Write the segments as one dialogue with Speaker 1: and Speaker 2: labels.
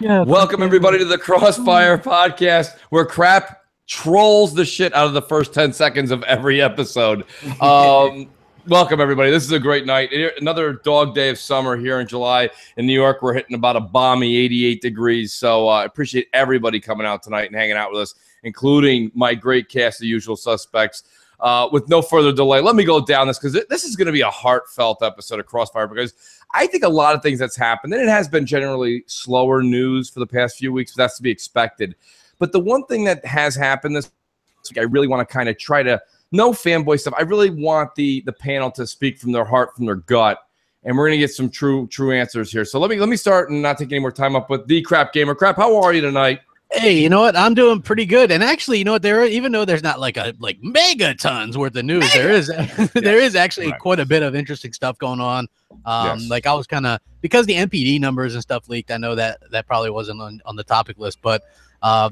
Speaker 1: Yeah.
Speaker 2: Welcome, everybody, to the Crossfire podcast, where crap trolls the shit out of the first 10 seconds of every episode. Welcome, everybody. This is a great night. Another dog day of summer here in July. In New York, we're hitting about a balmy 88 degrees. So I appreciate everybody coming out tonight and hanging out with us, including my great cast of usual suspects. With no further delay, let me go down this, because this is going to be a heartfelt episode of Crossfire, because I think a lot of things that's happened, and it has been generally slower news for the past few weeks, but that's to be expected. But the one thing that has happened this week, I really want to kind of try to, no fanboy stuff. I really want the panel to speak from their heart, from their gut, and we're going to get some true answers here. So let me start and not take any more time up with the Crap Gamer. Crap, how are you tonight?
Speaker 1: Hey, you know what? I'm doing pretty good. And actually, you know what? Even though there's not like mega tons worth of news, there is actually quite a bit of interesting stuff going on. Like I was kind of, because the NPD numbers and stuff leaked, I know that probably wasn't on the topic list, but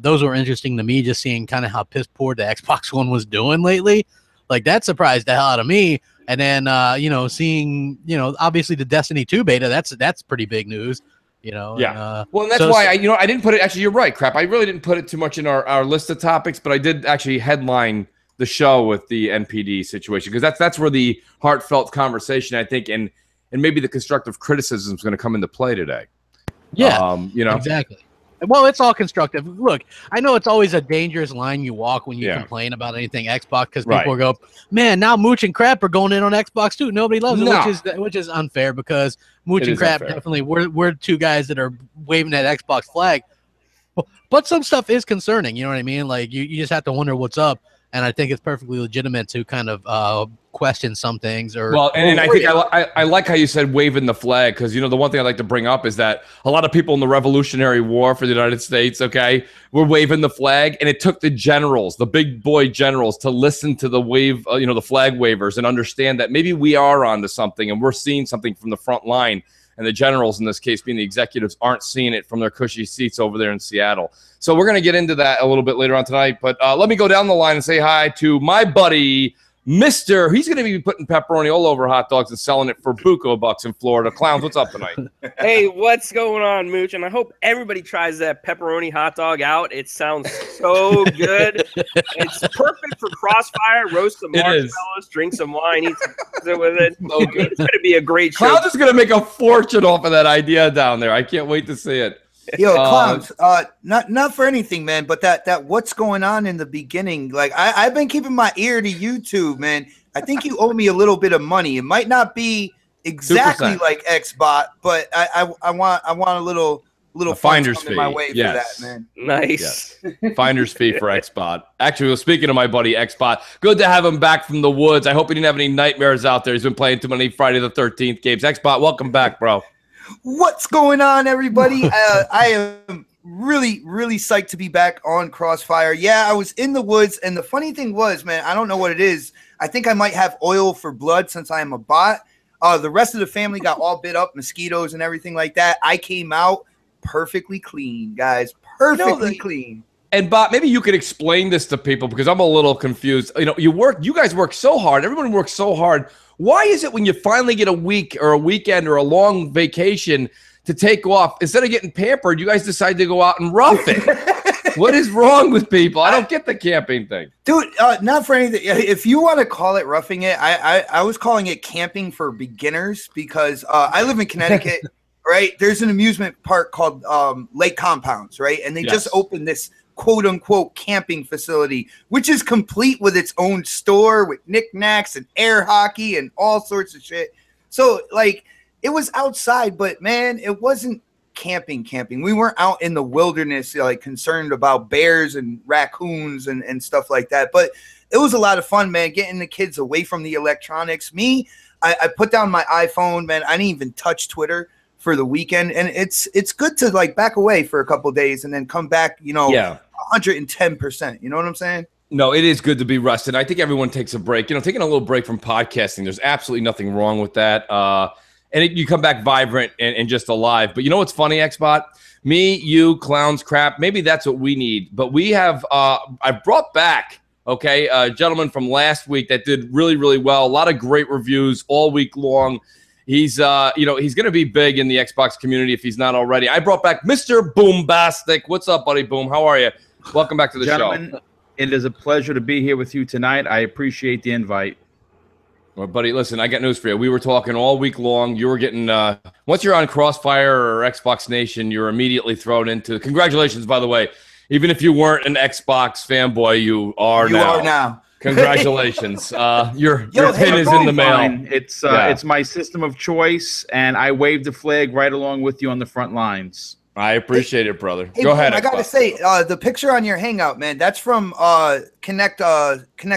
Speaker 1: those were interesting to me, just seeing kind of how piss poor the Xbox One was doing lately. Like that surprised the hell out of me. And then seeing, obviously the Destiny 2 beta, that's pretty big news. Well, and that's why I didn't put it. Actually, you're right, Crap. I really didn't put it too much in our list of topics, but I did actually headline the show with the NPD situation, because that's where the heartfelt conversation, I think, and maybe the constructive criticism is going to come into play today. Yeah, exactly. Well, it's all constructive. Look, I know it's always a dangerous line you walk when you complain about anything Xbox, because people go, man, now Mooch and Crap are going in on Xbox too. Nobody loves it, which is unfair, because Mooch and Crap definitely we're two guys that are waving that Xbox flag. But some stuff is concerning, you know what I mean? Like you just have to wonder what's up. And I think it's perfectly legitimate to kind of question some things. I think I like how you said waving the flag, because, the one thing I'd like to bring up is that a lot of people in the Revolutionary War for the United States, were waving the flag, and it took the generals, the big boy generals, to listen to the wave, the flag wavers, and understand that maybe we are onto something, and we're seeing something from the front line. And the generals, in this case being the executives, aren't seeing it from their cushy seats over there in Seattle. So we're going to get into that a little bit later on tonight. But let me go down the line and say hi to my buddy, Mr. He's going to be putting pepperoni all over hot dogs and selling it for buco bucks in Florida. Clowns, what's up tonight?
Speaker 3: Hey, what's going on, Mooch? And I hope everybody tries that pepperoni hot dog out. It sounds so good. It's perfect for Crossfire. Roast some marshmallows, drink some wine, eat some pizza with it. So good. It's going to be a great show.
Speaker 2: Clowns is going to make a fortune off of that idea down there. I can't wait to see it.
Speaker 4: Yo, Clowns, not for anything, man, but that what's going on in the beginning, like I've been keeping my ear to YouTube, man. I think you owe me a little bit of money. It might not be exactly 2%. Like Xbot, but I want a little
Speaker 2: finder's fee
Speaker 4: my way for that, man.
Speaker 3: Nice.
Speaker 2: Yes. Finder's fee for Xbot. Actually, well, speaking of my buddy Xbot, good to have him back from the woods. I hope he didn't have any nightmares out there. He's been playing too many Friday the 13th games. Xbot, welcome back, bro.
Speaker 4: What's going on, everybody? I am really psyched to be back on Crossfire. Yeah, I was in the woods, and the funny thing was, man, I don't know what it is. I think I might have oil for blood since I am a bot. The rest of the family got all bit up, mosquitoes and everything like that. I came out perfectly clean, guys. Perfectly clean.
Speaker 2: And Bob, maybe you could explain this to people, because I'm a little confused. You guys work so hard. Everyone works so hard. Why is it when you finally get a week or a weekend or a long vacation to take off, instead of getting pampered, you guys decide to go out and rough it? What is wrong with people? I don't get the camping thing.
Speaker 4: Dude, not for anything. If you want to call it roughing it, I was calling it camping for beginners, because I live in Connecticut, right? There's an amusement park called Lake Compounds, right? And they just opened this quote-unquote camping facility, which is complete with its own store with knickknacks and air hockey and all sorts of shit. So, like, it was outside, but, man, it wasn't camping. We weren't out in the wilderness, like, concerned about bears and raccoons and stuff like that. But it was a lot of fun, man, getting the kids away from the electronics. I put down my iPhone, man. I didn't even touch Twitter for the weekend, and it's good to like back away for a couple of days and then come back, 110%. You know what I'm saying?
Speaker 2: No, it is good to be rested. I think everyone takes a break. Taking a little break from podcasting, there's absolutely nothing wrong with that. And you come back vibrant and just alive. But you know what's funny, Xbot? Me, you, Clowns, Crap, maybe that's what we need. But we have I brought back, a gentleman from last week that did really, really well. A lot of great reviews all week long. He's he's going to be big in the Xbox community if he's not already. I brought back Mr. Boombastic. What's up, buddy? Boom. How are you? Welcome back to the show.
Speaker 5: It is a pleasure to be here with you tonight. I appreciate the invite.
Speaker 2: Well, buddy, listen, I got news for you. We were talking all week long. You were getting once you're on CrossFire or Xbox Nation, you're immediately thrown into. Congratulations, by the way. Even if you weren't an Xbox fanboy, you are now. Congratulations. Your pin is in the mail.
Speaker 5: It's my system of choice, and I waved the flag right along with you on the front lines.
Speaker 2: I appreciate it, brother.
Speaker 4: Hey,
Speaker 2: Go ahead.
Speaker 4: I gotta say, the picture on your Hangout, man, that's from Connect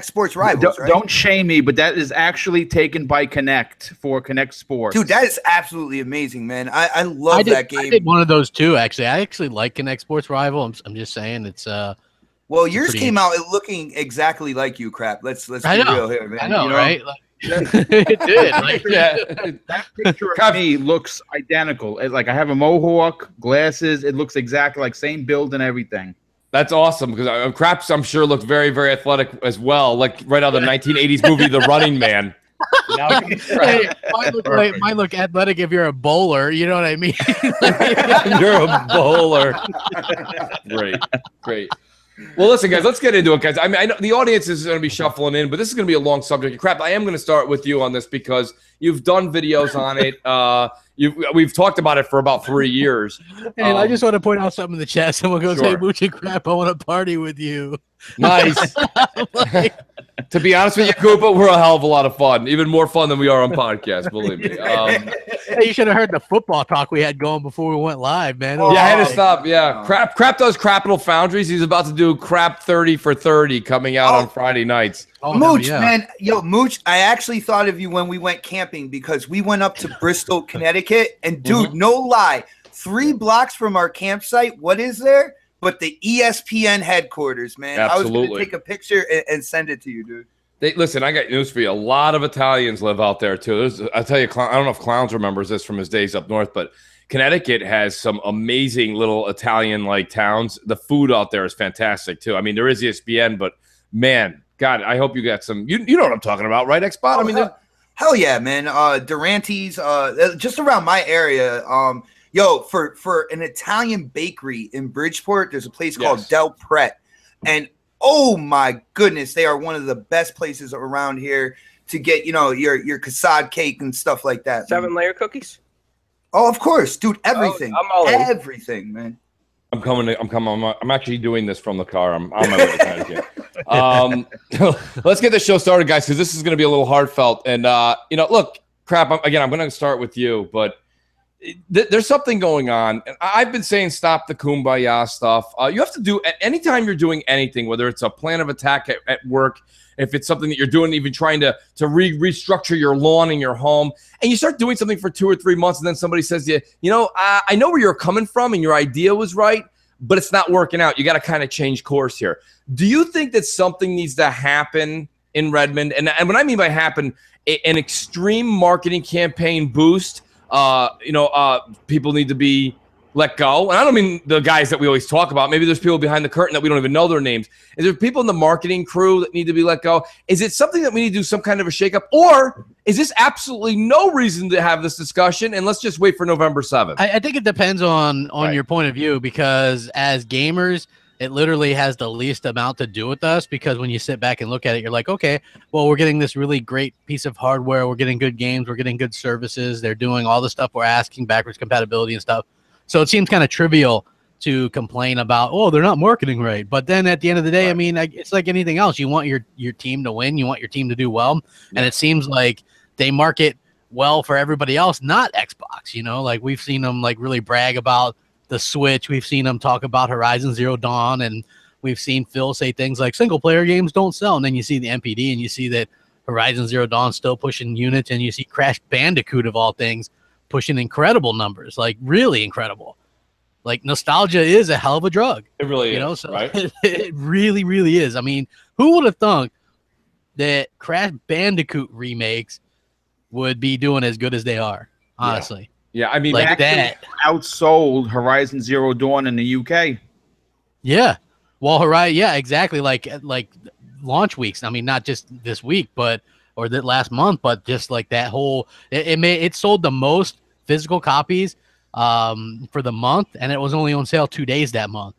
Speaker 4: Sports Rivals, right?
Speaker 5: Don't shame me, but that is actually taken by Connect for Connect Sports.
Speaker 4: Dude, that is absolutely amazing, man. I love that game.
Speaker 1: I did one of those too, actually. I actually like Connect Sports Rival. I'm just saying it's
Speaker 4: well, yours came out looking exactly like you, Crap. Let's be real here, man.
Speaker 1: I know, right? Like, it did. Like,
Speaker 5: that picture of me looks identical. Like I have a mohawk, glasses. It looks exactly like same build and everything.
Speaker 2: That's awesome because Craps, I'm sure, looked very, very athletic as well. Like right out of the 1980s movie, The Running Man.
Speaker 1: Hey, might look athletic if you're a bowler. You know what I mean?
Speaker 2: You're a bowler. Great. Well, listen, guys, let's get into it, guys. I mean, I know the audience is going to be shuffling in, but this is going to be a long subject. Crap, I am going to start with you on this because you've done videos on it. We've talked about it for about 3 years.
Speaker 1: And I just want to point out something in the chat. Someone goes, "Hey, Mooch and Crap, I want to party with you."
Speaker 2: Nice. To be honest with you, Koopa, we're a hell of a lot of fun. Even more fun than we are on podcasts, believe me.
Speaker 1: Hey, you should have heard the football talk we had going before we went live, man.
Speaker 2: I had to stop. Yeah, Crap does Capital Foundries. He's about to do Crap 30 for 30 coming out on Friday nights.
Speaker 4: Mooch, man. Yo, Mooch, I actually thought of you when we went camping because we went up to Bristol, Connecticut. And, dude, no lie, 3 blocks from our campsite, what is there? But the ESPN headquarters, man.
Speaker 2: Absolutely.
Speaker 4: I was going to take a picture and send it to you, dude.
Speaker 2: Listen, I got news for you. A lot of Italians live out there, too. I'll tell you, I don't know if Clowns remembers this from his days up north, but Connecticut has some amazing little Italian-like towns. The food out there is fantastic, too. I mean, there is ESPN, but, man, God, I hope you got some. You know what I'm talking about, right, X-Bot? I mean,
Speaker 4: hell yeah, man. Durante's, just around my area. Yo, for an Italian bakery in Bridgeport, there's a place called Del Pret, and oh my goodness, they are one of the best places around here to get your cassade cake and stuff like that.
Speaker 3: 7-layer cookies.
Speaker 4: Oh, of course, dude. Everything,
Speaker 3: I'm all in.
Speaker 4: Everything, man.
Speaker 2: I'm coming. I'm actually doing this from the car. I'm on my way to Connecticut. Let's get the show started, guys, because this is going to be a little heartfelt. And look, Crap. I'm going to start with you, but there's something going on. And I've been saying stop the kumbaya stuff. You have to do anytime you're doing anything, whether it's a plan of attack at work, if it's something that you're doing, even trying to restructure your lawn in your home, and you start doing something for 2 or 3 months, and then somebody says to you, I know where you're coming from and your idea was right, but it's not working out. You got to kind of change course here. Do you think that something needs to happen in Redmond? And what I mean by happen, an extreme marketing campaign boost. People need to be let go. And I don't mean the guys that we always talk about. Maybe there's people behind the curtain that we don't even know their names. Is there people in the marketing crew that need to be let go? Is it something that we need to do some kind of a shakeup? Or is this absolutely no reason to have this discussion and let's just wait for November 7th?
Speaker 1: I think it depends on your point of view, because as gamers, it literally has the least amount to do with us, because when you sit back and look at it, you're like, okay, well, we're getting this really great piece of hardware. We're getting good games. We're getting good services. They're doing all the stuff we're asking, backwards compatibility and stuff. So it seems kind of trivial to complain about, oh, they're not marketing right. But then at the end of the day, I mean, it's like anything else. You want your team to win. You want your team to do well. Yeah. And it seems like they market well for everybody else, not Xbox. Like we've seen them like really brag about the Switch. We've seen them talk about Horizon Zero Dawn, and we've seen Phil say things like single player games don't sell. And then you see the NPD and you see that Horizon Zero Dawn still pushing units, and you see Crash Bandicoot of all things pushing incredible numbers, like really incredible. Like nostalgia is a hell of a drug.
Speaker 2: It really is,
Speaker 1: so
Speaker 2: right?
Speaker 1: It really, really is. I mean, who would have thunk that Crash Bandicoot remakes would be doing as good as they are, honestly.
Speaker 2: Yeah, I mean,
Speaker 1: like that
Speaker 5: outsold Horizon Zero Dawn in the UK.
Speaker 1: Yeah, well, Horizon, yeah, exactly. Like launch weeks. I mean, not just this week, but or that last month, but just like that whole it sold the most physical copies for the month, and it was only on sale 2 days that month.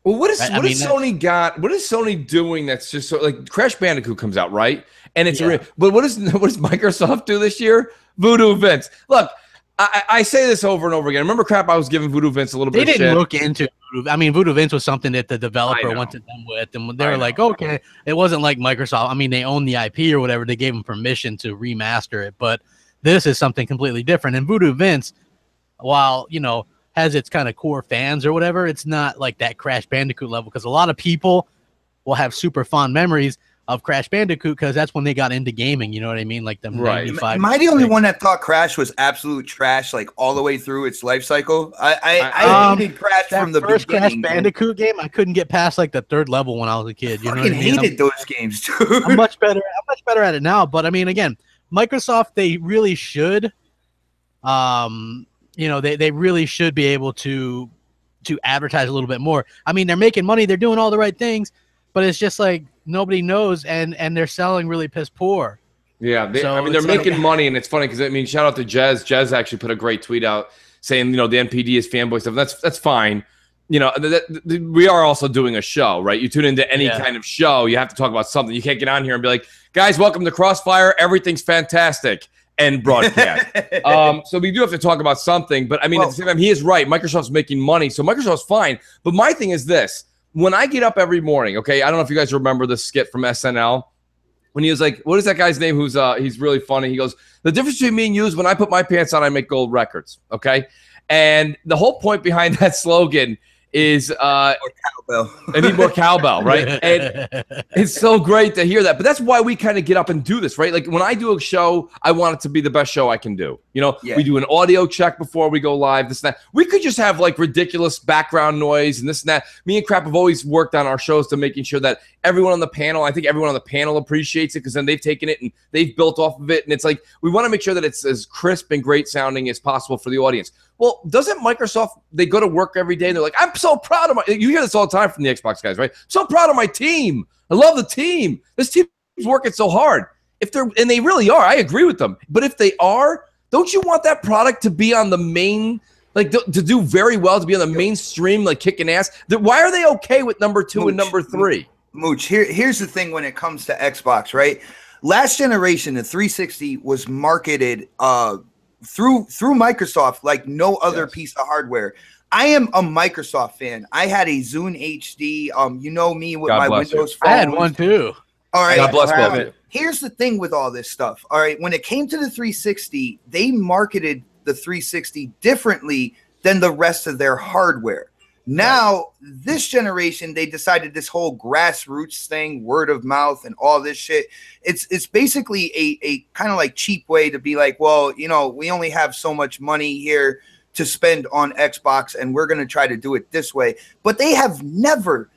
Speaker 2: Well, what is Sony got? What is Sony doing that's just so like Crash Bandicoot comes out, right? And it's but what does Microsoft do this year? Voodoo Vince. Look, I say this over and over again. Remember, I was giving Voodoo Vince a little bit of shit.
Speaker 1: They didn't look into Voodoo. I mean, Voodoo Vince was something that the developer went to them with, and they were like, okay. It wasn't like Microsoft. I mean, they own the IP or whatever. They gave them permission to remaster it, but this is something completely different. And Voodoo Vince, while, you know, has its kind of core fans or whatever, it's not like that Crash Bandicoot level, because a lot of people will have super fond memories of Crash Bandicoot because that's when they got into gaming, you know what I mean? Like the 95.
Speaker 4: Am I the only one that thought Crash was absolute trash, like all the way through its life cycle? I hated Crash from the
Speaker 1: first
Speaker 4: beginning.
Speaker 1: Crash Bandicoot game, I couldn't get past like the 3rd level when I was a kid. You know what I mean?
Speaker 4: Hated those games, dude.
Speaker 1: I'm much better at it now. But I mean, again, Microsoft, they really should, you know, they really should be able to advertise a little bit more. I mean, they're making money, they're doing all the right things, but it's just like nobody knows, and they're selling really piss poor.
Speaker 2: Yeah, I mean, they're making money, and it's funny because I mean, shout out to Jez. Jez actually put a great tweet out saying, you know, the NPD is fanboy stuff. That's fine. You know, we are also doing a show, right? You tune into any kind of show, you have to talk about something. You can't get on here and be like, guys, welcome to Crossfire. Everything's fantastic. And broadcast. So we do have to talk about something, but I mean, at the same time, he is right. Microsoft's making money, so Microsoft's fine. But my thing is this: when I get up every morning, okay, I don't know if you guys remember the skit from SNL when he was like, "What is that guy's name?" Who's he's really funny. He goes, "The difference between me and you is when I put my pants on, I make gold records." Okay, and the whole point behind that slogan is I need more cowbell, right? And it's so great to hear that. But that's why we kind of get up and do this, right? Like when I do a show, I want it to be the best show I can do. You know, we do an audio check before we go live, this and that. We could just have like ridiculous background noise and this and that. Me and Crap have always worked on our shows to making sure that everyone on the panel, I think everyone on the panel appreciates it, because then they've taken it and they've built off of it. And it's like, we want to make sure that it's as crisp and great sounding as possible for the audience. Well, doesn't Microsoft, they go to work every day and they're like, I'm so proud of you hear this all the time from the Xbox guys, right? So proud of my team. I love the team. This team is working so hard. And they really are, I agree with them. But if they are, don't you want that product to be on the main, like to do very well, to be on the mainstream, like kicking ass? Why are they okay with number 2 and number 3?
Speaker 4: Mooch, here's the thing when it comes to Xbox, right? Last generation, the 360 was marketed through Microsoft like no other piece of hardware. I am a Microsoft fan. I had a Zune HD. You know me with my Windows phone.
Speaker 1: I had one too.
Speaker 4: All right.
Speaker 2: God bless both.
Speaker 4: Here's the thing with all this stuff. All right. When it came to the 360, they marketed the 360 differently than the rest of their hardware. Now, this generation, they decided this whole grassroots thing, word of mouth and all this shit. It's basically a kind of like cheap way to be like, well, you know, we only have so much money here to spend on Xbox, and we're going to try to do it this way. But they have never,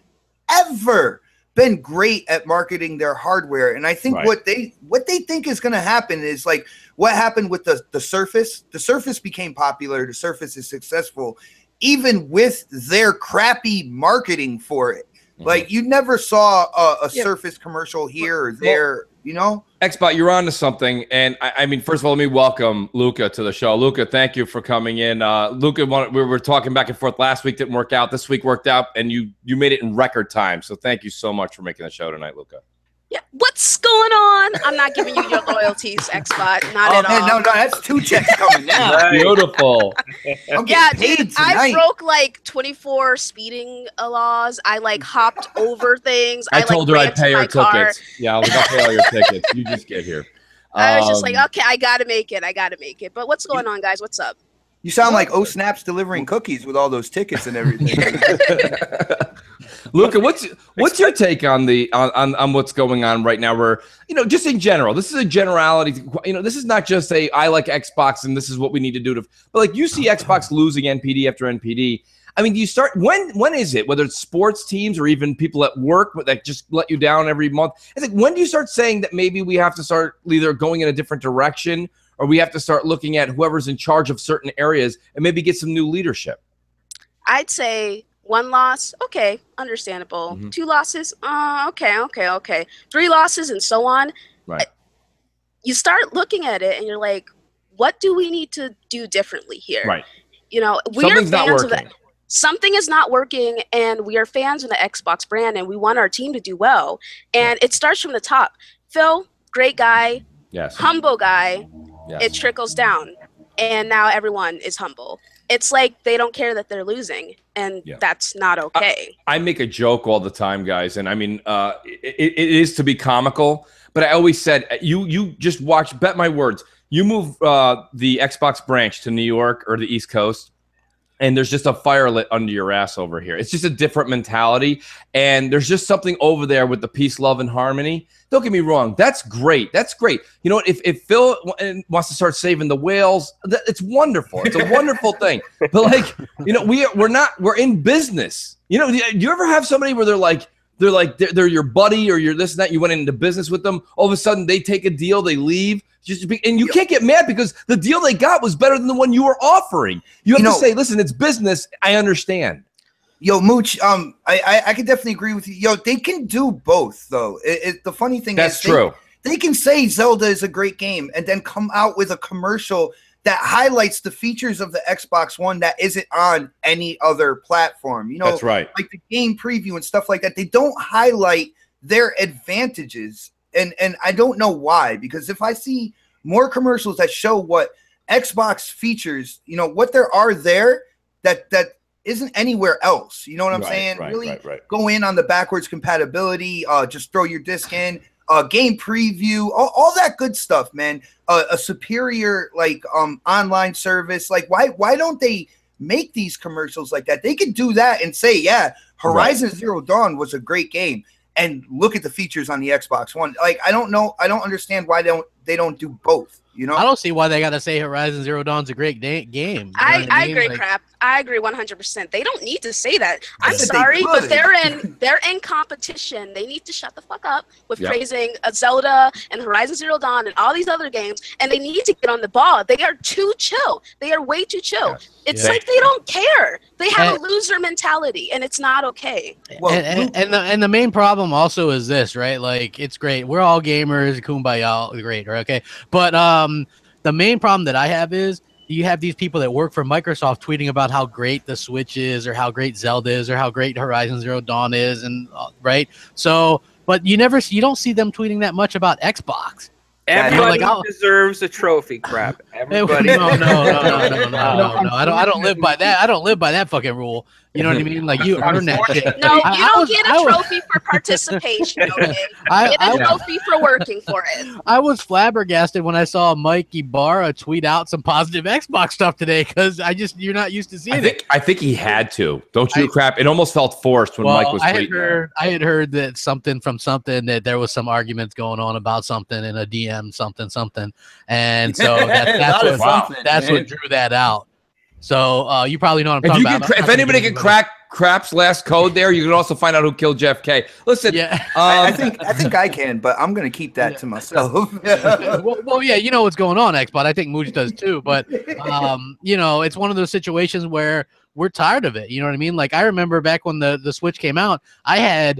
Speaker 4: ever been great at marketing their hardware. And I think what they think is going to happen is like what happened with the Surface. The Surface became popular. The Surface is successful, even with their crappy marketing for it. Like you never saw a Surface commercial here or there, you know?
Speaker 2: Xbot, you're on to something. And I mean, first of all, let me welcome Luca to the show. Luca, thank you for coming in. Luca, we were talking back and forth last week, didn't work out. This week worked out, and you made it in record time. So thank you so much for making the show tonight, Luca.
Speaker 6: Yeah, what's going on? I'm not giving you your loyalties, Xbot. Not at all.
Speaker 4: No, that's 2 checks coming now.
Speaker 2: Beautiful.
Speaker 6: Yeah, dude, I broke like 24 speeding laws. I like hopped over things.
Speaker 2: I told her I'd pay her tickets. Yeah, I'll pay all your tickets. You just get here.
Speaker 6: I was just like, okay, I gotta make it. But what's going on, guys? What's up?
Speaker 4: You sound like Snap's delivering cookies with all those tickets and everything.
Speaker 2: Luca, what's your take on on what's going on right now? Where, you know, just in general, this is a generality. You know, this is not just I like Xbox and this is what we need to do but like you see Xbox losing NPD after NPD. I mean, do you start when is it? Whether it's sports teams or even people at work that just let you down every month. It's like, when do you start saying that maybe we have to start either going in a different direction, or we have to start looking at whoever's in charge of certain areas and maybe get some new leadership?
Speaker 6: I'd say 1 loss, okay, understandable. Mm-hmm. 2 losses, okay. 3 losses and so on.
Speaker 2: Right.
Speaker 6: you start looking at it and you're like, what do we need to do differently here?
Speaker 2: Right.
Speaker 6: You know, we are fans of it. Something is not working, and we are fans of the Xbox brand, and we want our team to do well. And it starts from the top. Phil, great guy, humble guy. It trickles down, and now everyone is humble. It's like they don't care that they're losing, and that's not okay.
Speaker 2: I make a joke all the time, guys, and I mean, it is to be comical, but I always said, you just watch, bet my words, you move the Xbox branch to New York or the East Coast, and there's just a fire lit under your ass over here. It's just a different mentality, and there's just something over there with the peace, love, and harmony. Don't get me wrong. That's great. That's great. You know what? If Phil wants to start saving the whales, it's wonderful. It's a wonderful thing. But like, you know, we're in business. You know, do you ever have somebody where they're your buddy or you're this and that, you went into business with them, all of a sudden they take a deal, they leave, and you can't get mad because the deal they got was better than the one you were offering. You have to say, listen, it's business. I understand.
Speaker 4: Yo, Mooch, I can definitely agree with you. Yo, they can do both, though. The funny thing
Speaker 2: is, true.
Speaker 4: They can say Zelda is a great game and then come out with a commercial that highlights the features of the Xbox One that isn't on any other platform. You know,
Speaker 2: that's right.
Speaker 4: Like the game preview and stuff like that. They don't highlight their advantages, and I don't know why. Because if I see more commercials that show what Xbox features, you know, what there are there that isn't anywhere else. You know what I'm saying? Really go in on the backwards compatibility. Just throw your disc in. Game preview, all that good stuff, man. A superior online service. Like why don't they make these commercials like that? They could do that and say, yeah, Horizon Zero Dawn was a great game, and look at the features on the Xbox One. Like I don't know, I don't understand why they don't do both. You know,
Speaker 1: I don't see why they got to say Horizon Zero Dawn's a great game. You know
Speaker 6: I agree, Crap. I agree 100%. They don't need to say that. I'm sorry, but they're in competition. They need to shut the fuck up with praising Zelda and Horizon Zero Dawn and all these other games, and they need to get on the ball. They are too chill. They are way too chill. Yes. It's like they don't care. They have a loser mentality, and it's not okay.
Speaker 1: Well, and the main problem also is this, right? Like, it's great. We're all gamers. Kumbaya, great, right? Okay, but the main problem that I have is you have these people that work for Microsoft tweeting about how great the Switch is, or how great Zelda is, or how great Horizon Zero Dawn is, and right. So, but you don't see them tweeting that much about Xbox.
Speaker 3: Everybody deserves a trophy, Crap. Everybody.
Speaker 1: No. I don't live by that. I don't live by that fucking rule. You know what I mean? Like, you earn that shit.
Speaker 6: No, you don't get a trophy for participation, okay? You get a trophy for working for it.
Speaker 1: I was flabbergasted when I saw Mike Ibarra tweet out some positive Xbox stuff today, because you're not used to seeing it.
Speaker 2: I think he had to. Don't you, Crap? It almost felt forced when Mike was tweeting.
Speaker 1: I had heard that something that there was some arguments going on about something in a DM, something. And so that's what drew that out. So you probably know what I'm talking about.
Speaker 2: If anybody can crack Crap's last code there, you can also find out who killed JFK. Listen,
Speaker 4: I think I can, but I'm gonna keep that to myself.
Speaker 1: well, yeah, you know what's going on, Xbot. I think Mooch does too. But you know, it's one of those situations where we're tired of it. You know what I mean? Like, I remember back when the Switch came out, I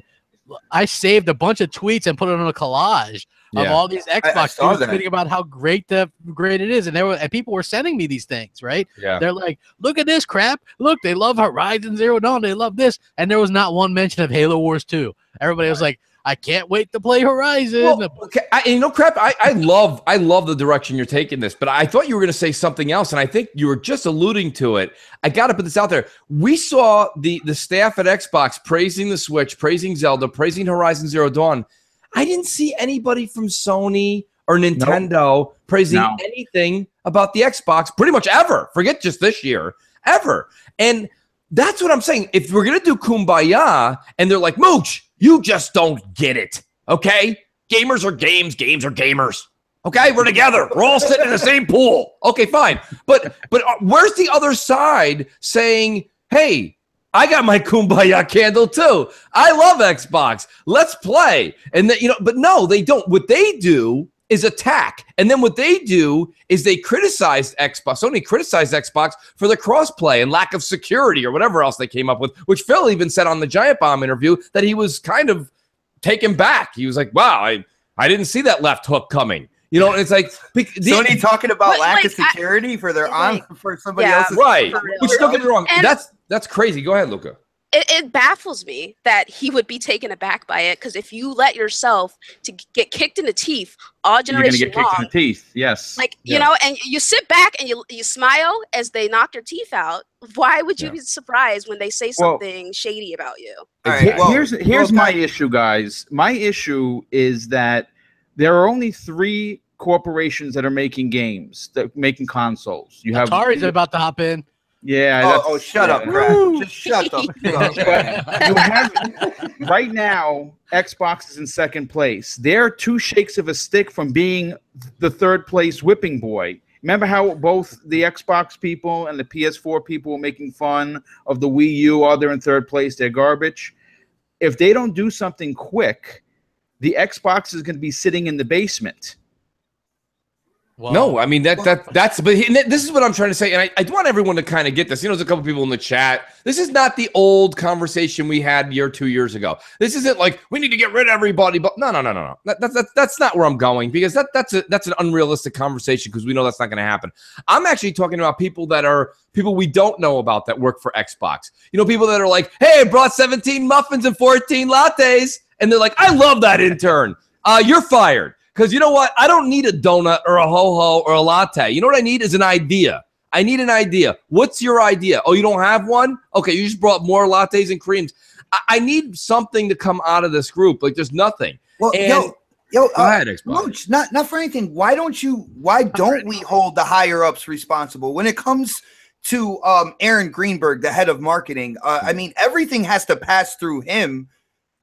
Speaker 1: saved a bunch of tweets and put it on a collage of all these Xbox dudes tweeting about how great it is, and people were sending me these things, right? Yeah, they're like, look at this Crap. Look, they love Horizon Zero Dawn. They love this, and there was not one mention of Halo Wars 2. Everybody was like, I can't wait to play Horizon.
Speaker 2: Well, okay. Crap, I love the direction you're taking this, but I thought you were going to say something else, and I think you were just alluding to it. I got to put this out there. We saw the staff at Xbox praising the Switch, praising Zelda, praising Horizon Zero Dawn. I didn't see anybody from Sony or Nintendo praising anything about the Xbox pretty much ever. Forget just this year, ever. And that's what I'm saying. If we're going to do Kumbaya and they're like, Mooch, you just don't get it, okay? Gamers are games are gamers, okay? We're together. We're all sitting in the same pool. Okay, fine. But where's the other side saying, hey, I got my Kumbaya candle too. I love Xbox. Let's play. And then, but no, they don't. What they do is attack. And then what they do is they criticize Xbox. Sony criticized Xbox for the crossplay and lack of security or whatever else they came up with, which Phil even said on the Giant Bomb interview that he was kind of taken back. He was like, wow, I didn't see that left hook coming. You know, it's like
Speaker 4: Sony talking about lack of security for their for somebody else's.
Speaker 2: Right. But don't get me wrong. And that's crazy. Go ahead, Luca.
Speaker 6: It baffles me that he would be taken aback by it, because if you let yourself to get kicked in the teeth all generation
Speaker 5: you're gonna get kicked in the teeth. Yes.
Speaker 6: Like you know, and you sit back and you smile as they knock your teeth out. Why would you be surprised when they say something shady about you?
Speaker 5: All right. Well, here's my issue, guys. My issue is that there are only 3 corporations that are making games, that making consoles. You have
Speaker 1: Atari's about to hop in.
Speaker 5: Yeah.
Speaker 4: Shut up, Brad. Just shut up.
Speaker 5: You have right now, Xbox is in second place. They're 2 shakes of a stick from being the 3rd place whipping boy. Remember how both the Xbox people and the PS4 people were making fun of the Wii U? Oh, they're in 3rd place. They're garbage. If they don't do something quick, the Xbox is going to be sitting in the basement.
Speaker 2: Well, no, I mean that's but this is what I'm trying to say, and I want everyone to kind of get this. You know, there's a couple people in the chat. This is not the old conversation we had 2 years ago. This isn't like we need to get rid of everybody. But no. That's not where I'm going, because that's an unrealistic conversation, because we know that's not going to happen. I'm actually talking about people that are people we don't know about that work for Xbox. You know, people that are like, hey, I brought 17 muffins and 14 lattes, and they're like, I love that intern. You're fired. Because you know what? I don't need a donut or a ho-ho or a latte. You know what I need is an idea. I need an idea. What's your idea? Oh, you don't have one? Okay, you just brought more lattes and creams. I need something to come out of this group. Like, there's nothing.
Speaker 4: Well, go ahead, Mooch, not for anything. Why don't we hold the higher ups responsible when it comes to Aaron Greenberg, the head of marketing? I mean, everything has to pass through him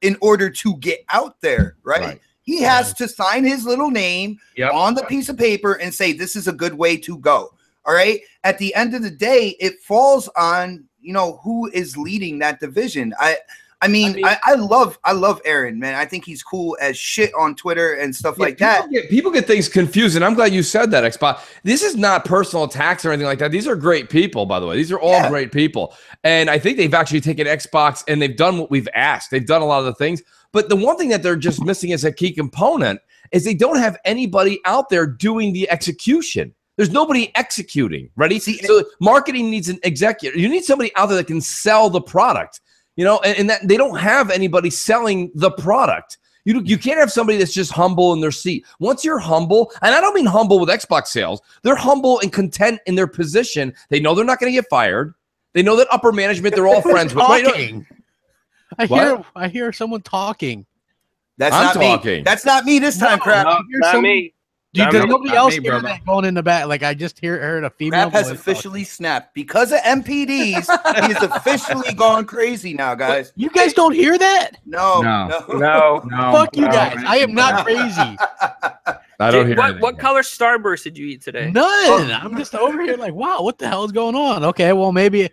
Speaker 4: in order to get out there, right? He has to sign his little name on the piece of paper and say, this is a good way to go. All right. At the end of the day, it falls on, who is leading that division. I mean, I love Aaron, man. I think he's cool as shit on Twitter and stuff like that.
Speaker 2: People get things confused, and I'm glad you said that, Xbox. This is not personal attacks or anything like that. These are great people, by the way. These are all great people. And I think they've actually taken Xbox and they've done what we've asked. They've done a lot of the things. But the one thing that they're just missing as a key component is they don't have anybody out there doing the execution. There's nobody executing. Ready? So marketing needs an executive. You need somebody out there that can sell the product. And that they don't have anybody selling the product. You can't have somebody that's just humble in their seat. Once you're humble, and I don't mean humble with Xbox sales, they're humble and content in their position. They know they're not going to get fired. They know that upper management they're all friends with.
Speaker 1: Right? I hear someone talking.
Speaker 4: That's not talking. Me. That's not me this time, Crap.
Speaker 3: Not me.
Speaker 1: Does nobody else hear that going in the back? Like, I just heard a female.
Speaker 4: Crap has officially snapped because of MPDs. He's officially gone crazy now, guys.
Speaker 1: You guys don't hear that?
Speaker 4: No.
Speaker 1: Fuck you guys. I am not crazy.
Speaker 2: I don't hear it.
Speaker 3: What color Starburst did you eat today?
Speaker 1: None. I'm just over here like, wow, what the hell is going on? Okay, well, maybe.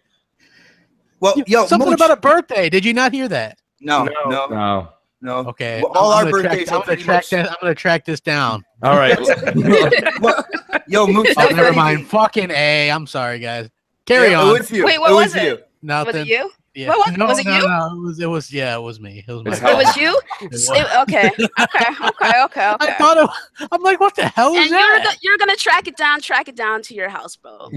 Speaker 4: Well,
Speaker 1: something
Speaker 4: Mooch.
Speaker 1: About a birthday. Did you not hear that?
Speaker 4: No.
Speaker 1: Okay.
Speaker 4: Well, all our birthdays are pretty much.
Speaker 1: I'm gonna track this down.
Speaker 2: All right.
Speaker 4: Mooch.
Speaker 1: Never mind. Fucking A. I'm sorry, guys. Carry on.
Speaker 6: Wait, what was it?
Speaker 1: Nothing.
Speaker 6: Was it you?
Speaker 1: Yeah.
Speaker 6: What was it? You?
Speaker 1: No. It was me. It was me.
Speaker 6: It was you? Okay.
Speaker 1: I thought I'm like, what the hell is that?
Speaker 6: And you're gonna track it down to your house, bro.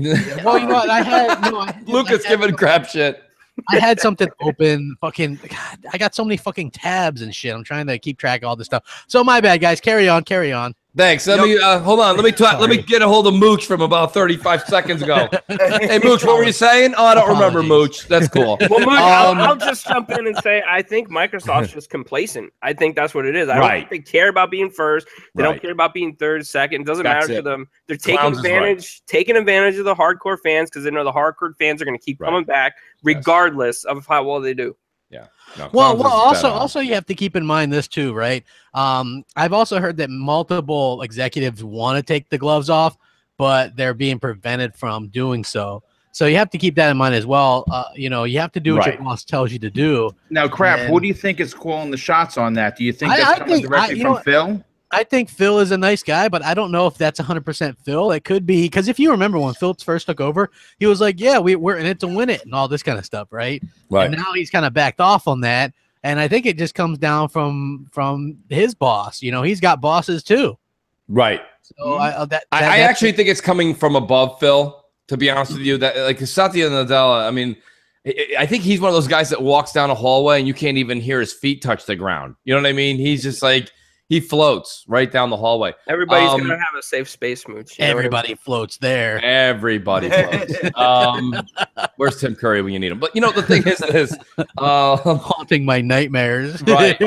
Speaker 1: Well, you know what?
Speaker 2: Lucas giving crap shit.
Speaker 1: I had something open. Fucking God, I got so many fucking tabs and shit. I'm trying to keep track of all this stuff. So my bad, guys. Carry on.
Speaker 2: Thanks. Let me hold on. Let me get a hold of Mooch from about 35 seconds ago. Hey, Mooch, what were you saying? Oh, I don't remember, Mooch. That's cool.
Speaker 3: Well, Mooch, I'll just jump in and say I think Microsoft's just complete. I think that's what it is. I don't think they care about being first. They don't care about being third, second. It doesn't matter to them. They're taking advantage of the hardcore fans, because they know the hardcore fans are going to keep coming back regardless of how well they do.
Speaker 2: Yeah. No,
Speaker 1: well, also you have to keep in mind this too, right? I've also heard that multiple executives want to take the gloves off, but they're being prevented from doing so. So you have to keep that in mind as well. You have to do what your boss tells you to do.
Speaker 5: Now, Crap, who do you think is calling the shots on that? Do you think that's coming directly from Phil?
Speaker 1: I think Phil is a nice guy, but I don't know if that's 100% Phil. It could be, because if you remember when Phil first took over, he was like, yeah, we're in it to win it and all this kind of stuff, right? And now he's kind of backed off on that. And I think it just comes down from his boss. He's got bosses too.
Speaker 2: Right.
Speaker 1: So
Speaker 2: I actually think it's coming from above, Phil. To be honest with you, that like Satya Nadella, I mean, I think he's one of those guys that walks down a hallway and you can't even hear his feet touch the ground. You know what I mean? He's just like he floats right down the hallway.
Speaker 3: Everybody's gonna have a safe space, Mooch.
Speaker 1: Everybody floats there.
Speaker 2: Everybody floats. Where's Tim Curry when you need him? But you know the thing is
Speaker 1: haunting my nightmares.
Speaker 2: Right,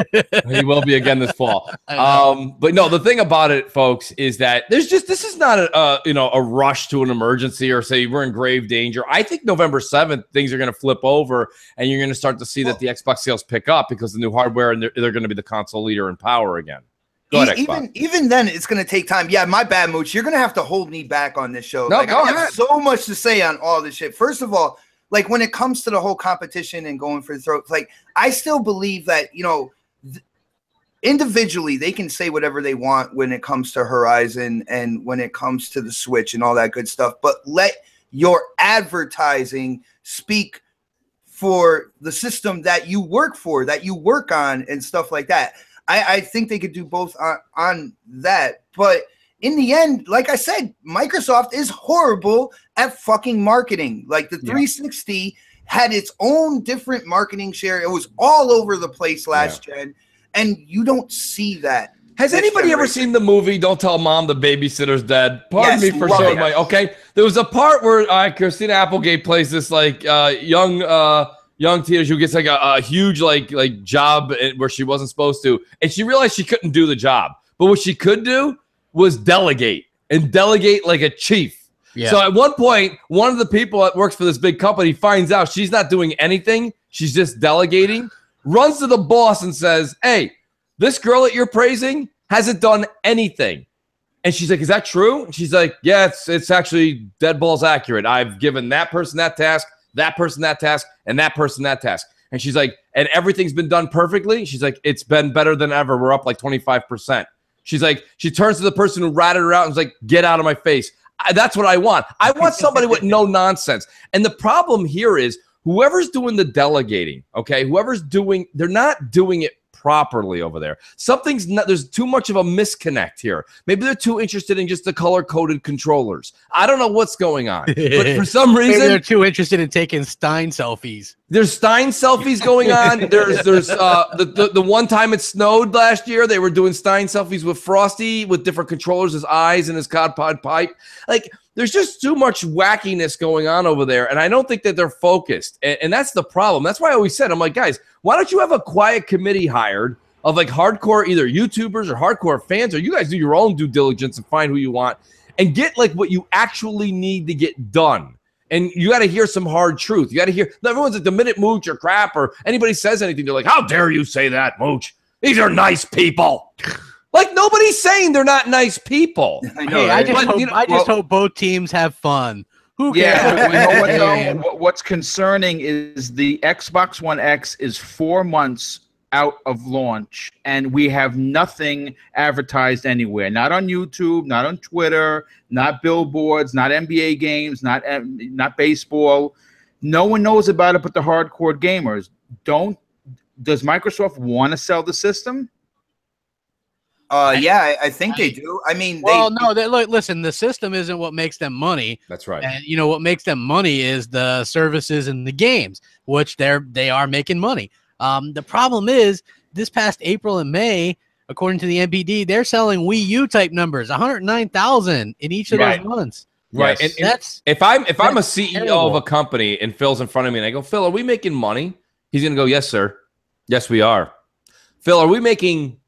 Speaker 2: he will be again this fall. But no, the thing about it, folks, is that this is not a rush to an emergency or say we're in grave danger. I think November 7th things are going to flip over and you're going to start to see that the Xbox sales pick up because the new hardware and they're going to be the console leader in power again.
Speaker 4: Even then, it's going to take time. Yeah, my bad, Mooch. You're going to have to hold me back on this show.
Speaker 2: No,
Speaker 4: like,
Speaker 2: go
Speaker 4: I
Speaker 2: ahead.
Speaker 4: have so much to say on all this shit. First of all, like when it comes to the whole competition and going for the throat, like I still believe that, individually they can say whatever they want when it comes to Horizon and when it comes to the Switch and all that good stuff. But let your advertising speak for the system that you work for, that you work on and stuff like that. I think they could do both on that. But in the end, like I said, Microsoft is horrible at fucking marketing. Like the 360 had its own different marketing share. It was all over the place last gen. And you don't see that.
Speaker 2: Has anybody ever seen the movie Don't Tell Mom the Babysitter's Dead? Pardon me for showing my... Okay. There was a part where Christina Applegate plays this like young teenager who gets like a huge like job where she wasn't supposed to, and she realized she couldn't do the job. But what she could do was delegate like a chief. Yeah. So at one point, one of the people that works for this big company finds out she's not doing anything. She's just delegating, runs to the boss and says, "Hey, this girl that you're praising hasn't done anything." And she's like, "Is that true?" And she's like, "Yeah, it's actually dead balls accurate. I've given that person that task, that person that task, and that person that task." And she's like, "And everything's been done perfectly?" She's like, "It's been better than ever. We're up like 25%. She's like, she turns to the person who ratted her out and is like, "Get out of my face." That's what I want. I want somebody with no nonsense. And the problem here is whoever's doing the delegating, okay, they're not doing it properly over there. There's too much of a misconnect here. Maybe they're too interested in just the color-coded controllers. I don't know what's going on. But for some reason,
Speaker 1: maybe they're too interested in taking Stein selfies.
Speaker 2: There's Stein selfies going on. There's the one time it snowed last year, they were doing Stein selfies with Frosty with different controllers, his eyes and his cod pod pipe. Like, there's just too much wackiness going on over there, and I don't think that they're focused. And that's the problem. That's why I always said, I'm like, guys, why don't you have a quiet committee hired of like hardcore either YouTubers or hardcore fans, or you guys do your own due diligence and find who you want and get like what you actually need to get done. And you got to hear some hard truth. You got to hear, everyone's like the minute Mooch or crap or anybody says anything, they're like, "How dare you say that, Mooch? These are nice people." Like, nobody's saying they're not nice people.
Speaker 1: I know. Hey, I just hope both teams have fun. Who cares?
Speaker 5: Yeah, what's concerning is the Xbox One X is 4 months out of launch, and we have nothing advertised anywhere. Not on YouTube, not on Twitter, not billboards, not NBA games, not baseball. No one knows about it but the hardcore gamers. Does Microsoft want to sell the system?
Speaker 4: Yeah, I think they do. I mean,
Speaker 1: listen, the system isn't what makes them money.
Speaker 2: That's right.
Speaker 1: And what makes them money is the services and the games, which they are making money. The problem is this past April and May, according to the NPD, they're selling Wii U type numbers, 109,000 in each of those months.
Speaker 2: Right. And that's if I'm a CEO terrible. Of a company and Phil's in front of me and I go, "Phil, are we making money?" He's gonna go, "Yes, sir. Yes, we are." "Phil, are we making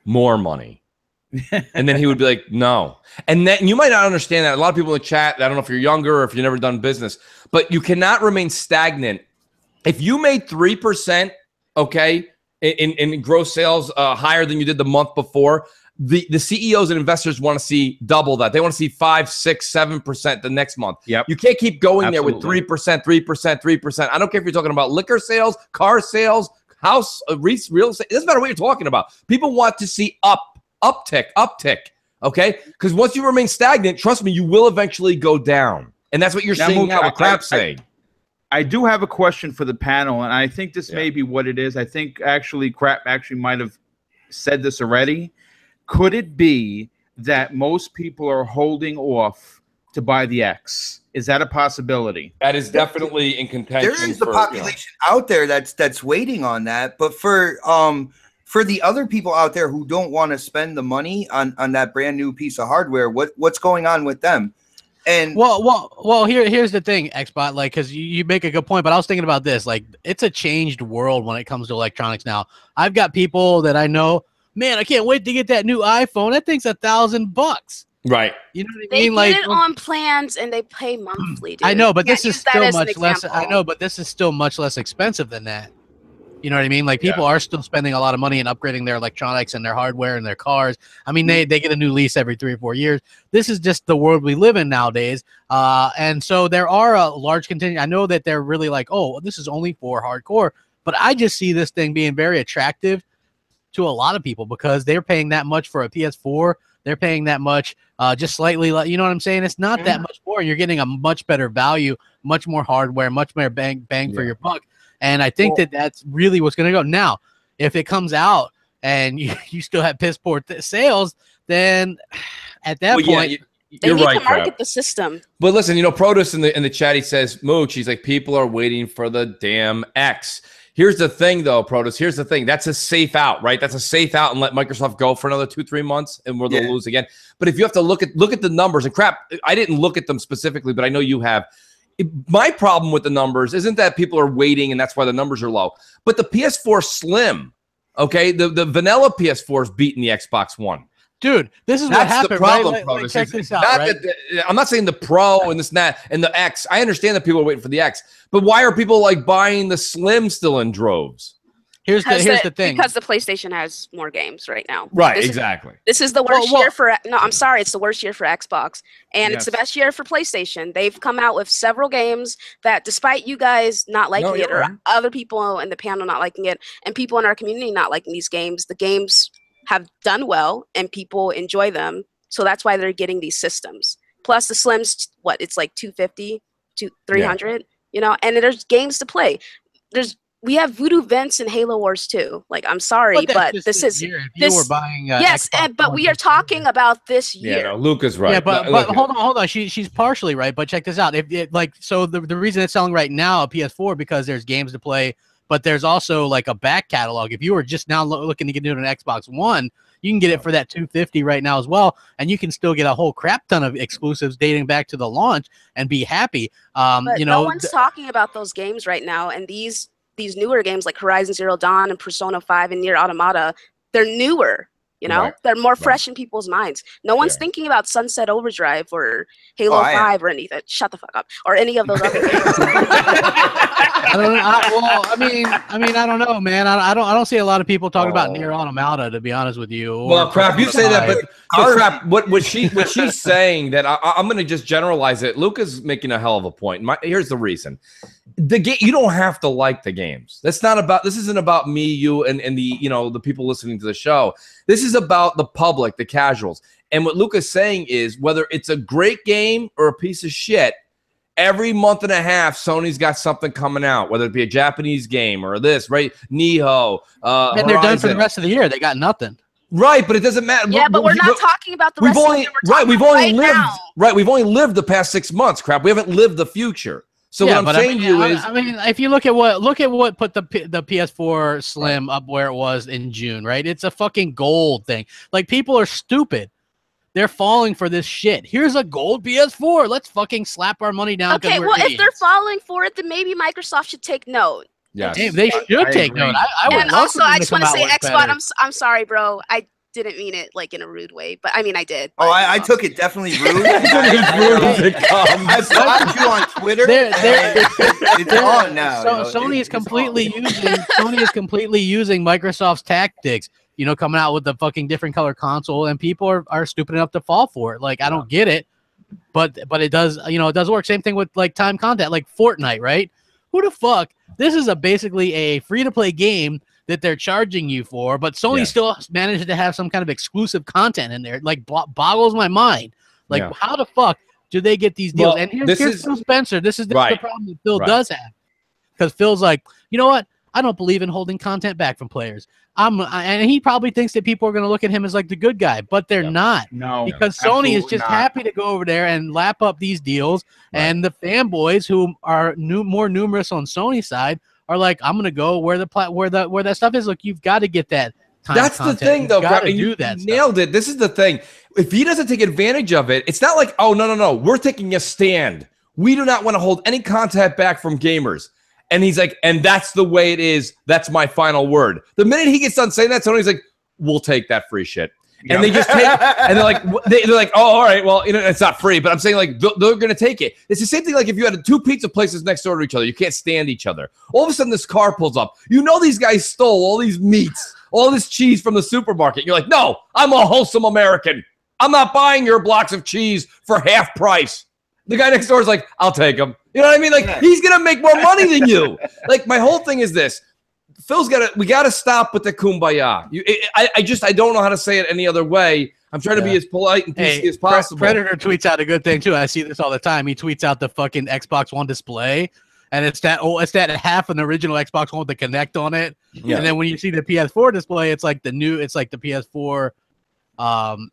Speaker 2: more money?" And then he would be like, "No." And then you might not understand that. A lot of people in the chat, I don't know if you're younger or if you've never done business, but you cannot remain stagnant. If you made 3%, okay, in gross sales higher than you did the month before, the CEOs and investors want to see double that. They want to see 5, 6, 7% the next month.
Speaker 5: Yep.
Speaker 2: You can't keep going there with 3%, 3%, 3%. I don't care if you're talking about liquor sales, car sales, house, real estate. It doesn't matter what you're talking about. People want to see uptick, okay? Because once you remain stagnant, trust me, you will eventually go down. And that's what you're seeing now with Crap saying.
Speaker 5: I do have a question for the panel, and I think this may be what it is. I think actually Crap might have said this already. Could it be that most people are holding off to buy the X. Is that a possibility?
Speaker 2: That is definitely in contention.
Speaker 4: There is the population out there that's waiting on that, but for the other people out there who don't want to spend the money on that brand new piece of hardware, what's going on with them? And
Speaker 1: well, here's the thing, Xbot, like, because you make a good point, but I was thinking about this, like, it's a changed world when it comes to electronics now. I've got people that I know, man, I can't wait to get that new iPhone. That thing's $1,000.
Speaker 2: Right.
Speaker 1: You know what I
Speaker 6: they
Speaker 1: mean? Like,
Speaker 6: get it on plans and they pay monthly. Dude.
Speaker 1: I know, but this is still much less.
Speaker 6: Example.
Speaker 1: I know, but this is still much less expensive than that. You know what I mean? Like, people are still spending a lot of money and upgrading their electronics and their hardware and their cars. I mean, they get a new lease every 3 or 4 years. This is just the world we live in nowadays. And so there are a large contingent. I know that they're really like, oh, this is only for hardcore. But I just see this thing being very attractive to a lot of people because they're paying that much for a PS4. They're paying that much, just slightly. You know what I'm saying? It's not that much more. You're getting a much better value, much more hardware, much more bang for your buck. And I think that's really what's going to go. Now, if it comes out and you still have piss poor sales, then at that point,
Speaker 2: you're
Speaker 6: they need
Speaker 2: right,
Speaker 6: to market the system.
Speaker 2: But listen, Protus in the chat, he says, Mooch, he's like, people are waiting for the damn X. Here's the thing, though, Protus. Here's the thing. That's a safe out, right? That's a safe out and let Microsoft go for another 2-3 months and they'll lose again. But if you have to look at the numbers, and crap, I didn't look at them specifically, but I know you have. My problem with the numbers isn't that people are waiting and that's why the numbers are low, but the PS4 Slim, okay, the vanilla PS4 is beating the Xbox One.
Speaker 1: Dude, this is what happened.
Speaker 2: The problem,
Speaker 1: right?
Speaker 2: Protus.
Speaker 1: Check this out.
Speaker 2: Right? I'm not saying the Pro and this and that and the X. I understand that people are waiting for the X, but why are people like buying the Slim still in droves?
Speaker 1: Here's the thing.
Speaker 6: Because the PlayStation has more games right now.
Speaker 2: Right, exactly.
Speaker 6: This is the worst year for. No, I'm sorry. It's the worst year for Xbox, and it's the best year for PlayStation. They've come out with several games that, despite you guys not liking it, or other people in the panel not liking it, and people in our community not liking these games, the games have done well, and people enjoy them. So that's why they're getting these systems. Plus, the Slims, it's like $250 to $300. And there's games to play. We have Voodoo Vents and Halo Wars 2. Like, I'm sorry, but this is
Speaker 1: were buying
Speaker 6: but we are talking about this year.
Speaker 2: Yeah, no, Luca's right.
Speaker 1: Yeah, but hold on. She's partially right, but check this out. The reason it's selling right now a PS4 because there's games to play, but there's also like a back catalog. If you were just now looking to get into an Xbox One, you can get it for that $250 right now as well, and you can still get a whole crap ton of exclusives dating back to the launch and be happy.
Speaker 6: But no one's talking about those games right now, and these newer games like Horizon Zero Dawn and Persona 5 and Nier Automata, they're newer. They're more fresh in people's minds. No one's thinking about Sunset Overdrive or Halo 5 or anything. Shut the fuck up. Or any of those other games.
Speaker 1: I don't know, man. I don't see a lot of people talking about Nier Automata, to be honest with you.
Speaker 2: Well, crap, you say that, but crap, what she's saying that I'm going to just generalize it. Luca's making a hell of a point. Here's the reason. The game, you don't have to like the games. This isn't about me, you, and the people listening to the show. This is about the public, the casuals. And what Luca's saying is whether it's a great game or a piece of shit, every month and a half, Sony's got something coming out, whether it be a Japanese game or this, right? Nihon.
Speaker 1: And they're done for the rest of the year. They got nothing.
Speaker 2: Right, but it doesn't matter.
Speaker 6: Yeah, but we're not talking about the rest of the year.
Speaker 2: We've only lived the past 6 months, crap. We haven't lived the future. So what I'm saying to you is,
Speaker 1: if you look at what put the PS4 Slim up where it was in June, right? It's a fucking gold thing. Like, people are stupid. They're falling for this shit. Here's a gold PS4. Let's fucking slap our money down.
Speaker 6: Okay, well, if they're falling for it, then maybe Microsoft should take note.
Speaker 2: Yeah,
Speaker 1: they should take note. I would
Speaker 6: and also, I just want to say, Xbox, I'm sorry, bro. I didn't mean it like in a rude way, but I mean I did.
Speaker 4: Oh, I took it definitely rude. I followed you on Twitter. It's on now.
Speaker 1: Sony is completely using Microsoft's tactics. Coming out with the fucking different color console, and people are stupid enough to fall for it. Like, I don't get it, but it does. It does work. Same thing with like time content, like Fortnite, right? Who the fuck? This is basically a free to play game that they're charging you for, but Sony still managed to have some kind of exclusive content in there. Like, boggles my mind. Like, how the fuck do they get these deals?
Speaker 2: Well,
Speaker 1: and here's Phil Spencer. This is the problem that Phil does have, because Phil's like, you know what? I don't believe in holding content back from players. and he probably thinks that people are going to look at him as like the good guy, but they're not.
Speaker 5: No,
Speaker 1: because Sony is just happy to go over there and lap up these deals, and the fanboys who are more numerous on Sony's side are like, I'm going to go where that stuff is. Look, you've got to get that.
Speaker 2: That's the thing, though. You nailed it. This is the thing. If he doesn't take advantage of it, it's not like, oh, no, we're taking a stand. We do not want to hold any content back from gamers. And he's like, and that's the way it is. That's my final word. The minute he gets done saying that, Sony's like, we'll take that free shit. And they just take it. And they're like, oh, all right, well, it's not free, but I'm saying like they're going to take it. It's the same thing like if you had two pizza places next door to each other, you can't stand each other. All of a sudden this car pulls up. These guys stole all these meats, all this cheese from the supermarket. You're like, no, I'm a wholesome American. I'm not buying your blocks of cheese for half price. The guy next door is like, I'll take them. You know what I mean? Like, he's going to make more money than you. Like, my whole thing is this. We got to stop with the kumbaya. I don't know how to say it any other way. I'm trying to be as polite and PC as possible.
Speaker 1: Predator tweets out a good thing, too. I see this all the time. He tweets out the fucking Xbox One display, and it's that half an original Xbox One with the Kinect on it. Yeah. And then when you see the PS4 display, it's like the PS4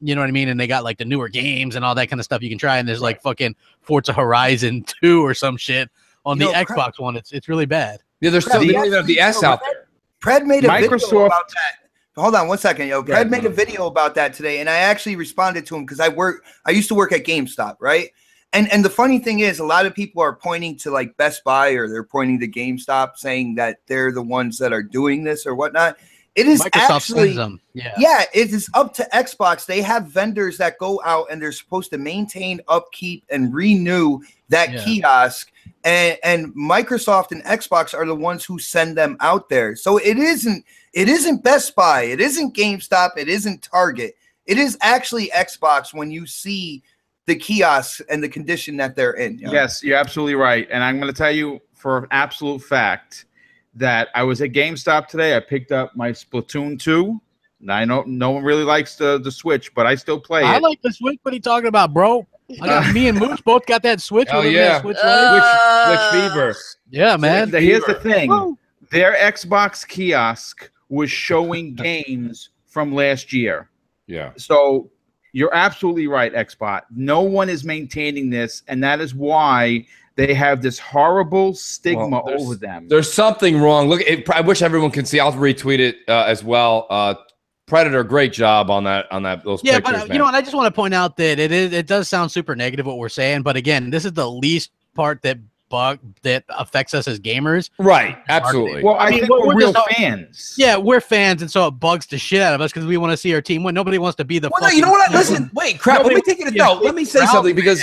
Speaker 1: you know what I mean? And they got like the newer games and all that kind of stuff you can try. And there's like fucking Forza Horizon 2 or some shit on the Xbox One. It's really bad.
Speaker 2: Yeah, they don't even have the S out there.
Speaker 4: Pred made a video about that. Hold on 1 second, yo. Pred made a video about that today, and I actually responded to him because I used to work at GameStop, right? And the funny thing is, a lot of people are pointing to like Best Buy or they're pointing to GameStop, saying that they're the ones that are doing this or whatnot. It is
Speaker 1: Microsoft
Speaker 4: actually,
Speaker 1: them.
Speaker 4: It is up to Xbox. They have vendors that go out and they're supposed to maintain, upkeep, and renew that kiosk. And Microsoft and Xbox are the ones who send them out there. So it isn't Best Buy. It isn't GameStop. It isn't Target. It is actually Xbox when you see the kiosks and the condition that they're in.
Speaker 5: Yes, you're absolutely right. And I'm going to tell you for an absolute fact that I was at GameStop today. I picked up my Splatoon 2. I know no one really likes the Switch, but I still play it.
Speaker 1: I like the Switch. What are you talking about, bro? Me and Mooch both got that Switch.
Speaker 2: Oh, yeah.
Speaker 1: Switch
Speaker 2: fever.
Speaker 1: Yeah, man.
Speaker 5: So here's the thing. Woo. Their Xbox kiosk was showing games from last year.
Speaker 2: Yeah.
Speaker 5: So you're absolutely right, Xbox. No one is maintaining this, and that is why they have this horrible stigma over them.
Speaker 2: There's something wrong. Look, I wish everyone can see. I'll retweet it as well. Predator, great job on that. Those pictures,
Speaker 1: but
Speaker 2: man.
Speaker 1: You know what? I just want to point out that it does sound super negative what we're saying, but again, this is the least part that affects us as gamers.
Speaker 2: Right. Absolutely.
Speaker 5: Well, I think we're real fans.
Speaker 1: Yeah, we're fans, and so it bugs the shit out of us because we want to see our team win. Nobody wants to be the.
Speaker 2: Well, no, you know what? Listen, wait, crap. Let me take it. No, let me say something because.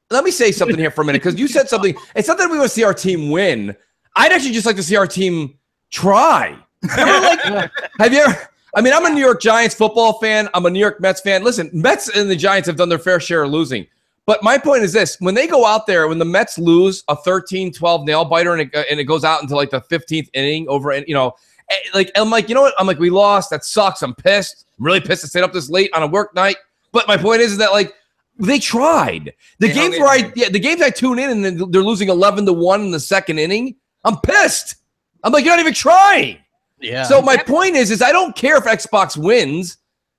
Speaker 2: Let me say something here for a minute because you said something. It's not that we want to see our team win. I'd actually just like to see our team try. Have you ever? I mean, I'm a New York Giants football fan. I'm a New York Mets fan. Listen, Mets and the Giants have done their fair share of losing. But my point is this. When they go out there, when the Mets lose a 13-12 nail biter and it goes out into like the 15th inning over, and I'm like, you know what? I'm like, we lost. That sucks. I'm pissed. I'm really pissed to stay up this late on a work night. But my point is that like, they tried. The games I tune in and they're losing 11-1 in the second inning. I'm pissed. I'm like, you're not even trying.
Speaker 1: Yeah.
Speaker 2: So my point is I don't care if Xbox wins.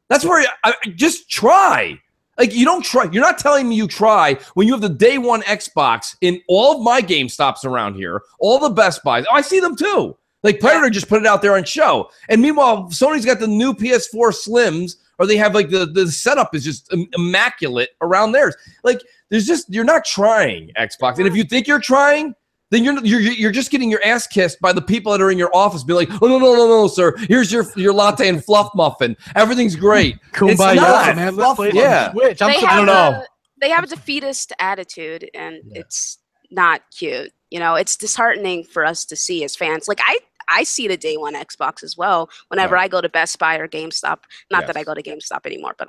Speaker 2: That's where I just try. Like you don't try. You're not telling me you try when you have the day one Xbox in all of my GameStops around here, all the Best Buys. Oh, I see them too. Like Predator just put it out there on show. And meanwhile, Sony's got the new PS4 Slims. Or they have like the setup is just immaculate around theirs. Like you're not trying Xbox. And if you think you're trying, then you're just getting your ass kissed by the people that are in your office. Be like, oh no, sir. Here's your latte and fluff muffin. Everything's great.
Speaker 1: Kumbaya, man. Let's play Switch.
Speaker 6: I don't know. They have a defeatist attitude, and it's not cute. It's disheartening for us to see as fans. Like I see the day one Xbox as well whenever I go to Best Buy or GameStop. Not that I go to GameStop anymore, but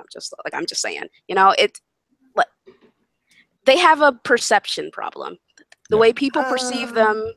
Speaker 6: I'm just saying, they have a perception problem. The way people perceive them,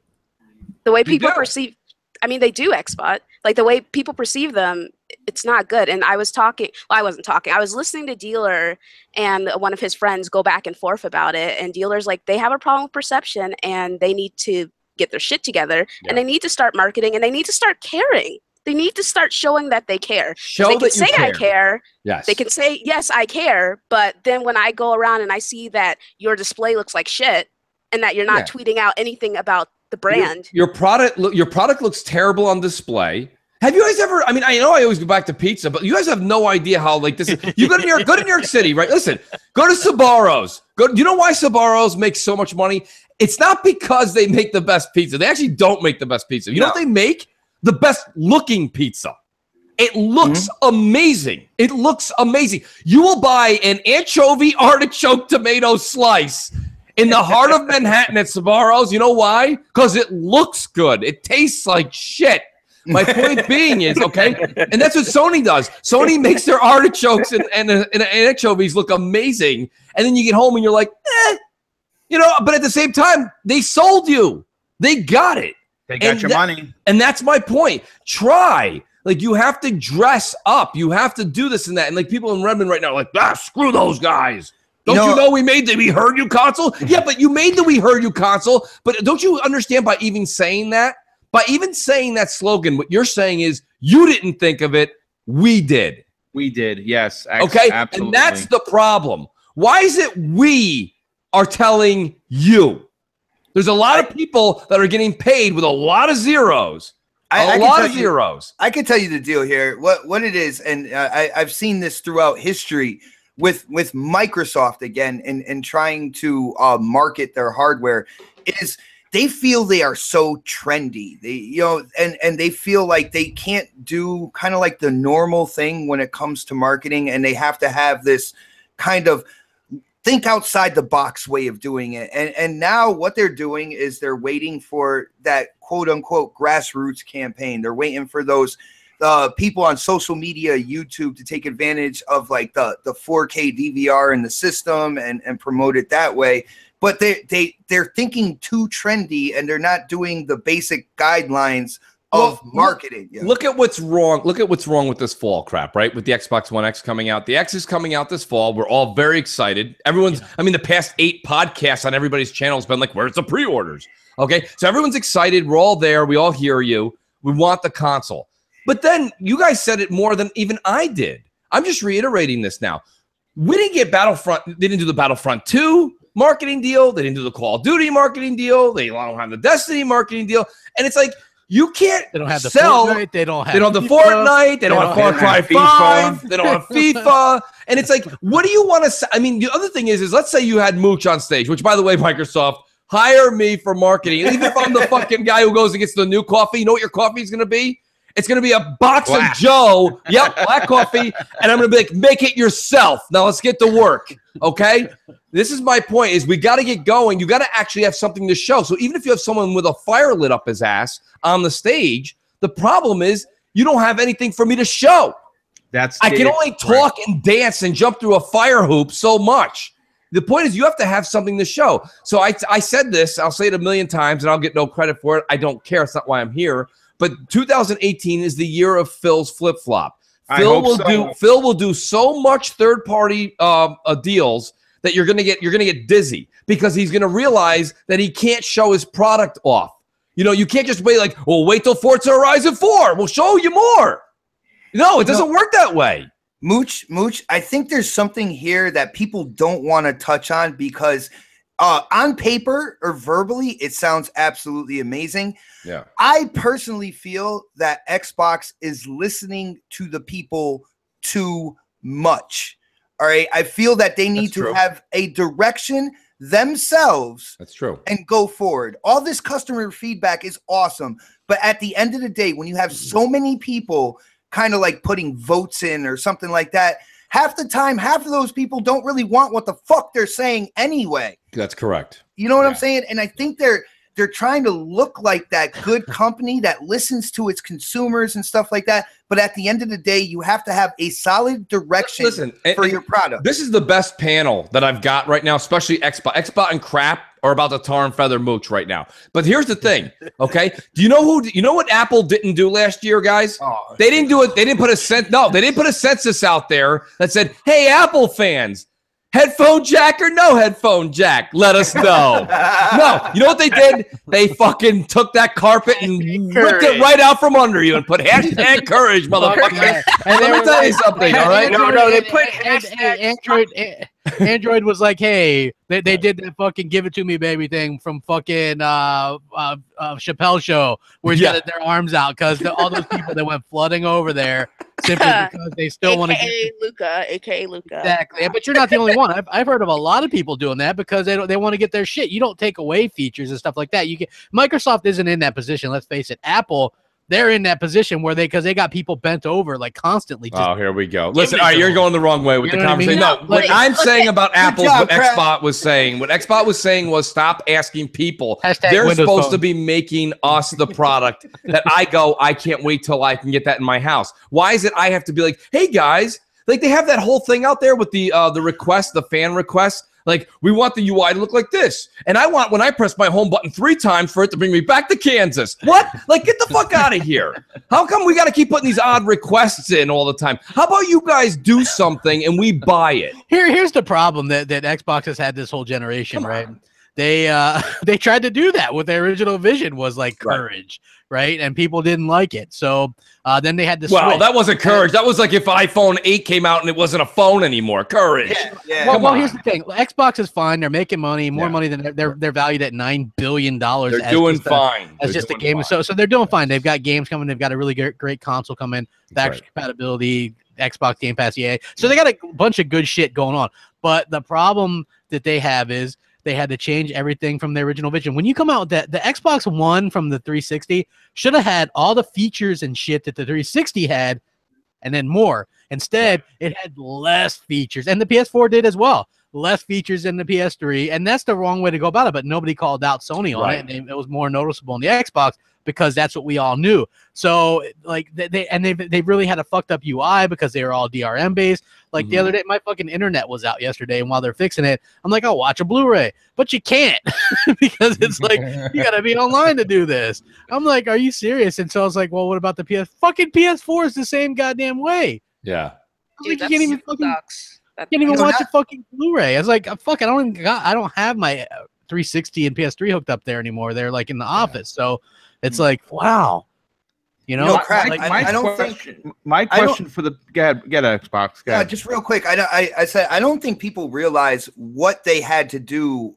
Speaker 6: the way people perceive, I mean, they do Xbox. Like the way people perceive them, it's not good. And I was I was listening to Dealer and one of his friends go back and forth about it. And Dealer's like, they have a problem with perception and they need to get their shit together and they need to start marketing and they need to start caring. They need to start showing that they care.
Speaker 2: Show
Speaker 6: they can
Speaker 2: that
Speaker 6: say
Speaker 2: you care.
Speaker 6: I care.
Speaker 2: Yes.
Speaker 6: They can say, yes, I care. But then when I go around and I see that your display looks like shit and that you're not tweeting out anything about the brand.
Speaker 2: Your product looks terrible on display. Have you guys ever, I mean, I know I always go back to pizza, but you guys have no idea how, like, this is, you go to New York City, right? Listen, go to Sbarro's. Do you know why Sbarro's makes so much money? It's not because they make the best pizza. They actually don't make the best pizza. You know what they make? The best looking pizza. It looks amazing. It looks amazing. You will buy an anchovy artichoke tomato slice in the heart of Manhattan at Sbarro's. You know why? Because it looks good. It tastes like shit. My point being is, okay, and that's what Sony does. Sony makes their artichokes and anchovies look amazing, and then you get home and you're like, you know, but at the same time, they sold you. They got it.
Speaker 5: They got your money.
Speaker 2: And that's my point. Try. Like, you have to dress up. You have to do this and that. And, like, people in Redmond right now are like, screw those guys. Don't you know we made the We Heard You console? Yeah, but you made the We Heard You console. But don't you understand by even saying that? By even saying that slogan, what you're saying is you didn't think of it. We did.
Speaker 5: We did. Yes.
Speaker 2: Okay.
Speaker 5: Absolutely.
Speaker 2: And that's the problem. Why is it we are telling you? There's a lot of people that are getting paid with a lot of zeros. A lot of zeros.
Speaker 4: I can tell you the deal here. What it is, and I've seen this throughout history with Microsoft again, and trying to market their hardware, is they feel they are so trendy. They, you know, and they feel like they can't do kind of like the normal thing when it comes to marketing, and they have to have this kind of think outside the box way of doing it. And now what they're doing is they're waiting for that quote unquote grassroots campaign. They're waiting for those people on social media, YouTube, to take advantage of like the 4K DVR in the system and promote it that way. But they're thinking too trendy, and they're not doing the basic guidelines of marketing.
Speaker 2: Look at what's wrong. Look at what's wrong with this fall crap, right? With the Xbox One X coming out. The X is coming out this fall. We're all very excited. Everyone's, I mean, the past 8 podcasts on everybody's channel has been like, where's the pre-orders? Okay, so everyone's excited. We're all there. We all hear you. We want the console. But then you guys said it more than even I did. I'm just reiterating this now. We didn't get Battlefront. They didn't do the Battlefront 2 marketing deal. They didn't do the Call of Duty marketing deal. They don't have the Destiny marketing deal. And it's like, you can't
Speaker 1: They don't have the
Speaker 2: sell.
Speaker 1: Fortnite. They don't have
Speaker 2: the
Speaker 1: FIFA,
Speaker 2: Fortnite. They don't have Far Cry 5. They don't have FIFA. And it's like, what do you want to say? I mean, the other thing is let's say you had Mooch on stage, which, by the way, Microsoft, hire me for marketing. Even if I'm the fucking guy who goes and gets the new coffee, you know what your coffee is going to be? It's going to be a box of Joe. Yep, black coffee. And I'm going to be like, make it yourself. Now let's get to work. Okay? This is my point, is we got to get going. You got to actually have something to show. So even if you have someone with a fire lit up his ass on the stage, the problem is you don't have anything for me to show. I can only talk and dance and jump through a fire hoop so much. The point is you have to have something to show. So I said this. I'll say it a million times, and I'll get no credit for it. I don't care. It's not why I'm here. But 2018 is the year of Phil's flip-flop. Phil will do so much third-party deals that you're gonna get dizzy, because he's gonna realize that he can't show his product off. You know, you can't just wait like, well, wait till Forza Horizon 4. We'll show you more. No, it doesn't work that way.
Speaker 4: Mooch, I think there's something here that people don't want to touch on, because on paper or verbally, it sounds absolutely amazing.
Speaker 2: Yeah.
Speaker 4: I personally feel that Xbox is listening to the people too much. All right. I feel that they need to have a direction themselves.
Speaker 2: That's true.
Speaker 4: And go forward. All this customer feedback is awesome. But at the end of the day, when you have so many people kind of like putting votes in or something like that, half the time, half of those people don't really want what the fuck they're saying anyway.
Speaker 2: That's correct.
Speaker 4: You know what I'm saying? And I think they're trying to look like that good company that listens to its consumers and stuff like that. But at the end of the day, you have to have a solid direction for your product.
Speaker 2: This is the best panel that I've got right now, especially Xbox. Xbox and crap are about to tar and feather Mooch right now. But here's the thing, okay? Do you know what Apple didn't do last year, guys? They didn't do it. They didn't put a census out there that said, "Hey, Apple fans, Headphone jack or no headphone jack? Let us know. No, you know what they did? They fucking took that carpet and ripped it right out from under you and put hashtag courage, motherfucker. And let me tell you something, all right?
Speaker 3: No, they put hashtag
Speaker 1: Android was like, hey, they did that fucking give it to me baby thing from fucking Chappelle show where he's got their arms out because all those people that went flooding over there simply because they still want to
Speaker 6: get aka Luca.
Speaker 1: Exactly. But you're not the only one. I've heard of a lot of people doing that because they want to get their shit. You don't take away features and stuff like that. Microsoft isn't in that position. Let's face it. Apple, they're in that position where they got people bent over like constantly.
Speaker 2: Oh, here we go. Listen, all right, you're going the wrong way with the conversation. No, what I'm saying about Apple, what Xbot was saying, was stop asking people. They're supposed to be making us the product that I can't wait till I can get that in my house. Why is it I have to be like, hey guys, like they have that whole thing out there with the request, the fan request. Like, we want the UI to look like this. And I want, when I press my home button 3 times for it to bring me back to Kansas. What? Like, get the fuck out of here. How come we got to keep putting these odd requests in all the time? How about you guys do something and we buy it?
Speaker 1: Here's the problem that Xbox has had this whole generation, right? They tried to do that with their original vision was like courage, right? And people didn't like it. So then they had to switch.
Speaker 2: Well, that wasn't courage. That was like if iPhone 8 came out and it wasn't a phone anymore. Courage.
Speaker 4: Yeah.
Speaker 1: Well, here's the thing. Xbox is fine. They're making money, more money than they're valued at $9 billion.
Speaker 2: They're doing fine.
Speaker 1: As just a game. So they're doing fine. They've got games coming. They've got a really great console coming. Backwards compatibility, Xbox Game Pass, EA. So they got a bunch of good shit going on. But the problem that they have is they had to change everything from their original vision. When you come out with that, the Xbox One from the 360 should have had all the features and shit that the 360 had, and then more. Instead, it had less features, and the PS4 did as well. Less features than the PS3, and that's the wrong way to go about it. But nobody called out Sony on it, and it was more noticeable in the Xbox because that's what we all knew. So like they really had a fucked up UI because they were all DRM based. Like the other day, my fucking internet was out yesterday, and while they're fixing it, I'm like, I'll watch a Blu-ray, but you can't because it's like you gotta be online to do this. I'm like, are you serious? And so I was like, well, what about the PS4 is the same goddamn way.
Speaker 2: Yeah.
Speaker 6: Dude,
Speaker 1: like, you can't even fucking watch a fucking Blu-ray. I was like, fuck, I don't have my 360 and PS3 hooked up there anymore. They're like in the office, so it's like, wow. You know,
Speaker 5: my question for the get Xbox.
Speaker 4: Yeah, just real quick. I said I don't think people realize what they had to do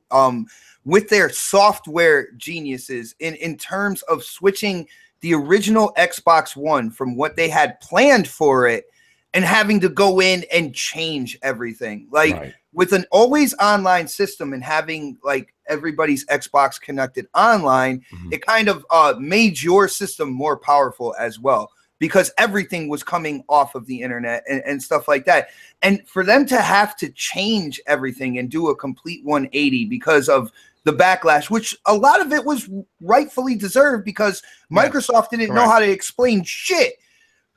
Speaker 4: with their software geniuses in terms of switching the original Xbox One from what they had planned for it and having to go in and change everything. Like with an always online system and having like everybody's Xbox connected online, it kind of made your system more powerful as well because everything was coming off of the internet and stuff like that. And for them to have to change everything and do a complete 180 because of the backlash, which a lot of it was rightfully deserved because Microsoft didn't know how to explain shit.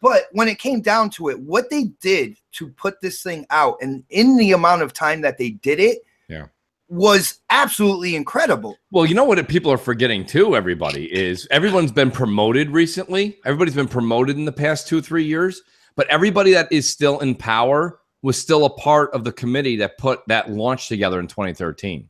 Speaker 4: But when it came down to it, what they did to put this thing out and in the amount of time that they did it was absolutely incredible.
Speaker 2: Well, you know what people are forgetting too, everybody, is everyone's been promoted recently. Everybody's been promoted in the past 2-3 years, but everybody that is still in power was still a part of the committee that put that launch together in 2013.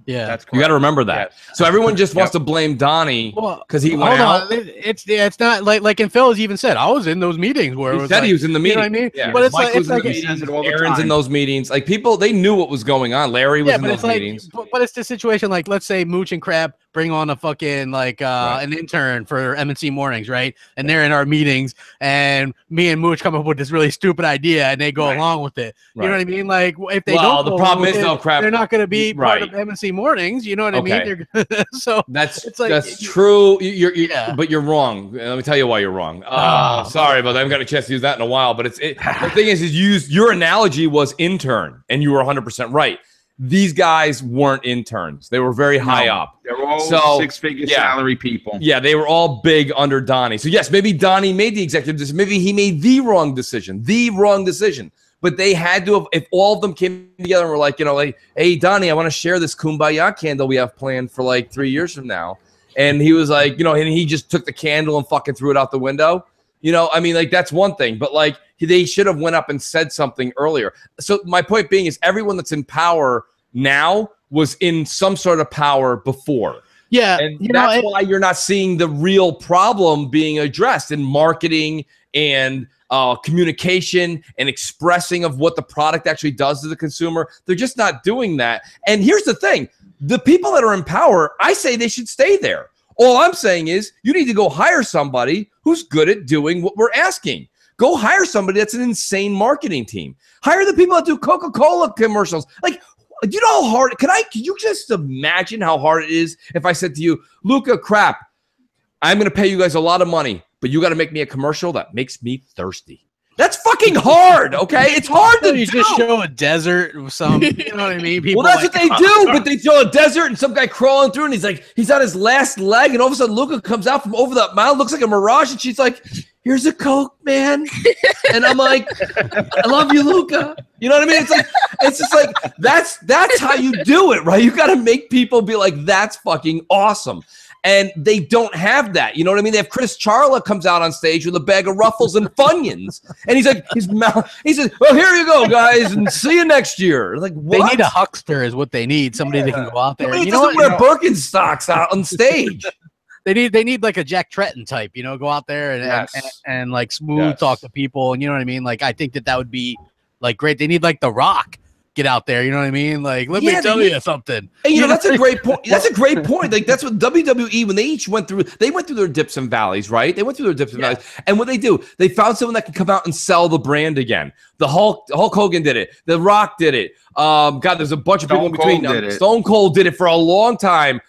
Speaker 1: Yeah,
Speaker 5: that's correct.
Speaker 2: You got to remember that. Yes. So everyone just wants to blame Donnie because he went out.
Speaker 1: It's not like and Phil's even said I was in those meetings where
Speaker 2: he said he was in the meeting.
Speaker 1: You know what I mean?
Speaker 2: Yeah.
Speaker 1: But it's
Speaker 2: Mike was in the meetings. Aaron's in those meetings. Like people, they knew what was going on. Larry was in those meetings.
Speaker 1: But it's the situation like let's say Mooch and Crab bring on a fucking like an intern for MNC Mornings, right? And they're in our meetings, and me and Mooch come up with this really stupid idea, and they go along with it. You know what I mean? Like if they don't,
Speaker 2: the problem is though, Crab,
Speaker 1: they're not going to be part of MNC Mornings. You know what I mean? So
Speaker 2: that's true. But you're wrong. Let me tell you why you're wrong. Sorry, but I haven't got a chance to use that in a while. But the thing is your analogy was intern, and you were 100% right. These guys weren't interns. They were very high up.
Speaker 5: They were all six-figure salary people.
Speaker 2: Yeah, they were all big under Donnie. So yes, maybe Donnie made the executive decision. Maybe he made the wrong decision. But they had to have, if all of them came together and were like, like, hey, Donnie, I want to share this Kumbaya candle we have planned for like 3 years from now. And he was like, and he just took the candle and fucking threw it out the window. You know, I mean, like, that's one thing, but like they should have went up and said something earlier. So my point being is everyone that's in power now was in some sort of power before.
Speaker 1: Yeah.
Speaker 2: And that's why you're not seeing the real problem being addressed in marketing and communication and expressing of what the product actually does to the consumer. They're just not doing that. And here's the thing. The people that are in power, I say they should stay there. All I'm saying is you need to go hire somebody who's good at doing what we're asking. Go hire somebody that's an insane marketing team. Hire the people that do Coca-Cola commercials. Like, do you know how hard? Can you just imagine how hard it is if I said to you, Luca, crap, I'm going to pay you guys a lot of money, but you got to make me a commercial that makes me thirsty. That's fucking hard, okay? It's hard to
Speaker 1: you
Speaker 2: do.
Speaker 1: Just show a desert with some, you know what I mean? People
Speaker 2: Well, that's what they do, but they show a desert and some guy crawling through, and he's on his last leg, and all of a sudden Luca comes out from over the mountain, looks like a mirage, and she's like, here's a Coke, man. And I'm like, I love you, Luca. You know what I mean? It's just like, that's how you do it, right? You got to make people be like, that's fucking awesome. And they don't have that. You know what I mean? They have Chris Charla comes out on stage with a bag of Ruffles and Funyuns. And he's like, he says, well, here you go, guys, and see you next year. Like, what?
Speaker 1: They need a huckster is what they need. Somebody that can go out there.
Speaker 2: You know what? Wear Birkenstocks out on stage.
Speaker 1: They need like a Jack Tretton type, you know, go out there and like smooth talk to people. And you know what I mean? Like, I think that would be like great. They need like The Rock. Get out there, you know what I mean? Like, let me tell you something.
Speaker 2: And you know, that's a great point. That's a great point. Like, that's what WWE, when they each went through their dips and valleys, right? They went through their dips and valleys. And what they do, they found someone that can come out and sell the brand again. The Hulk Hogan did it. The Rock did it. God, there's a bunch of people in between. Stone Cold did it for a long time.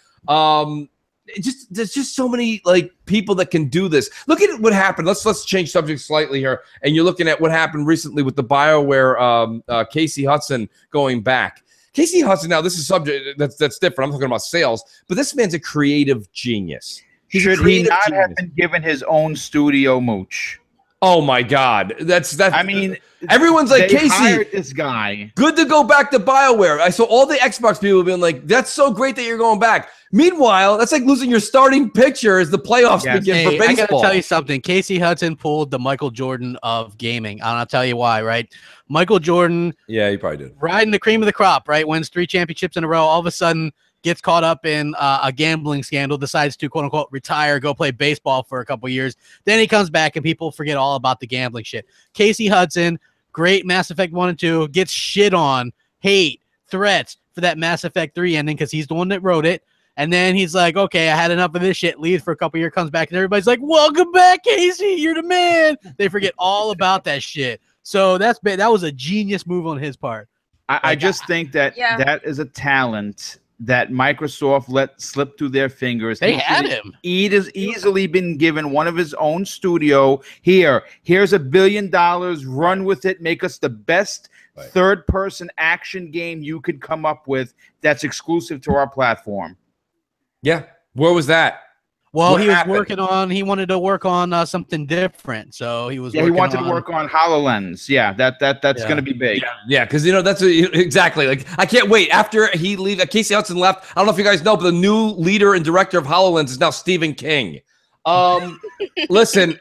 Speaker 2: There's just so many like people that can do this. Look at what happened. Let's change subject slightly here. And you're looking at what happened recently with the BioWare Casey Hudson going back. Casey Hudson, now this is subject that's different. I'm talking about sales, but this man's a creative genius.
Speaker 5: Should he not have been given his own studio, Mooch?
Speaker 2: Oh my God, that's.
Speaker 5: I mean,
Speaker 2: everyone's like, Casey,
Speaker 5: hired this guy.
Speaker 2: Good to go back to BioWare. I saw all the Xbox people being like, "That's so great that you're going back." Meanwhile, that's like losing your starting pitcher as the playoffs begin for baseball.
Speaker 1: I gotta tell you something. Casey Hudson pulled the Michael Jordan of gaming, and I'll tell you why. Right, Michael Jordan.
Speaker 2: Yeah, he probably did.
Speaker 1: Riding the cream of the crop. Right, wins 3 championships in a row. All of a sudden, gets caught up in a gambling scandal, decides to, quote-unquote, retire, go play baseball for a couple years. Then he comes back, and people forget all about the gambling shit. Casey Hudson, great Mass Effect 1 and 2, gets shit on, hate, threats for that Mass Effect 3 ending because he's the one that wrote it. And then he's like, okay, I had enough of this shit, leaves for a couple years, comes back, and everybody's like, welcome back, Casey, you're the man. They forget all about that shit. So that was a genius move on his part.
Speaker 5: I just think that that is a talent that Microsoft let slip through their fingers.
Speaker 1: They had him.
Speaker 5: He has easily been given one of his own studio. Here's $1 billion. Run with it. Make us the best third-person action game you could come up with that's exclusive to our platform.
Speaker 2: Yeah. Where was that?
Speaker 1: Well, he wanted to work on something different. So he was.
Speaker 5: Yeah, he wanted to work on HoloLens. Yeah, that's going to be big.
Speaker 2: Yeah, because you know that's exactly like I can't wait after he leaves. Casey Hudson left. I don't know if you guys know, but the new leader and director of HoloLens is now Stephen King. Listen,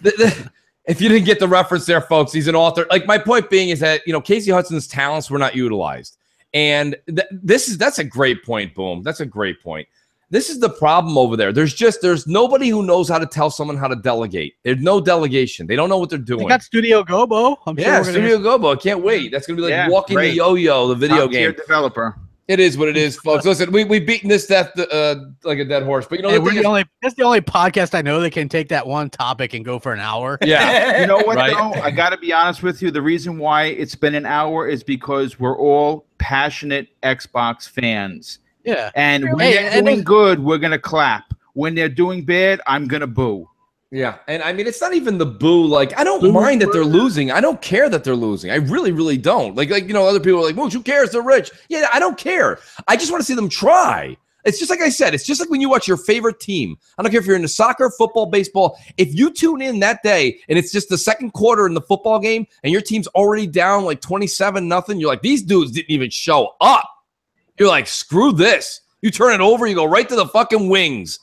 Speaker 2: if you didn't get the reference there, folks, he's an author. Like my point being is that Casey Hudson's talents were not utilized, and that's a great point. Boom, that's a great point. This is the problem over there. There's nobody who knows how to tell someone how to delegate. There's no delegation. They don't know what they're doing.
Speaker 1: They got Studio Gobo.
Speaker 2: Studio Gobo. I can't wait. That's gonna be like walking the yo-yo, the video game
Speaker 5: developer.
Speaker 2: It is what it is, folks. Listen, we've beaten this death like a dead horse, but
Speaker 1: that's the only podcast I know that can take that one topic and go for an hour.
Speaker 2: Yeah,
Speaker 5: you know what though? I got to be honest with you. The reason why it's been an hour is because we're all passionate Xbox fans.
Speaker 1: Yeah.
Speaker 5: And when they're doing good, we're going to clap. When they're doing bad, I'm going to boo.
Speaker 2: Yeah. And I mean, it's not even the boo. Like, I don't mind that they're losing. I don't care that they're losing. I really, really don't. Like other people are like, Mooch, who cares? They're rich. Yeah, I don't care. I just want to see them try. It's just like I said. It's just like when you watch your favorite team. I don't care if you're into soccer, football, baseball. If you tune in that day and it's just the second quarter in the football game and your team's already down like 27-0, you're like, these dudes didn't even show up. You're like, screw this. You turn it over, you go right to the fucking wings.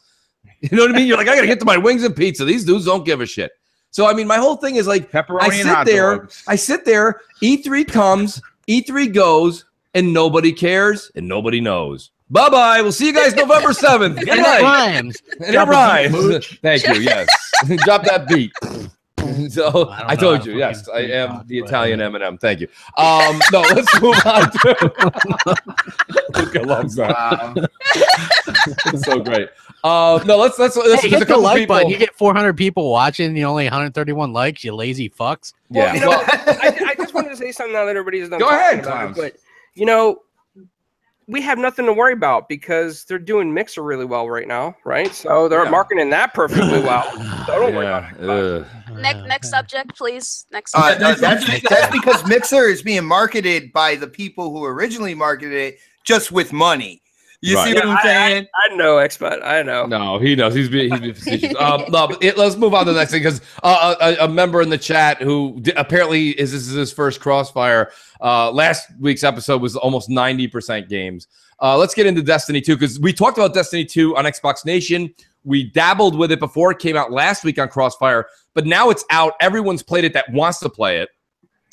Speaker 2: You know what I mean? You're like, I got to get to my wings and pizza. These dudes don't give a shit. So, I mean, my whole thing is like,
Speaker 5: pepperoni and hot dogs.
Speaker 2: I sit there, E3 comes, E3 goes, and nobody cares and nobody knows. Bye-bye. We'll see you guys November 7th. Good night. And it rhymes. Thank you. Yes. Drop that beat. So I told you, yes, I am the Italian Eminem. Thank you. No, let's move on to Luca loves that. It's so great. No, let's
Speaker 1: hit the like button. You get 400 people watching, you only 131 likes, you lazy fucks.
Speaker 3: Well, you know, I just wanted to say something now that everybody's done.
Speaker 2: Go ahead,
Speaker 3: but you know, we have nothing to worry about because they're doing Mixer really well right now, right? So they're marketing that perfectly well. So don't worry about it.
Speaker 6: Next subject, please. Next subject.
Speaker 4: That's because Mixer is being marketed by the people who originally marketed it just with money. You see what I'm saying?
Speaker 3: I know, Expert. I know.
Speaker 2: No, he knows. He's being facetious. No, but let's move on to the next thing because a member in the chat who apparently this is his first Crossfire. Last week's episode was almost 90% games. Let's get into Destiny 2 because we talked about Destiny 2 on Xbox Nation. We dabbled with it before it came out last week on Crossfire, but now it's out. Everyone's played it that wants to play it.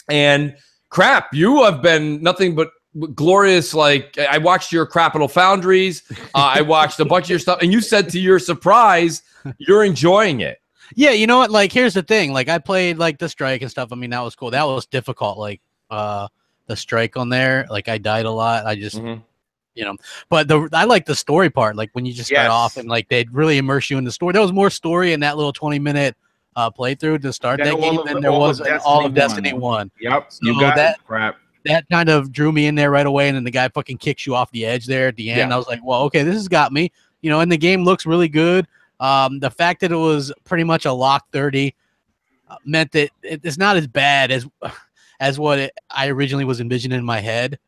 Speaker 2: And crap, you have been nothing but glorious. Like, I watched your Capital Foundries. I watched a bunch of your stuff, and you said to your surprise, you're enjoying it.
Speaker 1: Yeah, you know what? Like, here's the thing. Like, I played like the strike and stuff. I mean, that was cool. That was difficult. Like, the strike on there. Like, I died a lot. I just, you know. But I like the story part. Like when you just start off and like they'd really immerse you in the story. There was more story in that little 20-minute playthrough to start that game than there was in all of Destiny 1.
Speaker 5: Yep,
Speaker 1: so
Speaker 5: you got that crap.
Speaker 1: That kind of drew me in there right away, and then the guy fucking kicks you off the edge there at the end. I was like, well, okay, this has got me. You know, and the game looks really good. The fact that it was pretty much a lock 30 meant that it's not as bad as what I originally was envisioning in my head.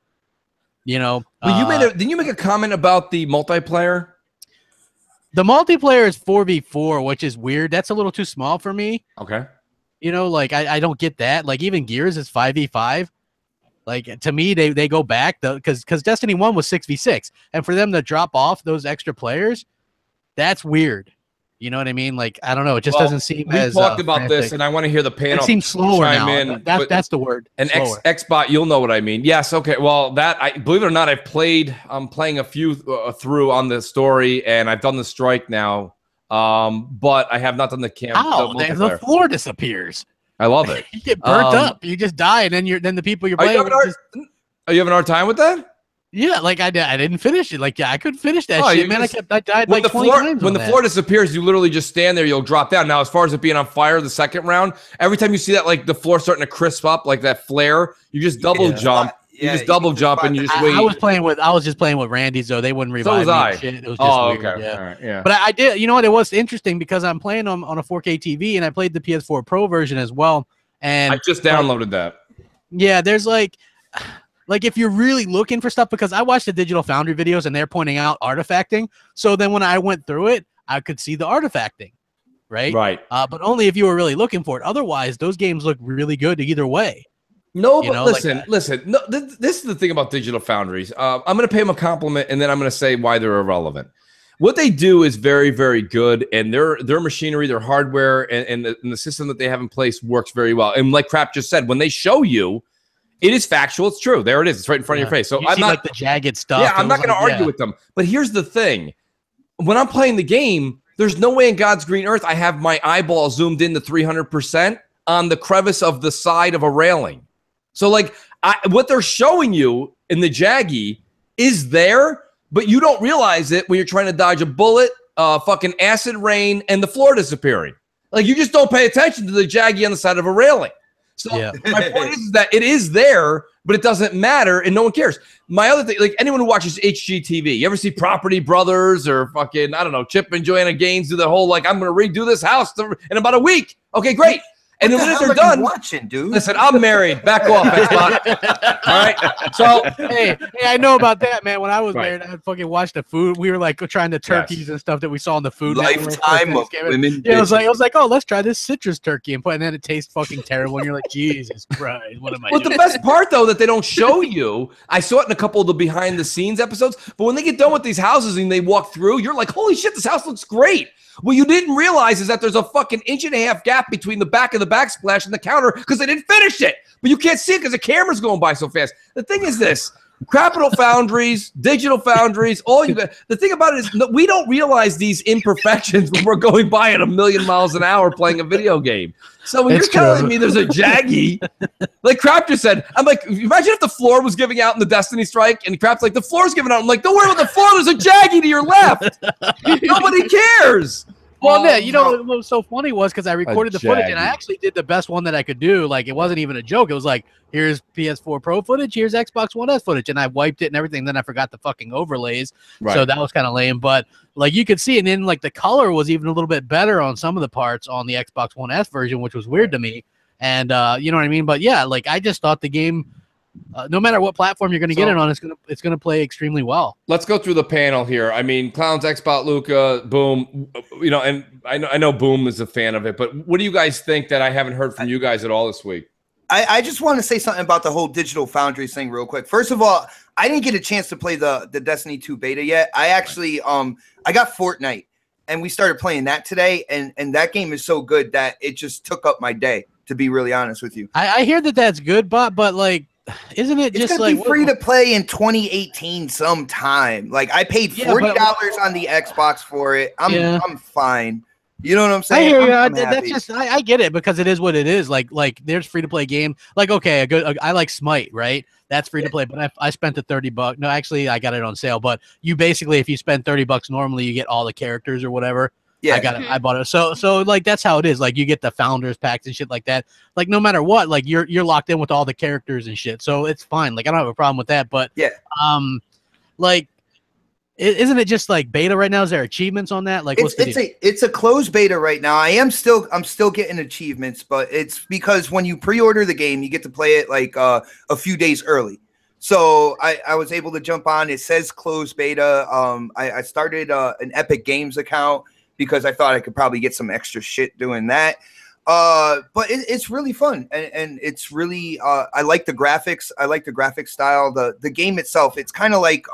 Speaker 1: You know,
Speaker 2: but didn't you make a comment about the multiplayer?
Speaker 1: The multiplayer is 4v4, which is weird. That's a little too small for me.
Speaker 2: Okay.
Speaker 1: You know, like I don't get that. Like even Gears is 5v5. Like to me, they go back because Destiny 1 was 6v6, and for them to drop off those extra players, that's weird. You know what I mean? Like I don't know, it just doesn't seem as.
Speaker 2: We talked about this, and I want to hear the panel.
Speaker 1: It seems slower now. That's the word.
Speaker 2: And Xbot, you'll know what I mean. Yes, okay. Well, believe it or not, I'm playing a few through on the story, and I've done the strike now. But I have not done the camp.
Speaker 1: The floor disappears.
Speaker 2: I love it.
Speaker 1: You get burnt up. You just die, and then the people you're playing with
Speaker 2: are you having a hard time with that?
Speaker 1: Yeah, like I didn't finish it. Like I couldn't finish that shit, man. I died like 20 times.
Speaker 2: When the floor disappears, you literally just stand there. You'll drop down. Now, as far as it being on fire, the second round, every time you see that, like the floor starting to crisp up, like that flare, you just double jump. You just double jump and you just wait.
Speaker 1: I was just playing with Randy's though. They wouldn't revive me. And shit. It was just weird.
Speaker 2: Okay. All right, yeah.
Speaker 1: But I did. You know what? It was interesting because I'm playing on a 4K TV, and I played the PS4 Pro version as well. And
Speaker 2: I just downloaded that.
Speaker 1: Yeah, there's like if you're really looking for stuff, because I watched the Digital Foundry videos and they're pointing out artifacting. So then when I went through it, I could see the artifacting, right?
Speaker 2: Right.
Speaker 1: But only if you were really looking for it. Otherwise, those games look really good either way.
Speaker 2: No, but listen. No, this is the thing about Digital Foundries. I'm going to pay them a compliment, and then I'm going to say why they're irrelevant. What they do is very, very good, and their machinery, their hardware, and the system that they have in place works very well. And like Crap just said, when they show you, it is factual. It's true. There it is. It's right in front of your face. So I'm not
Speaker 1: like the jagged stuff.
Speaker 2: Yeah, I'm not going to argue with them. But here's the thing: when I'm playing the game, there's no way in God's green earth I have my eyeball zoomed in to 300% on the crevice of the side of a railing. So like what they're showing you in the Jaggy is there, but you don't realize it when you're trying to dodge a bullet, fucking acid rain, and the floor disappearing. Like you just don't pay attention to the Jaggy on the side of a railing. So my point is that it is there, but it doesn't matter, and no one cares. My other thing, like anyone who watches HGTV, you ever see Property Brothers or fucking, I don't know, Chip and Joanna Gaines do the whole, like, I'm going to redo this house in about a week. Okay, great. And
Speaker 4: what
Speaker 2: then
Speaker 4: the
Speaker 2: when
Speaker 4: hell
Speaker 2: they're
Speaker 4: are you
Speaker 2: done,
Speaker 4: watching, dude?
Speaker 2: listen, I'm married. Back off, Xbox. All right. So
Speaker 1: hey, I know about that, man. When I was married, I fucking watched the food. We were like trying the turkeys and stuff that we saw in the food.
Speaker 4: Lifetime of women.
Speaker 1: Yeah, I was like, oh, let's try this citrus turkey, and then it tastes fucking terrible. And you're like, Jesus Christ, what am I doing?
Speaker 2: But the best part, though, that they don't show you, I saw it in a couple of the behind the scenes episodes, but when they get done with these houses and they walk through, you're like, holy shit, this house looks great. What you didn't realize is that there's a fucking 1.5 inch gap between the back of the backsplash and the counter because they didn't finish it. But you can't see it because the camera's going by so fast. The thing is this. Capital Foundries, Digital Foundries, all you got. The thing about it is we don't realize these imperfections when we're going by at 1,000,000 miles an hour playing a video game. So when you're telling me there's a Jaggy, like Crap just said, I'm like, imagine if the floor was giving out in the Destiny Strike and Crap's like, the floor's giving out. I'm like, don't worry about the floor. There's a Jaggy to your left. Nobody cares.
Speaker 1: Well, yeah, you know what was so funny was because I recorded the footage and I actually did the best one that I could do. Like, it wasn't even a joke. It was like, here's PS4 Pro footage, here's Xbox One S footage, and I wiped it and everything. Then I forgot the fucking overlays, so that was kind of lame. But like you could see, and then like the color was even a little bit better on some of the parts on the Xbox One S version, which was weird to me. And you know what I mean? But yeah, like I just thought the game. No matter what platform you're going to get it on, it's gonna play extremely well.
Speaker 2: Let's go through the panel here. I mean, Clowns, Xbot, Luca, Boom. You know, and I know Boom is a fan of it, but what do you guys think that I haven't heard from you guys at all this week?
Speaker 4: I just want to say something about the whole Digital Foundries thing real quick. First of all, I didn't get a chance to play the Destiny 2 beta yet. I actually I got Fortnite and we started playing that today, and that game is so good that it just took up my day, to be really honest with you.
Speaker 1: I hear that that's good, but like, isn't it just like
Speaker 4: be free to play in 2018 sometime? Like I paid $40 on the Xbox for it. I'm fine. You know what I'm saying?
Speaker 1: I hear you. That's just I get it because it is what it is. Like there's free to play game. Like okay, I like Smite, right? That's free to play, but I spent the $30. No, actually I got it on sale. But you basically, if you spend $30 normally, you get all the characters or whatever. Yeah, I bought it. So like that's how it is. Like you get the founders packs and shit like that. Like no matter what, like you're locked in with all the characters and shit. So it's fine. Like I don't have a problem with that. But
Speaker 4: yeah,
Speaker 1: like isn't it just like beta right now? Is there achievements on that? Like
Speaker 4: it's a closed beta right now. I'm still getting achievements, but it's because when you pre-order the game, you get to play it like a few days early. So I was able to jump on. It says closed beta. I started an Epic Games account because I thought I could probably get some extra shit doing that. But it's really fun. And it's really, I like the graphics. I like the graphic style. The game itself, it's kind of like,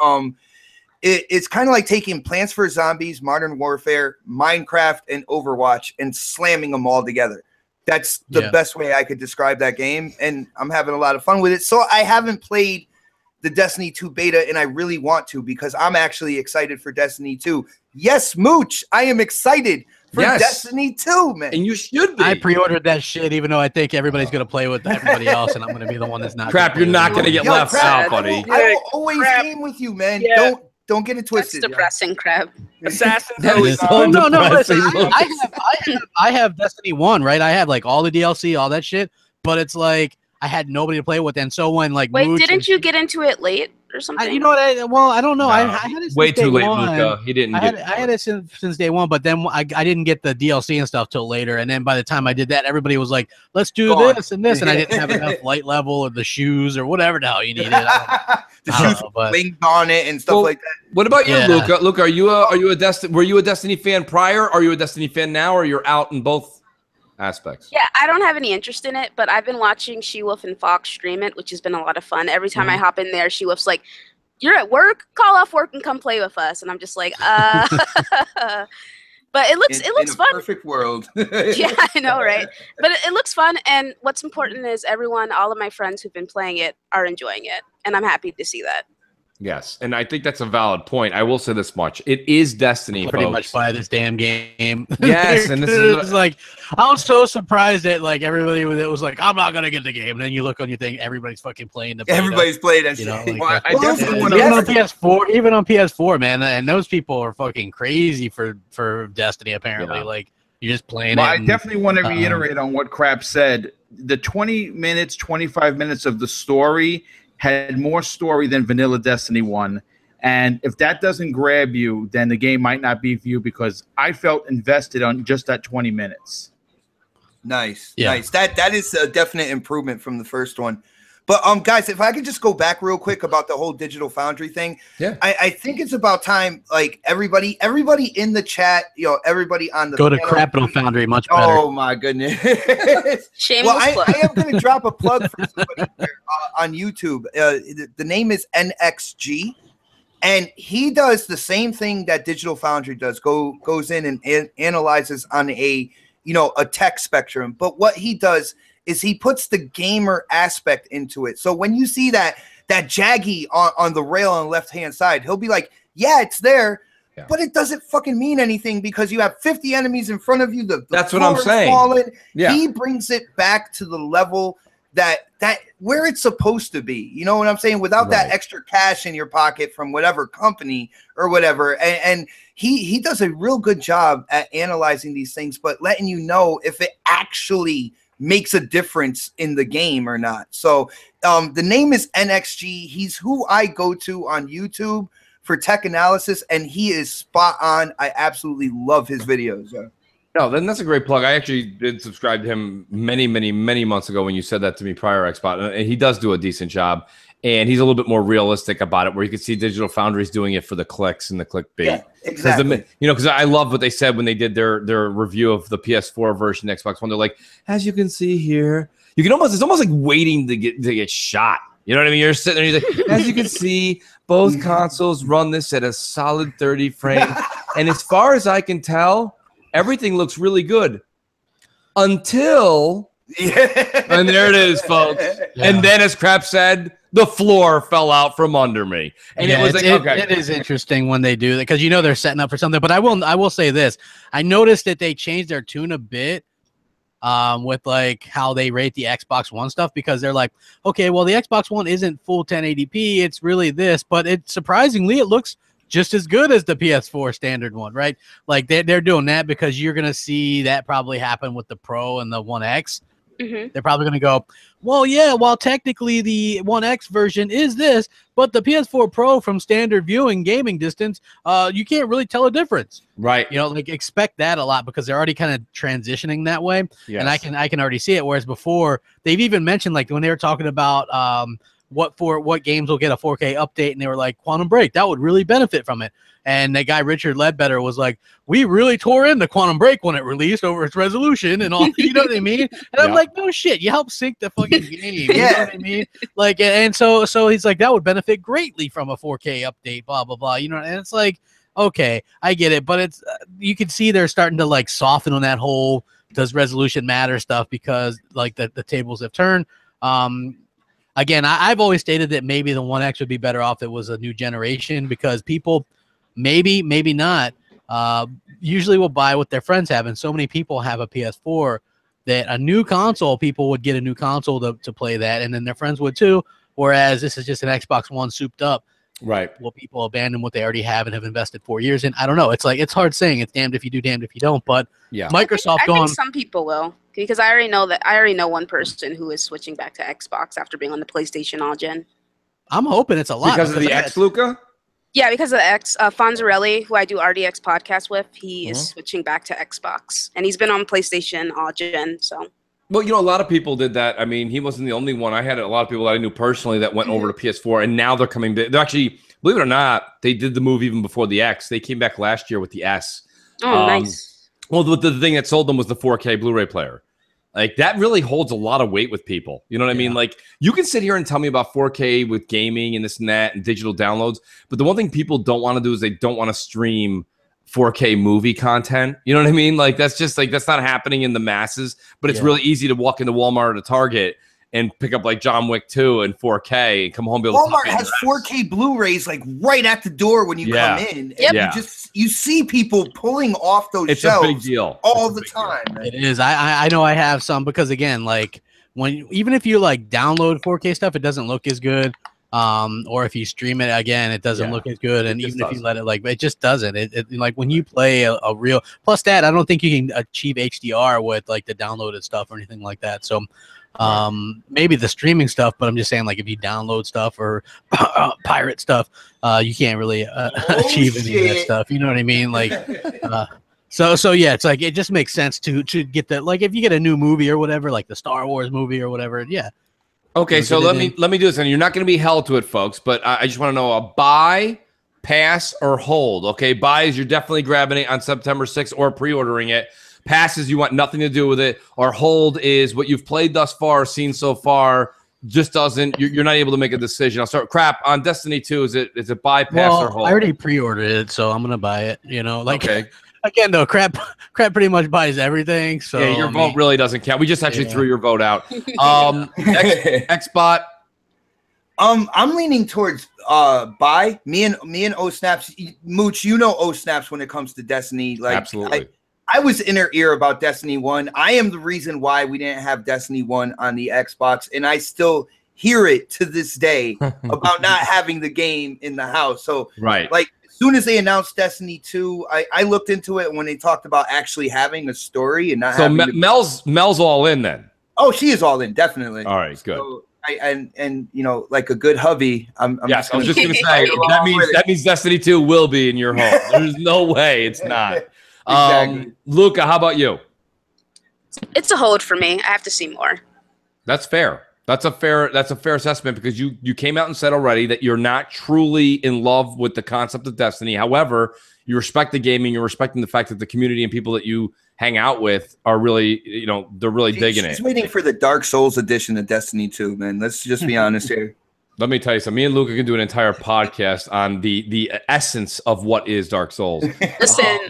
Speaker 4: it's kind of like taking Plants vs. Zombies, Modern Warfare, Minecraft, and Overwatch and slamming them all together. That's the best way I could describe that game. And I'm having a lot of fun with it. So I haven't played the Destiny 2 beta, and I really want to because I'm actually excited for Destiny 2. Yes, Mooch, I am excited for Destiny 2, man.
Speaker 2: And you should be.
Speaker 1: I pre-ordered that shit, even though I think everybody's going to play with everybody else, and I'm going to be the one that's not.
Speaker 2: Crap, you're not going to get left out, buddy.
Speaker 4: I will always game with you, man. Yeah. Don't get it twisted.
Speaker 6: That's depressing, Crap.
Speaker 3: Assassin's
Speaker 1: I have Destiny 1, right? I had like all the DLC, all that shit, but it's like I had nobody to play with, and so when like
Speaker 6: didn't you get into it late or something?
Speaker 1: You know what? I don't know. No. I had it since
Speaker 2: way too late,
Speaker 1: one.
Speaker 2: Luca. He didn't. I
Speaker 1: had it since day one, but then I didn't get the DLC and stuff till later. And then by the time I did that, everybody was like, "Let's do this and this," and I didn't have enough light level or the shoes or whatever the hell you needed.
Speaker 4: The shoes wings on it and stuff like that.
Speaker 2: What about you, Luca? Luca, were you a Destiny fan prior? Are you a Destiny fan now, or you're out in both aspects?
Speaker 6: Yeah, I don't have any interest in it, but I've been watching She-Wolf and Fox stream it, which has been a lot of fun. Every time I hop in there, She-Wolf's like, "You're at work? Call off work and come play with us." And I'm just like, But it looks fun.
Speaker 4: Perfect world.
Speaker 6: Yeah, I know, right? But it looks fun, and what's important is all of my friends who've been playing it are enjoying it, and I'm happy to see that.
Speaker 2: Yes, and I think that's a valid point. I will say this much: it is Destiny.
Speaker 1: Pretty much buy this damn game.
Speaker 2: Yes, and this is
Speaker 1: like I was so surprised that like everybody was like, "I'm not gonna get the game." And then you look on your thing, everybody's fucking playing the.
Speaker 4: Everybody's playing that.
Speaker 1: You know,
Speaker 4: like,
Speaker 1: well,
Speaker 5: I definitely want
Speaker 1: to. Even on PS4, man, and those people are fucking crazy for Destiny. Apparently, like you're just playing it.
Speaker 5: I definitely want to reiterate on what Crap said. The 25 minutes of the story had more story than vanilla Destiny 1. And if that doesn't grab you, then the game might not be for you because I felt invested on just that 20 minutes.
Speaker 4: Nice. That is a definite improvement from the first one. But guys, if I could just go back real quick about the whole Digital Foundry thing.
Speaker 2: Yeah.
Speaker 4: I think it's about time, like everybody in the chat, everybody on the
Speaker 1: go to Capital Foundry, much better.
Speaker 4: Oh my goodness.
Speaker 6: Shameless
Speaker 4: well, I am going to drop a plug for somebody here, on YouTube. The name is NXG, and he does the same thing that Digital Foundry does. Goes in and analyzes on a tech spectrum. But what he does is he puts the gamer aspect into it. So when you see that Jaggy on the rail on the left-hand side, he'll be like, yeah, it's there, but it doesn't fucking mean anything because you have 50 enemies in front of you.
Speaker 2: That's what I'm saying.
Speaker 4: Falling. Yeah. He brings it back to the level that where it's supposed to be. You know what I'm saying? Without that extra cash in your pocket from whatever company or whatever. And he does a real good job at analyzing these things, but letting you know if it actually makes a difference in the game or not. So the name is NXG. He's who I go to on YouTube for tech analysis, and he is spot on. I absolutely love his videos.
Speaker 2: No, then that's a great plug. I actually did subscribe to him many, many, many months ago when you said that to me prior, Xbot, and he does do a decent job. And he's a little bit more realistic about it, where you can see Digital Foundry's doing it for the clicks and the clickbait.
Speaker 4: Yeah, exactly.
Speaker 2: Because I love what they said when they did their review of the PS4 version, Xbox One. They're like, as you can see here, it's almost like waiting to get shot. You know what I mean? You're sitting there, and you're like, as you can see, both consoles run this at a solid 30 frames. And as far as I can tell, everything looks really good until, and there it is, folks. Yeah. And then, as Crap said, the floor fell out from under me, and it was like, okay.
Speaker 1: It is interesting when they do that because they're setting up for something. But I will say this: I noticed that they changed their tune a bit with like how they rate the Xbox One stuff, because they're like, okay, well, the Xbox One isn't full 1080p; it's really this, but surprisingly it looks just as good as the PS4 standard one, right? Like they're doing that because you're gonna see that probably happen with the Pro and the One X. Mm-hmm. They're probably gonna go, well, yeah, while technically the One X version is this, but the PS4 Pro from standard viewing gaming distance, you can't really tell a difference,
Speaker 2: right?
Speaker 1: Expect that a lot because they're already kind of transitioning that way, yes. And I can already see it. Whereas before, they've even mentioned like when they were talking about what games will get a 4K update, and they were like Quantum Break, that would really benefit from it. And that guy Richard Ledbetter was like, we really tore into Quantum Break when it released over its resolution and all. You know what I mean? And I'm like, no shit, you help sync the fucking game. You know what I mean? Like, and so he's like, that would benefit greatly from a 4K update, blah blah blah. And it's like, okay, I get it, but it's you can see they're starting to like soften on that whole does resolution matter stuff because like the tables have turned. Again, I've always stated that maybe the One X would be better off if it was a new generation, because people maybe not usually will buy what their friends have, and so many people have a PS4 that a new console, people would get a new console to play that, and then their friends would too, whereas this is just an Xbox One souped up.
Speaker 2: Right.
Speaker 1: Will people abandon what they already have and have invested 4 years in? I don't know. It's like, it's hard saying. It's damned if you do, damned if you don't. But yeah, Microsoft
Speaker 6: I think some people will, because I already know one person who is switching back to Xbox after being on the PlayStation all gen.
Speaker 1: I'm hoping it's a lot
Speaker 2: because of the X, Luca.
Speaker 6: Yeah, because of the X. Fonzarelli, who I do RDX podcast with, he is switching back to Xbox, and he's been on PlayStation all gen. So.
Speaker 2: Well, a lot of people did that. I mean, he wasn't the only one. I had a lot of people that I knew personally that went over to PS4, and now they're coming. They're actually, believe it or not, they did the move even before the X. They came back last year with the S.
Speaker 6: Oh, nice.
Speaker 2: Well, the thing that sold them was the 4K Blu-ray player. Like, that really holds a lot of weight with people. You know what I mean? Like, you can sit here and tell me about 4K with gaming and this and that and digital downloads, but the one thing people don't want to do is they don't want to stream 4K movie content. You know what I mean? Like, that's just like, that's not happening in the masses, but it's really easy to walk into Walmart or to Target and pick up like John Wick 2 and 4K and come home.
Speaker 4: Walmart has 4K Blu-rays like right at the door when you come in. And you see people pulling off those shelves.
Speaker 2: It's a big deal
Speaker 4: all the time.
Speaker 1: It is. I know I have some, because again, like even if you like download 4K stuff, it doesn't look as good. Or if you stream it again, it doesn't look as good. And even if you let it, like, it just doesn't. It like when you play a real, plus that, I don't think you can achieve HDR with like the downloaded stuff or anything like that. So maybe the streaming stuff, but I'm just saying, like, if you download stuff or pirate stuff, you can't really achieve any of that stuff. You know what I mean? Like, So yeah, it's like it just makes sense to get that. Like if you get a new movie or whatever, like the Star Wars movie or whatever, yeah.
Speaker 2: Okay, so let me do this, and you're not going to be held to it, folks. But I just want to know a buy, pass, or hold. Okay, buy is you're definitely grabbing it on September 6th or pre-ordering it. Pass is you want nothing to do with it, or hold is what you've played thus far, seen so far. Just doesn't. You're not able to make a decision. I'll start crap on Destiny 2. Is it buy, pass, or hold?
Speaker 1: I already pre-ordered it, so I'm gonna buy it. You know, like again though, crap pretty much buys everything. So
Speaker 2: yeah, your vote really doesn't count. We just actually threw your vote out. Xbot.
Speaker 4: I'm leaning towards buy. Me and O Snaps, Mooch. You know O Snaps when it comes to Destiny. Like
Speaker 2: absolutely.
Speaker 4: I was in her ear about Destiny 1. I am the reason why we didn't have Destiny 1 on the Xbox, and I still hear it to this day about not having the game in the house. So, like, as soon as they announced Destiny 2, I looked into it when they talked about actually having a story and not having
Speaker 2: Mel's all in then.
Speaker 4: Oh, she is all in, definitely.
Speaker 2: All right, good.
Speaker 4: So, and you know, like a good hubby, I was just gonna say
Speaker 2: that means Destiny 2 will be in your home. There's no way it's not.
Speaker 4: Exactly.
Speaker 2: Luca, how about you?
Speaker 6: It's a hold for me. I have to see more.
Speaker 2: That's fair. That's a fair assessment because you came out and said already that you're not truly in love with the concept of Destiny. However, you respect the gaming, you're respecting the fact that the community and people that you hang out with are really, you know, they're really digging it.
Speaker 4: She's waiting for the Dark Souls edition of Destiny 2, man. Let's just be honest here.
Speaker 2: Let me tell you something. Me and Luca can do an entire podcast on the essence of what is Dark Souls.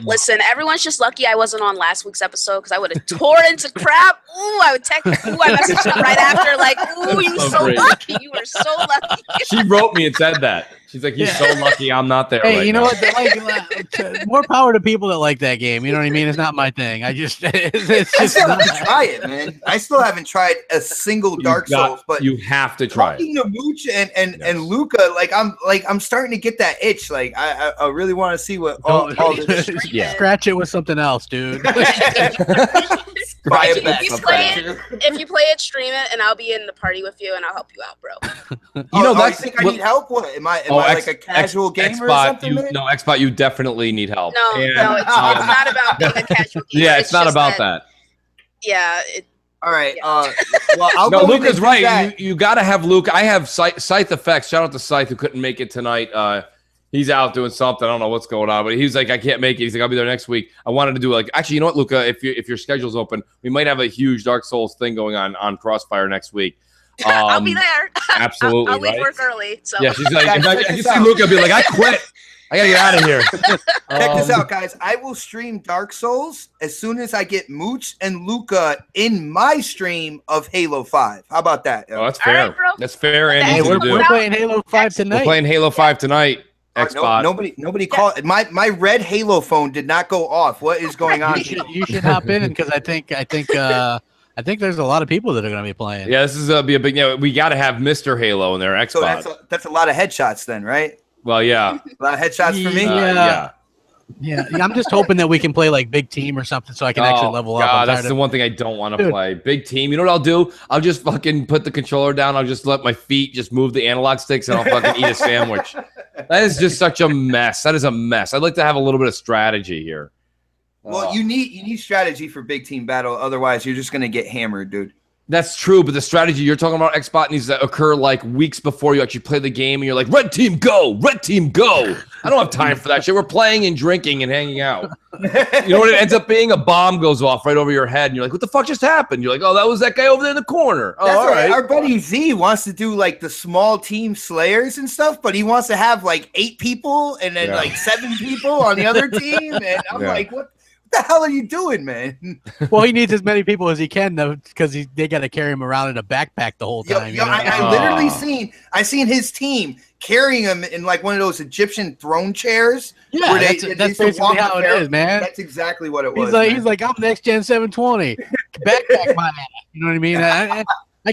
Speaker 6: Listen. Everyone's just lucky I wasn't on last week's episode because I would have tore into crap. Ooh, I would text. Ooh, I messaged him right after, like, ooh, you were so lucky. You were so lucky.
Speaker 2: She wrote me and said that. She's like, he's so lucky I'm not there.
Speaker 1: Hey, you know what? Like, more power to people that like that game. You know what I mean? It's not my thing. I just, it's
Speaker 4: I still haven't tried it, man. I still haven't tried a single Dark Souls, but
Speaker 2: you have to try it.
Speaker 4: Talking to Mooch and Luca, I'm starting to get that itch. Like, I really want to see what all this.
Speaker 1: Scratch it with something else, dude.
Speaker 6: If you play it, stream it, and I'll be in the party with you, and I'll help you out, bro.
Speaker 2: You know,
Speaker 4: I think I need help. What am I like a casual gamer or something?
Speaker 2: Xbot, you definitely need help.
Speaker 6: No, it's not about being a casual gamer.
Speaker 2: Yeah, it's not about that.
Speaker 6: Yeah.
Speaker 4: All right.
Speaker 6: Yeah.
Speaker 4: Well, I'll
Speaker 2: no, Luca's right. You got to have Luke. I have Scythe Effects. Shout out to Scythe who couldn't make it tonight. He's out doing something. I don't know what's going on, but he's like, I can't make it. He's like, I'll be there next week. I wanted to do actually, you know what, Luca? If your schedule's open, we might have a huge Dark Souls thing going on Crossfire next week.
Speaker 6: I'll be there.
Speaker 2: Absolutely.
Speaker 6: I'll leave work early. So.
Speaker 2: Yeah, she's like, if you see Luca, be like, I quit. I gotta get out of here.
Speaker 4: Check this out, guys. I will stream Dark Souls as soon as I get Mooch and Luca in my stream of Halo 5. How about that?
Speaker 2: Oh, that's fair. Right, that's fair. And
Speaker 1: hey, we're playing Halo 5 tonight.
Speaker 2: We're playing Halo 5 tonight.
Speaker 4: Nobody called. My red Halo phone did not go off. What is going on?
Speaker 1: You should hop in because I think there's a lot of people that are going to be playing.
Speaker 2: Yeah, this is be a big. We got to have Mr. Halo in there. Xbox.
Speaker 4: So that's a lot of headshots then, right?
Speaker 2: Well, yeah,
Speaker 4: a lot of headshots for me.
Speaker 1: Yeah. I'm just hoping that we can play like big team or something so I can actually level up.
Speaker 2: That's the one thing I don't want to play. Big team. You know what I'll do? I'll just fucking put the controller down. I'll just let my feet just move the analog sticks and I'll fucking eat a sandwich. That is just such a mess. That is a mess. I'd like to have a little bit of strategy here.
Speaker 4: Well, you need strategy for big team battle. Otherwise, you're just going to get hammered, dude.
Speaker 2: That's true, but the strategy you're talking about, Xbot, needs to occur like weeks before you actually play the game, and you're like, red team, go! Red team, go! I don't have time for that shit. We're playing and drinking and hanging out. You know what it ends up being? A bomb goes off right over your head, and you're like, what the fuck just happened? You're like, oh, that was that guy over there in the corner. Oh,
Speaker 4: that's
Speaker 2: all right.
Speaker 4: Our buddy Z wants to do like the small team slayers and stuff, but he wants to have like 8 people and then like 7 people on the other team, and I'm like, what the hell are you doing, man?
Speaker 1: Well, he needs as many people as he can, though, because they got to carry him around in a backpack the whole time.
Speaker 4: I literally seen his team carrying him in like one of those Egyptian throne chairs.
Speaker 1: Yeah, that's basically how it is, man.
Speaker 4: That's exactly what it was.
Speaker 1: He's like, I'm next gen 720. Backpack my ass. You know what I mean? I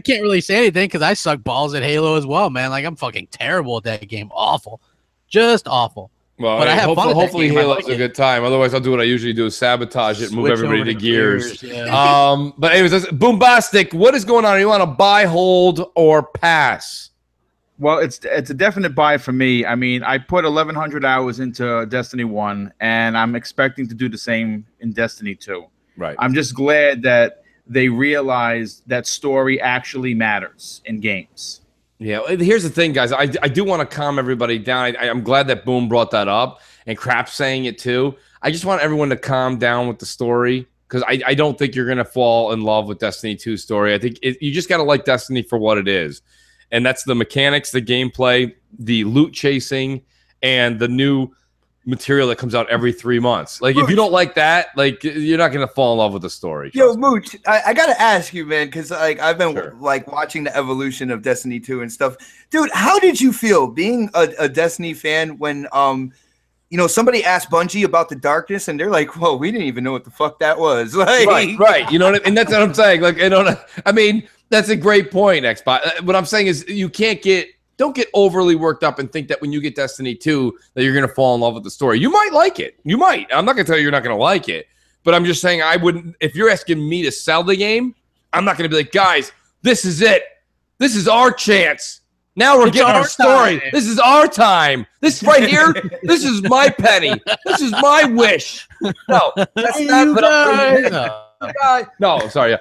Speaker 1: can't really say anything because I suck balls at Halo as well, man. Like, I'm fucking terrible at that game. Awful. Just awful.
Speaker 2: Well, but hopefully Halo's a good time. Otherwise, I'll do what I usually do: sabotage it, move everybody to Gears. Yeah. But anyways, Boombastic, what is going on? Are you want to buy, hold, or pass?
Speaker 5: Well, it's a definite buy for me. I mean, I put 1,100 hours into Destiny 1, and I'm expecting to do the same in Destiny 2.
Speaker 2: Right.
Speaker 5: I'm just glad that they realized that story actually matters in games.
Speaker 2: Yeah, here's the thing, guys. I do want to calm everybody down. I'm glad that Boom brought that up, and Crap's saying it too. I just want everyone to calm down with the story, because I don't think you're going to fall in love with Destiny 2's story. I think you just got to like Destiny for what it is. And that's the mechanics, the gameplay, the loot chasing, and the new material that comes out every 3 months. Like, Mooch, if you don't like that, like, you're not gonna fall in love with the story.
Speaker 4: Yo, Mooch, I gotta ask you, man, because like I've been like watching the evolution of Destiny 2 and stuff. Dude, how did you feel being a Destiny fan when you know, somebody asked Bungie about the darkness, and they're like, "Whoa, we didn't even know what the fuck that was." Like,
Speaker 2: right. You know what I mean? And that's what I'm saying. Like, I mean, that's a great point, Xbox. What I'm saying is, don't get overly worked up and think that when you get Destiny 2 that you're gonna fall in love with the story. You might like it. You might. I'm not gonna tell you you're not gonna like it, but I'm just saying I wouldn't. If you're asking me to sell the game, I'm not gonna be like, guys, this is it. This is our chance. Now we're getting our story. Time. This is our time. This right here, this is my penny. This is my wish. No, that's not what I'm No, sorry.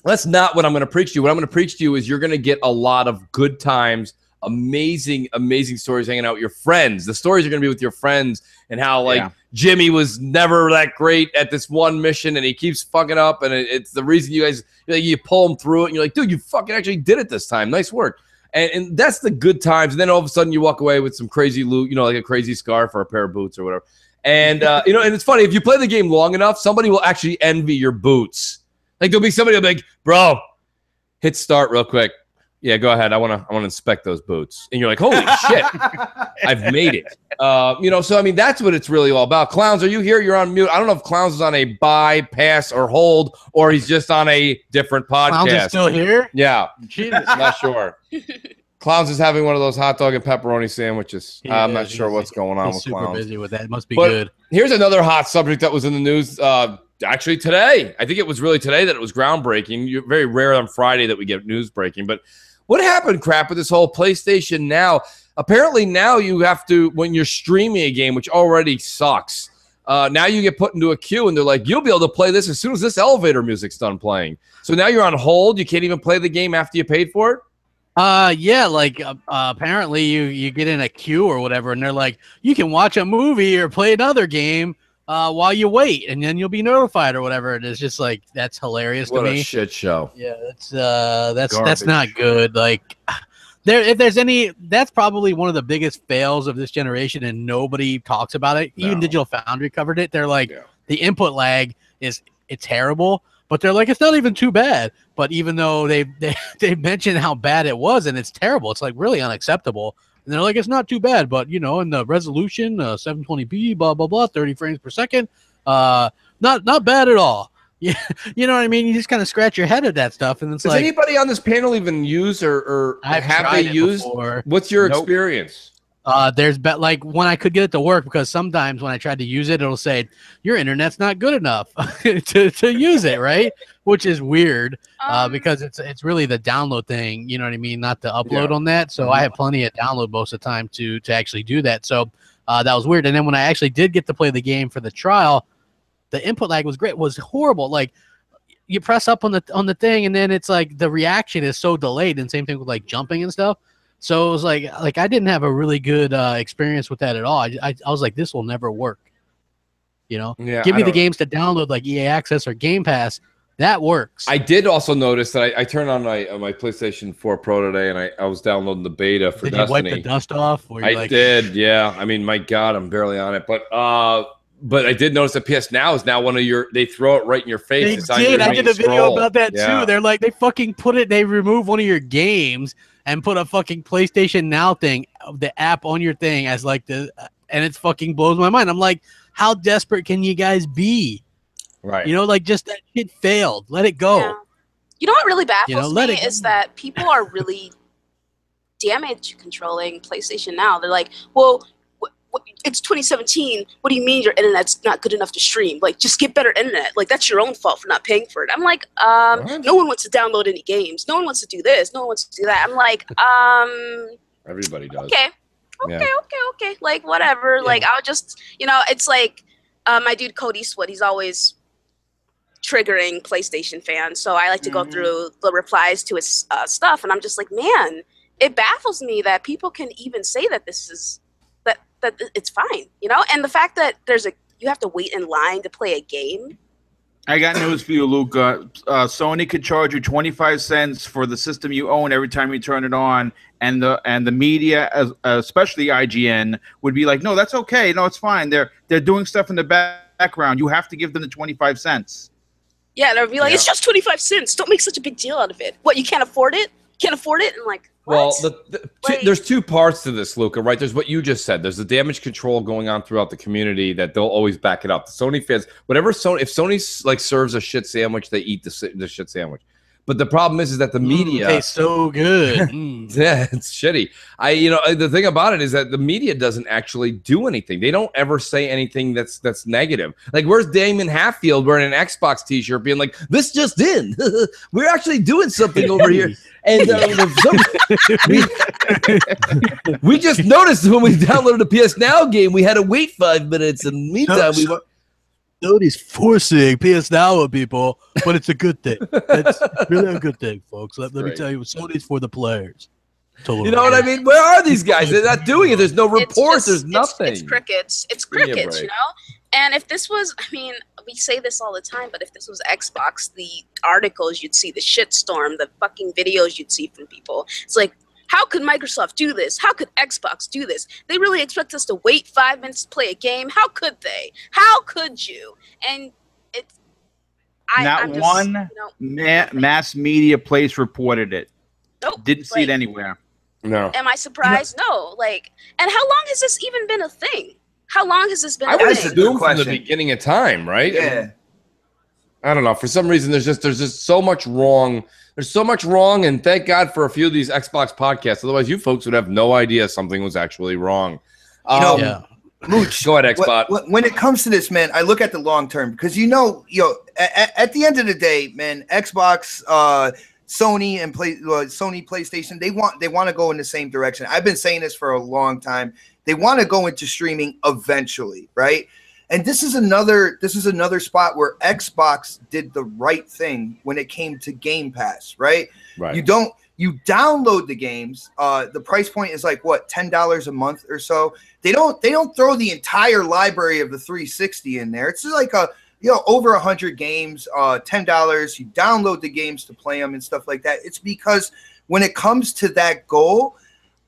Speaker 2: That's not what I'm going to preach to you. What I'm going to preach to you is you're going to get a lot of good times, amazing, amazing stories hanging out with your friends. The stories are going to be with your friends, and how Jimmy was never that great at this one mission, and he keeps fucking up, and it's the reason you guys, you pull him through it, and you're like, dude, you fucking actually did it this time. Nice work. And that's the good times. And then all of a sudden you walk away with some crazy loot, like a crazy scarf or a pair of boots or whatever. And, and it's funny. If you play the game long enough, somebody will actually envy your boots. Like, there'll be somebody who'll be like, bro, hit start real quick. Yeah, go ahead. I want to inspect those boots. And you're like, holy shit, I've made it. So, I mean, that's what it's really all about. Clowns, are you here? You're on mute. I don't know if Clowns is on a buy, pass, or hold, or he's just on a different podcast.
Speaker 1: Clowns is still here?
Speaker 2: Yeah. Jesus. Not sure. Clowns is having one of those hot dog and pepperoni sandwiches. I'm not sure what's going on with Clowns.
Speaker 1: Super busy with that. It must be good.
Speaker 2: Here's another hot subject that was in the news. Actually, today. I think it was really today that it was groundbreaking. Very rare on Friday that we get news breaking. But what happened, Crap, with this whole PlayStation Now? Apparently now you have to, when you're streaming a game, which already sucks, now you get put into a queue, and they're like, you'll be able to play this as soon as this elevator music's done playing. So now you're on hold. You can't even play the game after you paid for it?
Speaker 1: Yeah, like apparently you get in a queue or whatever, and they're like, you can watch a movie or play another game while you wait, and then you'll be notified or whatever. And it's just like, that's hilarious to me.
Speaker 2: What a shit show.
Speaker 1: Yeah, that's not good. Like, if there's any, that's probably one of the biggest fails of this generation, and nobody talks about it. Even Digital Foundry covered it. They're like, the input lag it's terrible. But they're like, it's not even too bad. But even though they mentioned how bad it was, and it's terrible, it's like really unacceptable. And they're like, it's not too bad. But, in the resolution, 720p, blah, blah, blah, 30 frames per second, not bad at all. Yeah, you know what I mean? You just kind of scratch your head at that stuff. And it's
Speaker 2: Does anybody on this panel even use or have they used?
Speaker 1: Before.
Speaker 2: What's your experience?
Speaker 1: There's like when I could get it to work, because sometimes when I tried to use it, it'll say your internet's not good enough to use it, right? Which is weird because it's really the download thing, you know what I mean, not the upload on that. So I have plenty of download most of the time to actually do that. So that was weird. And then when I actually did get to play the game for the trial, the input lag was great. It was horrible. Like, you press up on the thing, and then it's like the reaction is so delayed, and same thing with like jumping and stuff. So it was like I didn't have a really good experience with that at all. I was like, this will never work. Give me the games to download like EA Access or Game Pass. That works.
Speaker 2: I did also notice that I turned on my PlayStation 4 Pro today, and I was downloading the beta for Destiny.
Speaker 1: Did you wipe the dust off?
Speaker 2: I did, yeah. I mean, my God, I'm barely on it. But I did notice that PS Now is now one of they throw it right in your face.
Speaker 1: They did. I did a video about that too. They're like, they fucking they remove one of your games and put a fucking PlayStation Now thing, the app on your thing as like and it fucking blows my mind. I'm like, how desperate can you guys be?
Speaker 2: Right.
Speaker 1: Like, just that shit failed. Let it go.
Speaker 6: Yeah. You know what really baffles me is that people are really damage controlling PlayStation Now. They're like, well, it's 2017. What do you mean your internet's not good enough to stream? Like, just get better internet. Like, that's your own fault for not paying for it. I'm like, no one wants to download any games. No one wants to do this. No one wants to do that. I'm like,
Speaker 2: everybody does.
Speaker 6: Okay. Like, whatever. Yeah. Like, I'll just, it's like my dude Cody Eastwood. He's always triggering PlayStation fans. So I like to go through the replies to his stuff. And I'm just like, man, it baffles me that people can even say that this is, that it's fine, and the fact that you have to wait in line to play a game.
Speaker 5: I got news for you, Luca. Sony could charge you 25 cents for the system you own every time you turn it on, and the media, especially IGN, would be like, no, that's okay, no, it's fine. They're doing stuff in the background. You have to give them the 25 cents.
Speaker 6: Yeah, they'll be like, it's just 25 cents. Don't make such a big deal out of it. What, you can't afford it? Can't afford it? And like, what?
Speaker 2: Well, there's two parts to this, Luca, right? There's what you just said. There's the damage control going on throughout the community that they'll always back it up. The Sony fans, if Sony like serves a shit sandwich, they eat the shit sandwich. But the problem is that the media
Speaker 1: tastes so good.
Speaker 2: Yeah, it's shitty. The thing about it is that the media doesn't actually do anything. They don't ever say anything that's negative. Like, where's Damon Hatfield wearing an Xbox t-shirt being like, this just in. We're actually doing something over here. And we just noticed when we downloaded the PS Now game, we had to wait 5 minutes. In the meantime,
Speaker 1: Sony's forcing PS Now on people, but it's a good thing. It's really a good thing, folks. Let me tell you, Sony's for the players.
Speaker 2: Totally. You know what I mean? Where are these guys? They're not doing it. There's no reports. There's nothing.
Speaker 6: It's crickets. It's crickets, And if this was, we say this all the time, but if this was Xbox, the articles you'd see, the shitstorm, the fucking videos you'd see from people. It's like, how could Microsoft do this? How could Xbox do this? They really expect us to wait 5 minutes to play a game? How could they? How could you? And it's
Speaker 5: mass media place reported it.
Speaker 6: Nope.
Speaker 5: Didn't see it anywhere.
Speaker 2: No.
Speaker 6: Am I surprised? No. And how long has this even been a thing? How long has this been a thing?
Speaker 2: I would assume from the beginning of time, right?
Speaker 4: Yeah.
Speaker 2: I don't know. For some reason, there's just so much wrong. There's so much wrong, and thank God for a few of these Xbox podcasts. Otherwise, you folks would have no idea something was actually wrong.
Speaker 4: Mooch,
Speaker 2: go ahead, Xbox.
Speaker 4: When it comes to this, man, I look at the long term because at the end of the day, man, Xbox, Sony, and Sony PlayStation, they want to go in the same direction. I've been saying this for a long time. They want to go into streaming eventually, right? And this is another spot where Xbox did the right thing when it came to Game Pass, right?
Speaker 2: Right.
Speaker 4: You download the games. The price point is like what, $10 a month or so. They don't throw the entire library of the 360 in there. It's like over 100 games, $10. You download the games to play them and stuff like that. It's because when it comes to that goal,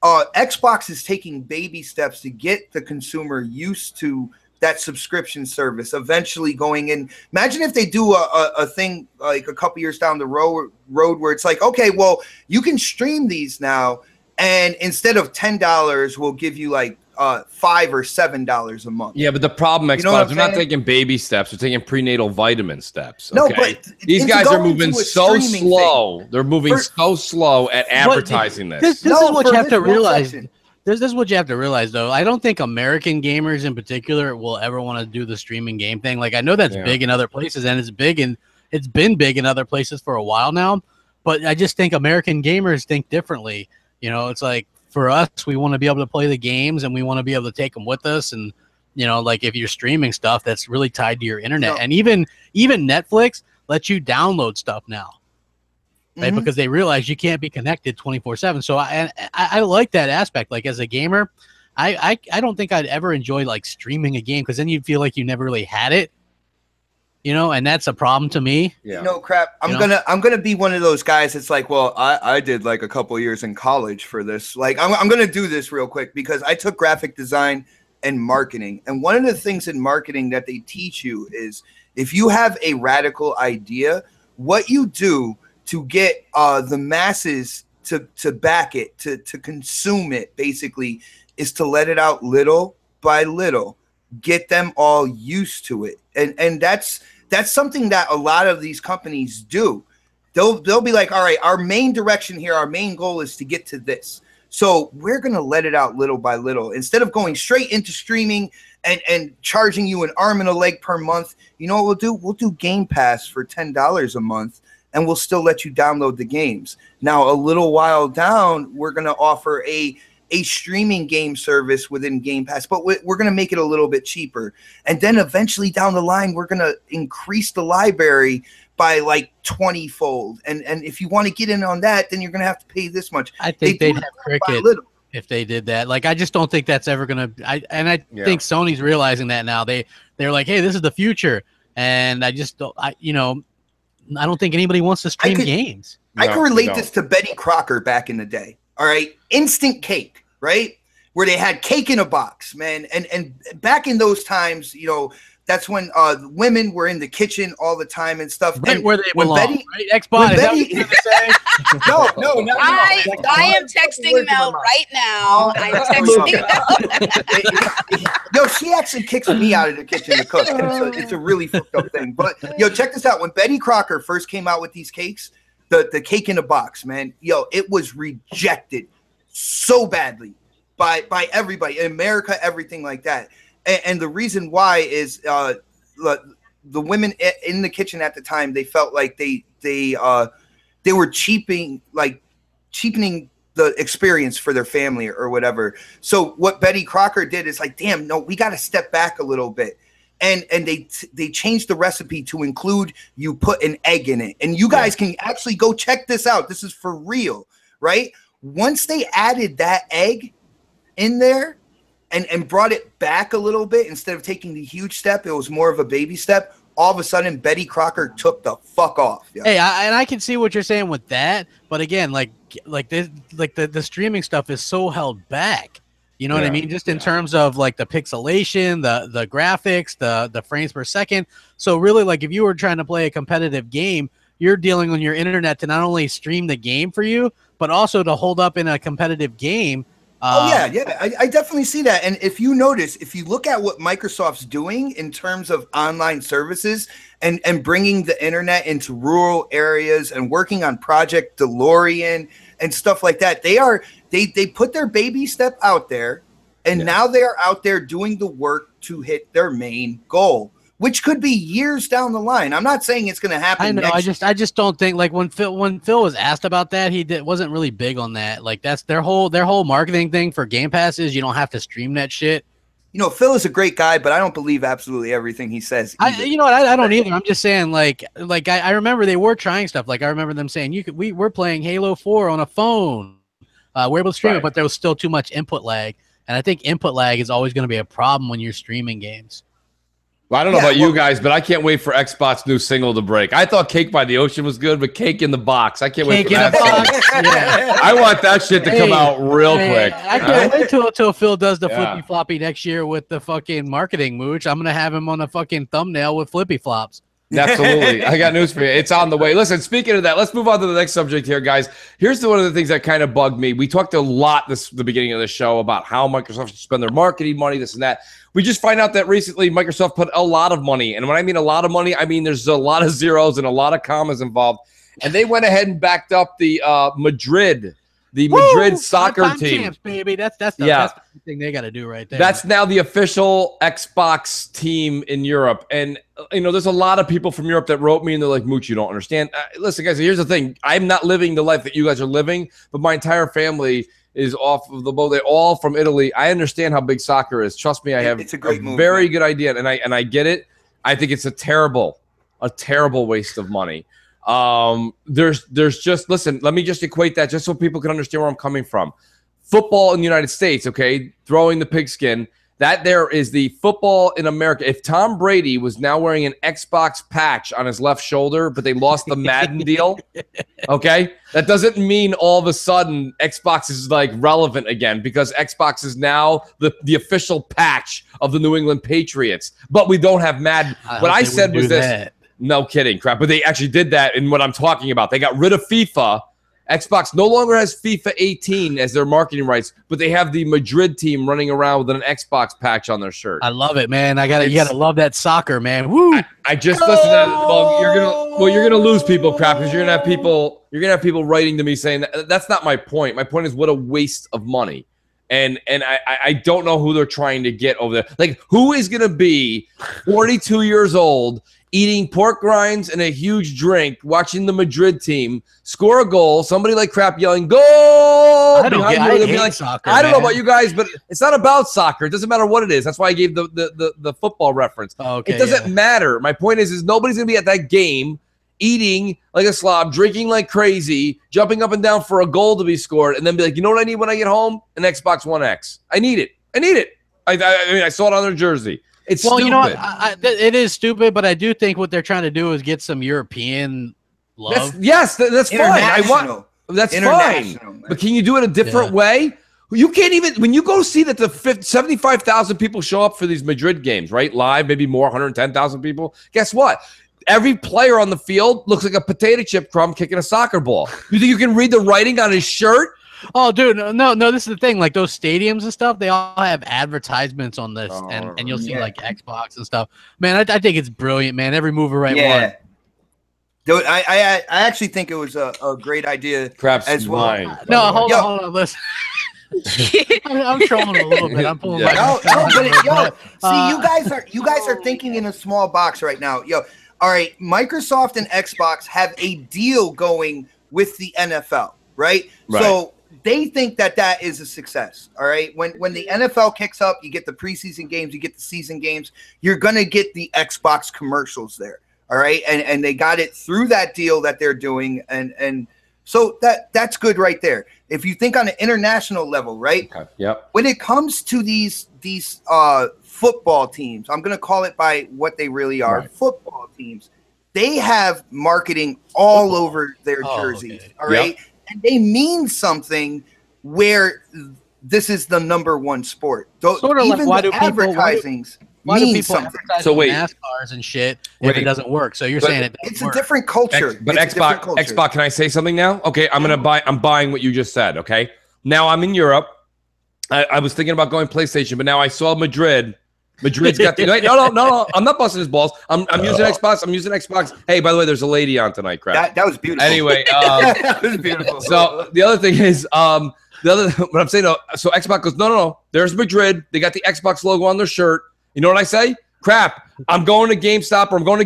Speaker 4: Xbox is taking baby steps to get the consumer used to that subscription service, eventually going in. Imagine if they do a thing like a couple years down the road where it's like, okay, well, you can stream these now, and instead of $10, we'll give you like $5 or $7 a month.
Speaker 2: Yeah, but the problem, Xbox, they're not taking baby steps; they're taking prenatal vitamin steps. Okay?
Speaker 4: No, but
Speaker 2: these guys are moving so slow. They're moving so slow at advertising this.
Speaker 1: This is what you have to realize. This is what you have to realize, though. I don't think American gamers in particular will ever want to do the streaming game thing. Like, I know that's big in other places, and it's been big in other places for a while now. But I just think American gamers think differently. It's like, for us, we want to be able to play the games, and we want to be able to take them with us. And like if you're streaming stuff, that's really tied to your internet. And even Netflix lets you download stuff now. Right, because they realize you can't be connected 24/7. So I like that aspect. Like, as a gamer, I don't think I'd ever enjoy like streaming a game, because then you'd feel like you never really had it. And that's a problem to me.
Speaker 4: Yeah. Crap. I'm gonna be one of those guys that's like, well, I did like a couple years in college for this. Like, I'm gonna do this real quick because I took graphic design and marketing, and one of the things in marketing that they teach you is if you have a radical idea, what you do to get the masses to back it, to consume it, basically, is to let it out little by little, get them all used to it. And that's something that a lot of these companies do. They'll be like, all right, our main direction here, our main goal is to get to this. So we're going to let it out little by little. Instead of going straight into streaming and charging you an arm and a leg per month, you know what we'll do? We'll do Game Pass for $10 a month, and we'll still let you download the games. Now, a little while down, we're going to offer a streaming game service within Game Pass, but we're going to make it a little bit cheaper. And then eventually down the line, we're going to increase the library by like 20-fold. And if you want to get in on that, then you're going to have to pay this much.
Speaker 1: I think they'd have cricket if they did that. Like, I just don't think that's ever going to, I think Sony's realizing that now. They're like, hey, this is the future. And I just don't, I don't think anybody wants to stream games.
Speaker 4: I can relate this to Betty Crocker back in the day. All right. Instant cake, right? Where they had cake in a box, man. And back in those times, you know, that's when women were in the kitchen all the time and stuff.
Speaker 1: Right
Speaker 4: and
Speaker 1: where they belong,
Speaker 4: Betty,
Speaker 1: right? Xbox, is that what you're saying?
Speaker 4: No.
Speaker 6: I am texting Mel right now. I'm texting Mel.
Speaker 4: Yo, she actually kicks me out of the kitchen to cook. It's a really fucked up thing. But, yo, check this out. When Betty Crocker first came out with these cakes, the cake in a box, man, yo, it was rejected so badly by everybody in America, everything like that. And the reason why is the women in the kitchen at the time, they felt like they were cheapening the experience for their family or whatever. So what Betty Crocker did is like, damn, no, we got to step back a little bit. And they changed the recipe to include you put an egg in it. And you guys can actually go check this out. This is for real, right? Once they added that egg in there, and brought it back a little bit, instead of taking the huge step, it was more of a baby step. All of a sudden, Betty Crocker took the fuck off. Yeah.
Speaker 1: Hey, I can see what you're saying with that, but again, the streaming stuff is so held back. You know what I mean? Just in terms of like the pixelation, the graphics, the frames per second. So really, like if you were trying to play a competitive game, you're dealing on your internet to not only stream the game for you, but also to hold up in a competitive game.
Speaker 4: I definitely see that. And if you notice, if you look at what Microsoft's doing in terms of online services and bringing the internet into rural areas and working on Project DeLorean and stuff like that, they put their baby step out there, and now they are out there doing the work to hit their main goal, which could be years down the line. I'm not saying it's going to happen.
Speaker 1: I know. I just don't think, like, when Phil was asked about that, wasn't really big on that. Like, that's their whole marketing thing for Game Pass is you don't have to stream that shit.
Speaker 4: You know, Phil is a great guy, but I don't believe absolutely everything he says.
Speaker 1: You know what? I don't either. I'm just saying, like I remember they were trying stuff. Like I remember them saying we're playing Halo 4 on a phone. We're able to stream it, but there was still too much input lag, and I think input lag is always going to be a problem when you're streaming games.
Speaker 2: Well, I don't know about you guys, but I can't wait for Xbox's new single to break. I thought Cake by the Ocean was good, but Cake in the Box. I can't wait for that.
Speaker 1: Yeah.
Speaker 2: I want that shit to come out real quick.
Speaker 1: I can't wait till Phil does the flippy floppy next year with the fucking marketing mooch. I'm going to have him on a fucking thumbnail with flippy flops.
Speaker 2: Absolutely. I got news for you. It's on the way. Listen, speaking of that, let's move on to the next subject here, guys. Here's one of the things that kind of bugged me. We talked a lot the beginning of the show about how Microsoft should spend their marketing money, this and that. We just find out that recently Microsoft put a lot of money. And when I mean a lot of money, I mean there's a lot of zeros and a lot of commas involved. And they went ahead and backed up the Madrid soccer team.
Speaker 1: Champs, baby. That's the thing they got to do right there.
Speaker 2: That's now the official Xbox team in Europe. And, you know, there's a lot of people from Europe that wrote me and they're like, Mooch, you don't understand. Listen, guys, here's the thing. I'm not living the life that you guys are living, but my entire family is off of the boat. They're all from Italy. I understand how big soccer is. Trust me, I have a very good idea. And I get it. I think it's a terrible waste of money. There's just, listen, let me just equate that just so people can understand where I'm coming from. Football in the United States, okay, throwing the pigskin, that there is the football in America. If Tom Brady was now wearing an Xbox patch on his left shoulder, but they lost the Madden deal, okay, that doesn't mean all of a sudden Xbox is like relevant again, because Xbox is now the official patch of the New England Patriots, but we don't have Madden. What I said was this. No kidding, crap. But they actually did that in what I'm talking about. They got rid of FIFA Xbox no longer has FIFA 18 as their marketing rights, but they have the Madrid team running around with an Xbox patch on their shirt.
Speaker 1: I love it, man. You gotta love that soccer, man. Woo!
Speaker 2: I just listened to that. Well, you're gonna lose people, crap, because you're gonna have people writing to me saying that's not my point. My point is what a waste of money. And I don't know who they're trying to get over there. Like, who is gonna be 42 years old eating pork rinds and a huge drink, watching the Madrid team score a goal, somebody like crap yelling, goal!
Speaker 1: I hate soccer,
Speaker 2: I don't know about you guys, but it's not about soccer. It doesn't matter what it is. That's why I gave the football reference.
Speaker 1: Okay,
Speaker 2: it doesn't matter. My point is nobody's going to be at that game eating like a slob, drinking like crazy, jumping up and down for a goal to be scored, and then be like, you know what I need when I get home? An Xbox One X. I need it. I mean, I saw it on their jersey. It's stupid.
Speaker 1: You know what? It is stupid, but I do think what they're trying to do is get some European love.
Speaker 2: That's fine. That's fine. But can you do it a different way? You can't even, when you go see that the 75,000 people show up for these Madrid games, right? Live, maybe more, 110,000 people. Guess what? Every player on the field looks like a potato chip crumb kicking a soccer ball. You think you can read the writing on his shirt?
Speaker 1: Oh, dude, no, this is the thing. Like those stadiums and stuff, they all have advertisements on this, and you'll see like Xbox and stuff. Man, I think it's brilliant, man. Every move right one.
Speaker 4: Dude, I actually think it was a great idea.
Speaker 2: Crap's
Speaker 4: as well.
Speaker 2: mine.
Speaker 1: No, hold on, listen. I'm trolling a little bit. I'm pulling back.
Speaker 4: See, you guys are thinking in a small box right now. All right, Microsoft and Xbox have a deal going with the NFL, right? So they think that is a success. All right. When the NFL kicks up, you get the preseason games, you get the season games, you're going to get the Xbox commercials there. All right. And they got it through that deal that they're doing. And so that's good right there. If you think on an international level, right?
Speaker 2: Okay. Yep.
Speaker 4: When it comes to these football teams, I'm going to call it by what they really are. Right. Football teams, they have marketing all over their jerseys. Okay. All right. Yep. And they mean something where this is the number one sport.
Speaker 1: Sort of
Speaker 4: even
Speaker 1: like
Speaker 4: the advertisings mean something.
Speaker 1: So wait, NASCARs and shit if it doesn't work. So you're saying
Speaker 4: it's a different culture.
Speaker 2: But Xbox, can I say something now? Okay, I'm buying what you just said. Okay, now I'm in Europe. I was thinking about going PlayStation, but now I saw Madrid. Madrid's got the no. I'm not busting his balls. I'm using Xbox. I'm using Xbox. Hey, by the way, there's a lady on tonight. Crap.
Speaker 4: That was beautiful.
Speaker 2: Anyway,
Speaker 4: that was beautiful.
Speaker 2: So the other thing is, what I'm saying. So Xbox goes, no. There's Madrid. They got the Xbox logo on their shirt. You know what I say? Crap. I'm going to GameStop or I'm going to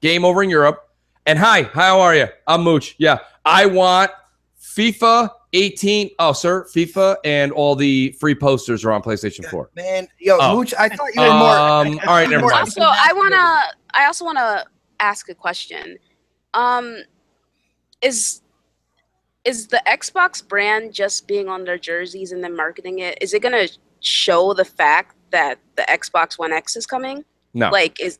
Speaker 2: Game over in Europe. And hi, how are you? I'm Mooch. Yeah, I want FIFA 18. Oh, sir, FIFA and all the free posters are on PlayStation 4.
Speaker 4: Man, Mooch, I thought you were more.
Speaker 2: All right, never mind.
Speaker 6: So I also wanna ask a question. Is the Xbox brand just being on their jerseys and then marketing it? Is it gonna show the fact that the Xbox One X is coming?
Speaker 2: No.
Speaker 6: Like is.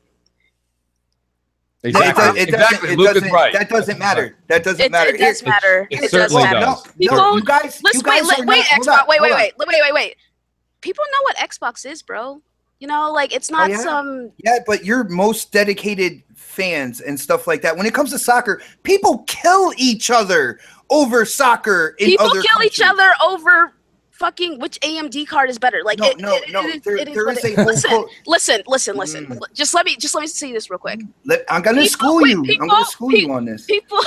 Speaker 2: Exactly.
Speaker 4: Luke is right. That doesn't matter. That doesn't matter.
Speaker 6: It does matter.
Speaker 2: It certainly does.
Speaker 4: You guys
Speaker 6: wait. People know what Xbox is, bro. You know, like it's not some.
Speaker 4: Yeah, but your most dedicated fans and stuff like that. When it comes to soccer, people kill each other over soccer.
Speaker 6: People kill each other over fucking which AMD card is better. Like
Speaker 4: no.
Speaker 6: Listen. Just let me say this real quick.
Speaker 4: I'm gonna school you. I'm gonna school you on this.
Speaker 6: People.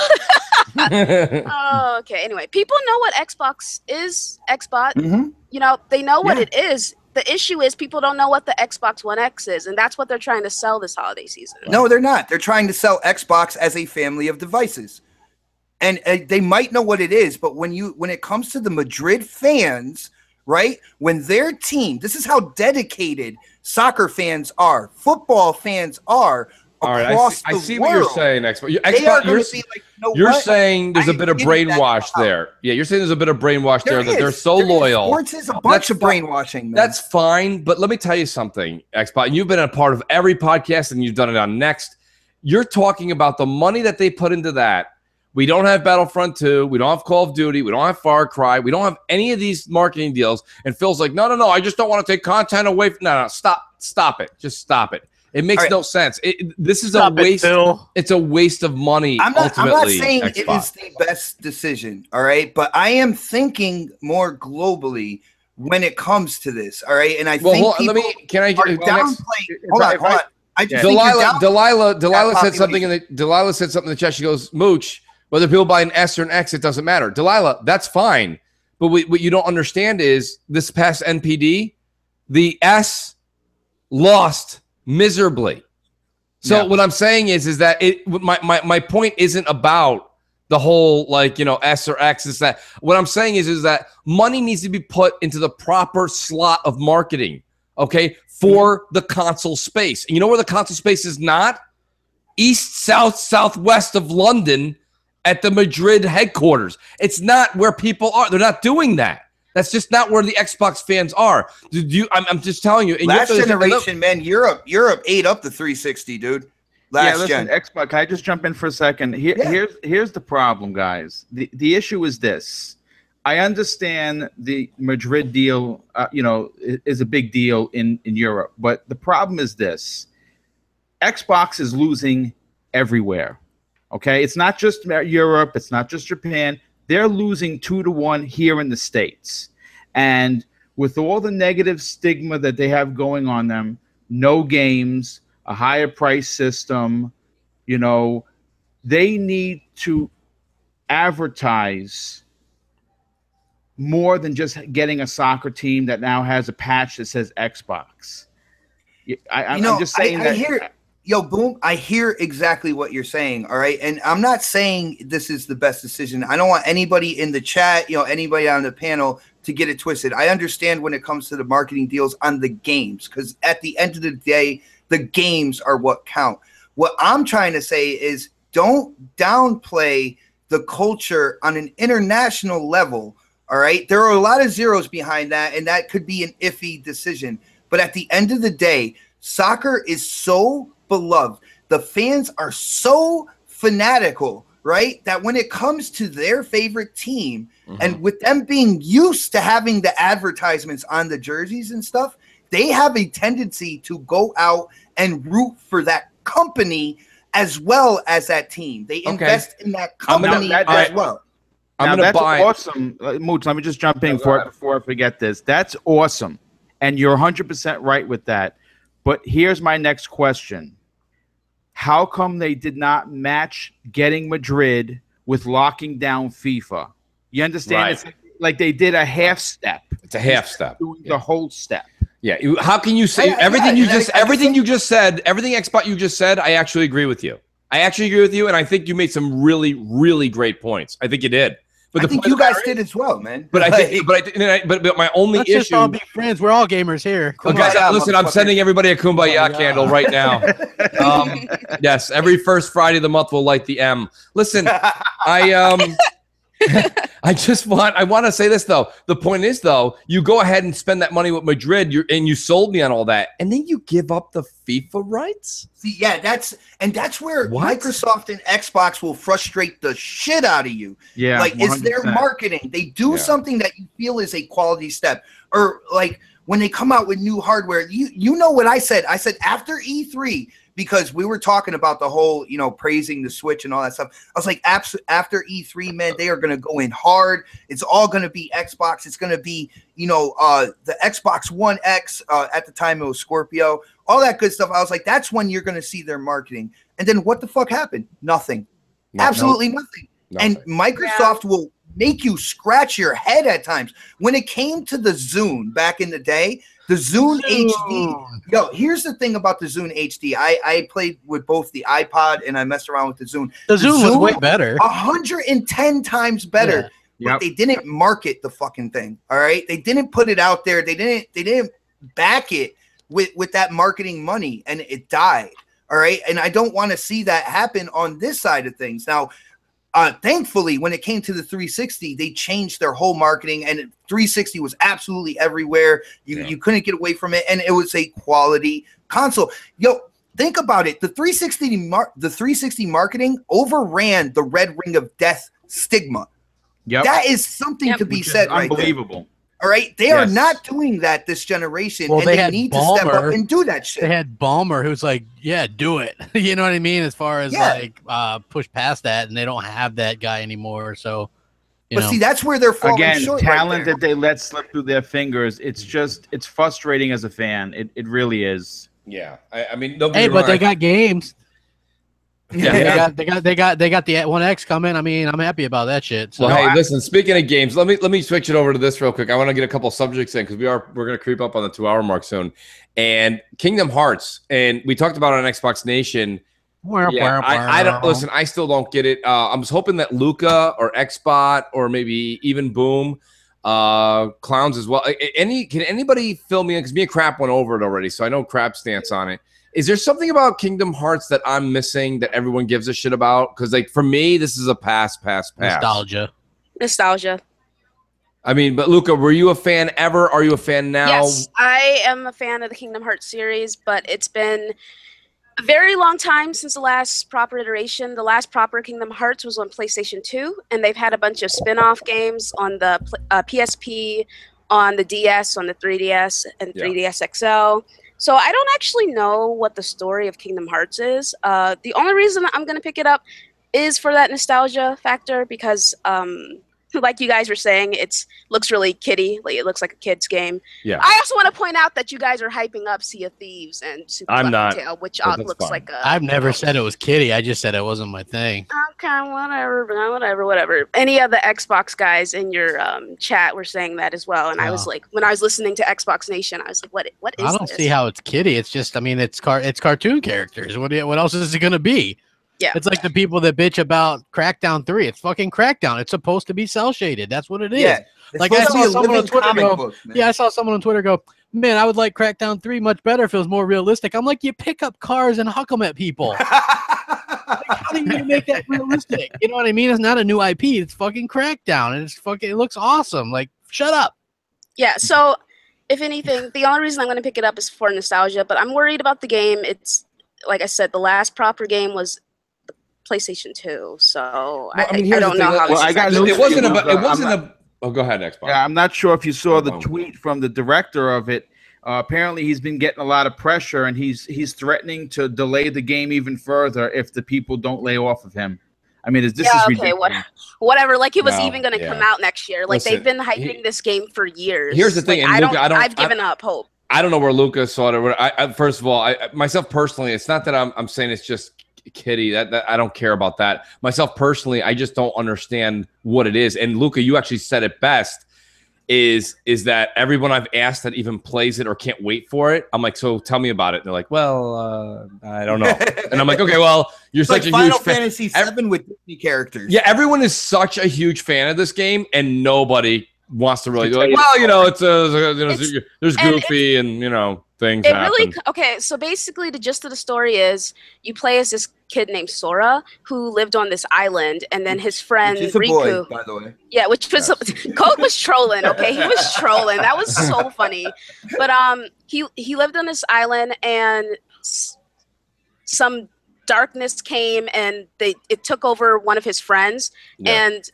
Speaker 6: Oh, okay. Anyway, people know what Xbox is. Xbox.
Speaker 4: Mm-hmm.
Speaker 6: You know, they know what it is. The issue is people don't know what the Xbox One X is, and that's what they're trying to sell this holiday season.
Speaker 4: No, they're not. They're trying to sell Xbox as a family of devices. And they might know what it is, but when it comes to the Madrid fans, right? When their team, this is how dedicated soccer fans are, football fans are across the world.
Speaker 2: I see what you're saying, Xbox. You're saying there's a bit of brainwash there. Yeah, you're saying there's a bit of brainwash there that they're so loyal.
Speaker 4: Sports is a bunch of brainwashing, man.
Speaker 2: That's fine, but let me tell you something, Xbox. You've been a part of every podcast, and you've done it on Next. You're talking about the money that they put into that. We don't have Battlefront 2. We don't have Call of Duty. We don't have Far Cry. We don't have any of these marketing deals. And Phil's like, no. I just don't want to take content away from. No, stop it. Just stop it. It makes no sense. This is a waste. It's a waste of money.
Speaker 4: I'm not saying Xbox. It is the best decision. All right, but I am thinking more globally when it comes to this. All right, and I think people hold on.
Speaker 2: Delilah said something in the chat. She goes, Mooch, whether people buy an S or an X, it doesn't matter. Delilah, that's fine. But what you don't understand is this past NPD, the S lost miserably. So what I'm saying is that my point isn't about the whole S or X is that. What I'm saying is that money needs to be put into the proper slot of marketing, okay, for the console space. And you know where the console space is not? East, south, southwest of London at the Madrid headquarters. It's not where people are. They're not doing that. That's just not where the Xbox fans are. I'm just telling you.
Speaker 4: Last generation, man, Europe ate up the 360, dude. Listen,
Speaker 5: Xbox. Can I just jump in for a second? Here's the problem, guys. The issue is this. I understand the Madrid deal, is a big deal in Europe, but the problem is this: Xbox is losing everywhere. Okay, it's not just Europe, it's not just Japan. They're losing 2-1 here in the States. And with all the negative stigma that they have going on them, no games, a higher price system, they need to advertise more than just getting a soccer team that now has a patch that says Xbox. I'm just saying
Speaker 4: Boom, I hear exactly what you're saying, all right? And I'm not saying this is the best decision. I don't want anybody in the chat, anybody on the panel to get it twisted. I understand when it comes to the marketing deals on the games, because at the end of the day, the games are what count. What I'm trying to say is don't downplay the culture on an international level, all right? There are a lot of zeros behind that, and that could be an iffy decision. But at the end of the day, soccer is so beloved. The fans are so fanatical, right? That when it comes to their favorite team, and with them being used to having the advertisements on the jerseys and stuff, they have a tendency to go out and root for that company as well as that team. They invest in that company as well.
Speaker 5: That's awesome. Mooch, let me just jump in before I forget this. That's awesome. And you're 100% right with that. But here's my next question. How come they did not match getting Madrid with locking down FIFA? You understand? Right. It's like they did a half step.
Speaker 2: It's a half step.
Speaker 5: Doing the whole step.
Speaker 2: Yeah. How can you say everything you just said, everything Xbox you just said, I actually agree with you. And I think you made some really, really great points. I think you did.
Speaker 4: But I think you guys did as well, man.
Speaker 2: But my only issue.
Speaker 1: Let's just all be friends. We're all gamers here.
Speaker 2: Guys, listen, I'm sending everybody a Kumbaya candle right now. Yes, every first Friday of the month we'll light the M. Listen, I want to say this though. The point is though, you go ahead and spend that money with Madrid, and you sold me on all that, and then you give up the FIFA rights.
Speaker 4: See, that's where Microsoft and Xbox will frustrate the shit out of you.
Speaker 5: Yeah,
Speaker 4: like 100%. It's their marketing. They do something that you feel is a quality step, or like when they come out with new hardware. You know what I said? I said after E3. Because we were talking about the whole, praising the Switch and all that stuff. I was like, after E3, man, they are going to go in hard. It's all going to be Xbox. It's going to be, the Xbox One X. At the time, it was Scorpio. All that good stuff. I was like, that's when you're going to see their marketing. And then what the fuck happened? Nothing. Absolutely nothing. And Microsoft will make you scratch your head at times. When it came to the Zune back in the day, the Zune HD. Here's the thing about the Zune HD. I played with both the iPod and I messed around with the Zune.
Speaker 1: The Zune was way better.
Speaker 4: 110 times better. Yeah. But they didn't market the fucking thing. All right. They didn't put it out there. They didn't back it with that marketing money, and it died. All right. And I don't want to see that happen on this side of things. Now, thankfully, when it came to the 360, they changed their whole marketing, and 360 was absolutely everywhere. You couldn't get away from it, and it was a quality console. Think about it. The 360 marketing overran the Red Ring of Death stigma. Yep. That is something to be said right there.
Speaker 5: Unbelievable.
Speaker 4: All right, they are not doing that this generation,
Speaker 1: well,
Speaker 4: and they need to step up and do that shit.
Speaker 1: They had Balmer, who's like, yeah, do it. You know what I mean? As far as like push past that, and they don't have that guy anymore. So,
Speaker 4: but see, that's where they're falling short.
Speaker 5: Talent that they let slip through their fingers. It's frustrating as a fan. It really is.
Speaker 2: Yeah, I mean, but
Speaker 1: they got games. Yeah, they got the 1X coming. I mean, I'm happy about that shit. So.
Speaker 2: Well, hey, listen. Speaking of games, let me switch it over to this real quick. I want to get a couple subjects in because we're going to creep up on the 2-hour mark soon. And Kingdom Hearts, and we talked about it on Xbox Nation. I don't listen. I still don't get it. I was hoping that Luca or Xbot or maybe even Boom, Clowns as well. Can anybody fill me in? Because me and Crap went over it already, so I know Crap's stance on it. Is there something about Kingdom Hearts that I'm missing that everyone gives a shit about? Because, like, for me, this is a pass.
Speaker 6: Nostalgia.
Speaker 2: I mean, but Luca, were you a fan ever? Are you a fan now?
Speaker 6: Yes, I am a fan of the Kingdom Hearts series, but it's been a very long time since the last proper iteration. The last proper Kingdom Hearts was on PlayStation 2, and they've had a bunch of spin-off games on the PSP, on the DS, on the 3DS, and 3DS XL. So I don't actually know what the story of Kingdom Hearts is. The only reason I'm going to pick it up is for that nostalgia factor because, like you guys were saying, it looks really kiddie. Like it looks like a kid's game.
Speaker 2: Yeah.
Speaker 6: I also want to point out that you guys are hyping up Sea of Thieves and Super Lucky Tale, which looks like a...
Speaker 1: I've never said it was kiddie. I just said it wasn't my thing.
Speaker 6: Okay, whatever. Any of the Xbox guys in your chat were saying that as well, and I was like, when I was listening to Xbox Nation, I was like, what is this?
Speaker 1: I don't see how it's kiddie. It's just, I mean, it's cartoon characters. What else is it going to be?
Speaker 6: Yeah.
Speaker 1: It's like the people that bitch about Crackdown 3. It's fucking Crackdown. It's supposed to be cell shaded. That's what it is.
Speaker 4: Yeah,
Speaker 1: like I saw someone on Twitter go, I saw someone on Twitter go, man, I would like Crackdown 3 much better if it was more realistic. I'm like, you pick up cars and huck them at people. Like, how do you make that realistic? You know what I mean? It's not a new IP. It's fucking Crackdown, and it looks awesome. Like, shut up.
Speaker 6: Yeah. So, if anything, the only reason I'm going to pick it up is for nostalgia. But I'm worried about the game. It's like I said, the last proper game was PlayStation 2, so I don't know how.
Speaker 5: Well,
Speaker 2: it wasn't a. Oh, go ahead, Xbox.
Speaker 5: Yeah, I'm not sure if you saw the tweet from the director of it. Apparently, he's been getting a lot of pressure, and he's threatening to delay the game even further if the people don't lay off of him. I mean, this is ridiculous.
Speaker 6: Whatever. Like it was even going to come out next year. Like they've been hyping this game for years.
Speaker 2: Here's the thing,
Speaker 6: like,
Speaker 2: and Luca,
Speaker 6: I've given up hope.
Speaker 2: I don't know where Luca saw it. First of all, myself personally, it's not that I'm saying it's just kiddie. That I don't care about that. Myself personally, I just don't understand what it is. And Luca, you actually said it best. Is that everyone I've asked that even plays it or can't wait for it? I'm like, so tell me about it. And they're like, well, I don't know. And I'm like, okay, well, you're such a
Speaker 4: Final
Speaker 2: huge fan.
Speaker 4: Fantasy VII with Disney characters.
Speaker 2: Yeah, everyone is such a huge fan of this game, and nobody wants to really do like, well, you know, there's Goofy and you know things happen.
Speaker 6: Really okay. So basically, the gist of the story is you play as this kid named Sora who lived on this island, and then his friend Riku.
Speaker 4: Boy, by the way.
Speaker 6: Yeah, which was Code was trolling. Okay, he was trolling. That was so funny. But he lived on this island, and some darkness came, and it took over one of his friends, and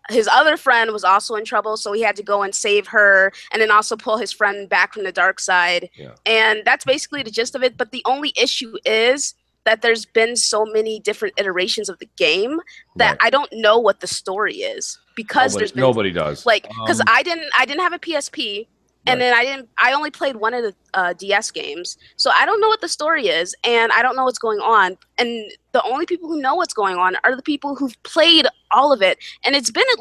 Speaker 6: his other friend was also in trouble, so he had to go and save her and then also pull his friend back from the dark side. Yeah. And that's basically the gist of it. But the only issue is that there's been so many different iterations of the game that I don't know what the story is because
Speaker 2: nobody does.
Speaker 6: Like, because I didn't have a PSP. And then I only played one of the DS games. So I don't know what the story is, and I don't know what's going on. And the only people who know what's going on are the people who've played all of it. And it's been at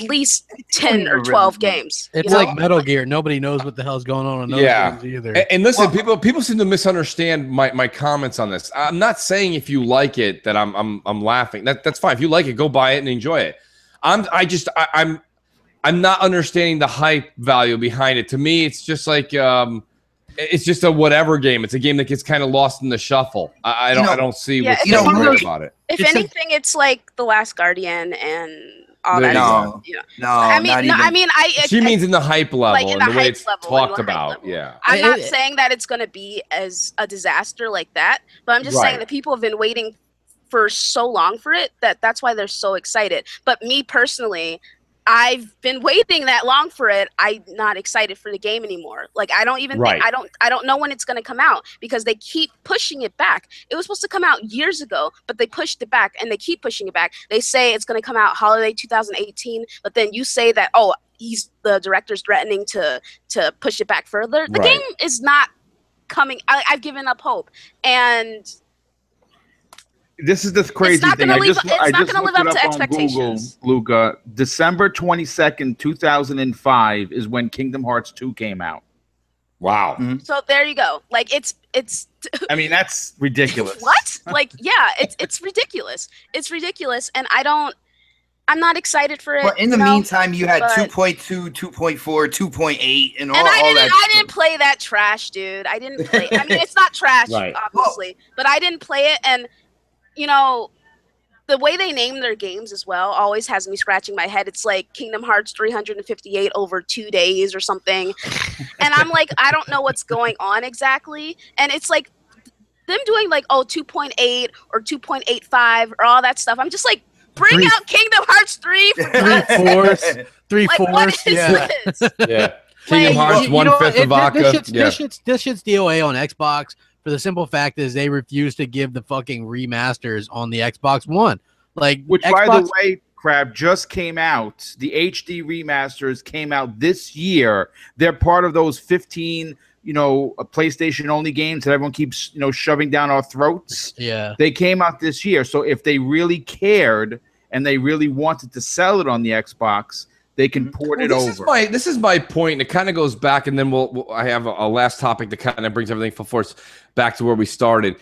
Speaker 6: least 10 or 12 games.
Speaker 1: It's like Metal Gear. Nobody knows what the hell's going on in those games either.
Speaker 2: And listen, people seem to misunderstand my comments on this. I'm not saying if you like it that I'm laughing. That's fine. If you like it, go buy it and enjoy it. I'm not understanding the hype value behind it. To me, it's just like it's just a whatever game. It's a game that gets kind of lost in the shuffle. I don't see what's so weird about it.
Speaker 6: If anything, it's like The Last Guardian and all that.
Speaker 2: She means in the hype level,
Speaker 6: like in the
Speaker 2: and the way
Speaker 6: hype
Speaker 2: it's
Speaker 6: level,
Speaker 2: talked about. Yeah,
Speaker 6: I'm not saying that it's going to be as a disaster like that, but I'm just saying that people have been waiting for so long for it that's why they're so excited. But me personally, I've been waiting that long for it. I'm not excited for the game anymore. Like I don't even think, I don't know when it's going to come out because they keep pushing it back. It was supposed to come out years ago, but they pushed it back and they keep pushing it back. They say it's going to come out holiday 2018, but then you say that, oh, the director's threatening to push it back further. The game is not coming. I've given up hope. And
Speaker 5: this is the crazy thing. I just looked it up on Google, Luca. December 22nd, 2005 is when Kingdom Hearts 2 came out.
Speaker 2: Wow.
Speaker 6: So there you go. Like it's
Speaker 5: I mean, that's ridiculous.
Speaker 6: What? Like, yeah, it's ridiculous. It's ridiculous. And I'm not excited for it.
Speaker 4: But in the meantime, you had 2.2, 2.4, 2.8, and all that.
Speaker 6: I didn't play that trash, dude. I didn't play. I mean, it's not trash, obviously, but I didn't play it. And you know, the way they name their games as well always has me scratching my head. It's like Kingdom Hearts 358 over 2 days or something. And I'm like, I don't know what's going on exactly. And it's like them doing like, 2.8 or 2.85 or all that stuff. I'm just like, bring out Kingdom Hearts 3 for
Speaker 1: 3/4.
Speaker 6: Yeah.
Speaker 2: Yeah. Kingdom Hearts 1/5 of vodka.
Speaker 1: This shit's DOA on Xbox. For the simple fact is they refuse to give the fucking remasters on the Xbox One. Like,
Speaker 5: by the way, Crab, just came out. The HD remasters came out this year. They're part of those 15, PlayStation only games that everyone keeps, shoving down our throats.
Speaker 1: Yeah.
Speaker 5: They came out this year. So if they really cared and they really wanted to sell it on the Xbox, they can port it over.
Speaker 2: This is my point. It kind of goes back, and then I have a last topic that kind of brings everything full force back to where we started.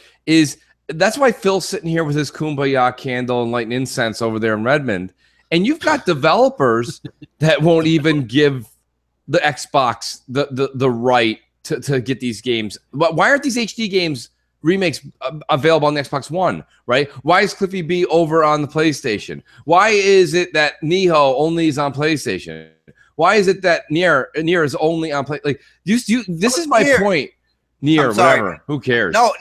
Speaker 2: That's why Phil's sitting here with his Kumbaya candle and lighting incense over there in Redmond, and you've got developers that won't even give the Xbox the right to get these games. But why aren't these HD games remakes available on the Xbox One, right? Why is Cliffy B over on the PlayStation? Why is it that Nihon only is on PlayStation? Why is it that Nier is only on Play? Like, this is my point. Nier, whatever. Who cares?
Speaker 4: No,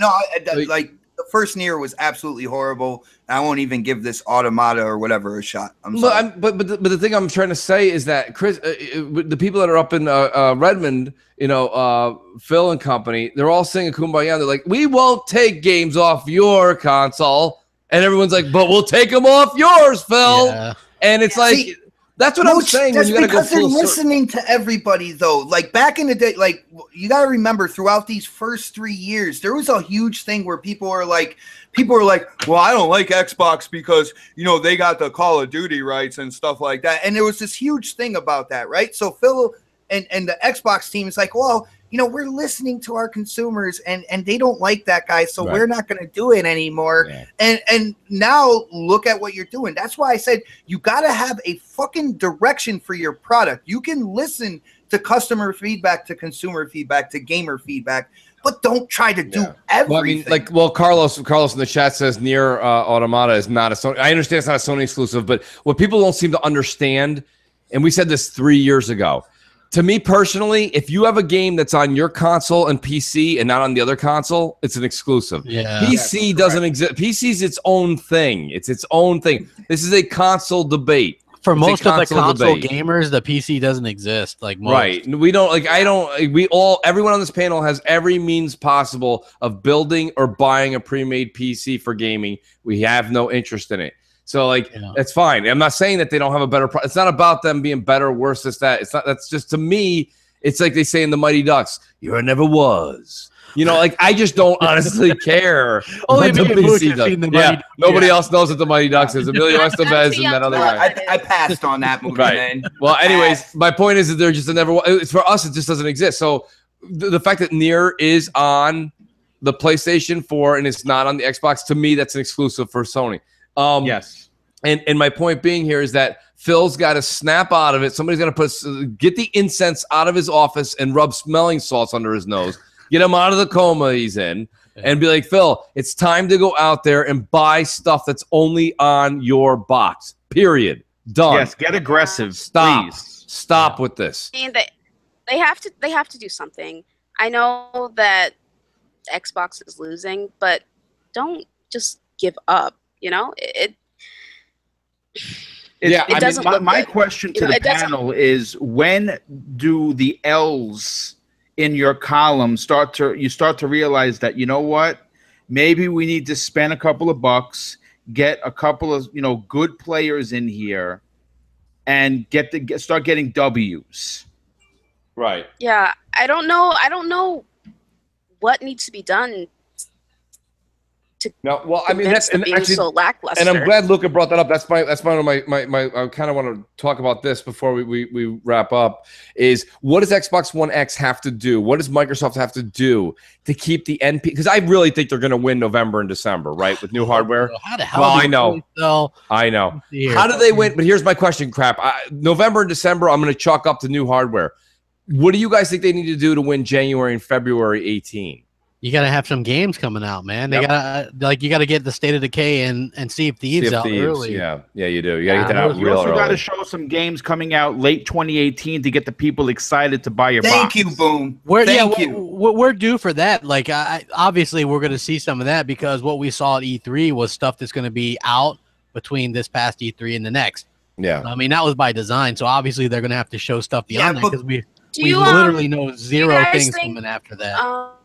Speaker 4: like the first Nier was absolutely horrible. I won't even give this Automata or whatever a shot. I'm sorry.
Speaker 2: But the thing I'm trying to say is that Chris, the people that are up in Redmond, Phil and company, they're all singing Kumbaya. They're like, we won't take games off your console, and everyone's like, but we'll take them off yours, Phil. Yeah. And it's like. That's what I'm saying.
Speaker 4: That's because they're listening to everybody, though. Like back in the day, like you got to remember, throughout these first 3 years, there was a huge thing where people were like, well, I don't like Xbox because they got the Call of Duty rights and stuff like that. And there was this huge thing about that, right? So Phil and the Xbox team is like, well, we're listening to our consumers and they don't like that guy, so we're not going to do it anymore. Yeah. And now look at what you're doing. That's why I said you got to have a fucking direction for your product. You can listen to customer feedback, to consumer feedback, to gamer feedback, but don't try to do everything.
Speaker 2: Carlos in the chat says Nier Automata is not a Sony. I understand it's not a Sony exclusive, but what people don't seem to understand, and we said this 3 years ago, to me personally, if you have a game that's on your console and PC and not on the other console, it's an exclusive.
Speaker 1: Yeah.
Speaker 2: PC doesn't exist. PC's its own thing. It's its own thing. This is a console debate.
Speaker 1: For most of the console gamers, the PC doesn't exist. Like most.
Speaker 2: Right. We don't like. I don't. Everyone on this panel has every means possible of building or buying a pre-made PC for gaming. We have no interest in it. So that's fine. I'm not saying that they don't have a better product. It's not about them being better or worse. It's that. It's not. That's just, to me, it's like they say in the Mighty Ducks, "You're never was." I just don't honestly care.
Speaker 1: Only the PC does.
Speaker 2: Nobody else knows what the Mighty Ducks is. Emilio Estevez and that other guy.
Speaker 4: I passed on that movie.
Speaker 2: Right. Well, anyways, my point is that they're just it's for us. It just doesn't exist. So the fact that Nier is on the PlayStation 4 and it's not on the Xbox, to me, that's an exclusive for Sony.
Speaker 5: Yes.
Speaker 2: And my point being here is that Phil's got to snap out of it. Somebody's got to get the incense out of his office and rub smelling salts under his nose. Get him out of the coma he's in and be like, Phil, it's time to go out there and buy stuff that's only on your box. Period. Done.
Speaker 5: Yes, get aggressive.
Speaker 2: Stop with this.
Speaker 6: And they have to do something. I know that Xbox is losing, but don't just give up.
Speaker 5: My question to the panel is: when do the L's in your column start to realize that, you know what, maybe we need to spend a couple of bucks, get a couple of good players in here, and start getting W's.
Speaker 2: Right.
Speaker 6: Yeah, I don't know what needs to be done.
Speaker 2: That's
Speaker 6: being so lackluster.
Speaker 2: And I'm glad Luca brought that up. That's one of my I kind of want to talk about this before we wrap up. Is what does Xbox One X have to do? What does Microsoft have to do to keep the NP? Because I really think they're going to win November and December, right, with new hardware.
Speaker 1: How the hell?
Speaker 2: Well, I know. How do they win? But here's my question, crap. November and December, I'm going to chalk up to new hardware. What do you guys think they need to do to win January and February 18?
Speaker 1: You got to have some games coming out, man. They you got to get the State of Decay and Sea of Thieves out early.
Speaker 2: Yeah, you do. You got to get that out real early. You also
Speaker 5: got to show some games coming out late 2018 to get the people excited to buy your box.
Speaker 4: Thank you, Boom.
Speaker 1: We're due for that. Like, obviously, we're going to see some of that because what we saw at E3 was stuff that's going to be out between this past E3 and the next.
Speaker 2: Yeah.
Speaker 1: I mean, that was by design. So obviously, they're going to have to show stuff beyond that because we literally know zero things coming after that.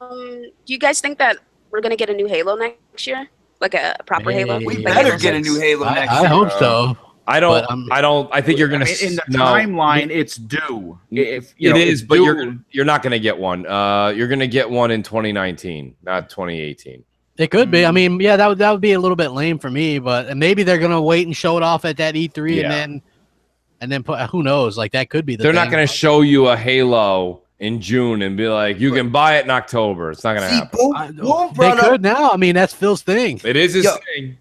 Speaker 6: Do you guys think that we're gonna get a new Halo next year, like a proper Halo?
Speaker 4: We better get a new Halo next year.
Speaker 1: I hope so.
Speaker 2: I don't. I think you're gonna.
Speaker 5: In the timeline, it's due.
Speaker 2: It is, but you're not gonna get one. You're gonna get one in 2019, not 2018.
Speaker 1: It could be. I mean, yeah, that would be a little bit lame for me, but maybe they're gonna wait and show it off at that E3 and then put. Who knows? Like that could be. They're
Speaker 2: not gonna show you a Halo in June and be like, you can buy it in October. It's not going to happen.
Speaker 1: They could now. I mean, that's Phil's thing.
Speaker 2: It is his thing.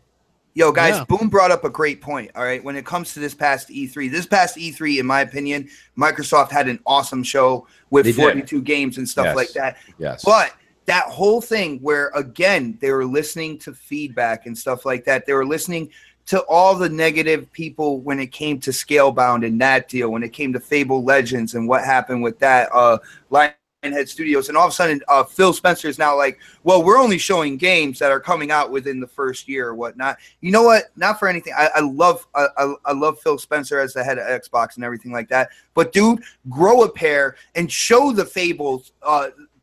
Speaker 4: Yo, guys, Boom brought up a great point. All right. When it comes to this past E3, in my opinion, Microsoft had an awesome show with 42 games and stuff like that.
Speaker 2: Yes.
Speaker 4: But that whole thing where, again, they were listening to feedback and stuff like that. They were listening to all the negative people when it came to Scalebound and that deal, when it came to Fable Legends and what happened with that, Lionhead Studios. And all of a sudden, Phil Spencer is now like, well, we're only showing games that are coming out within the first year or whatnot. You know what? Not for anything. I love Phil Spencer as the head of Xbox and everything like that. But, dude, grow a pair and show the Fables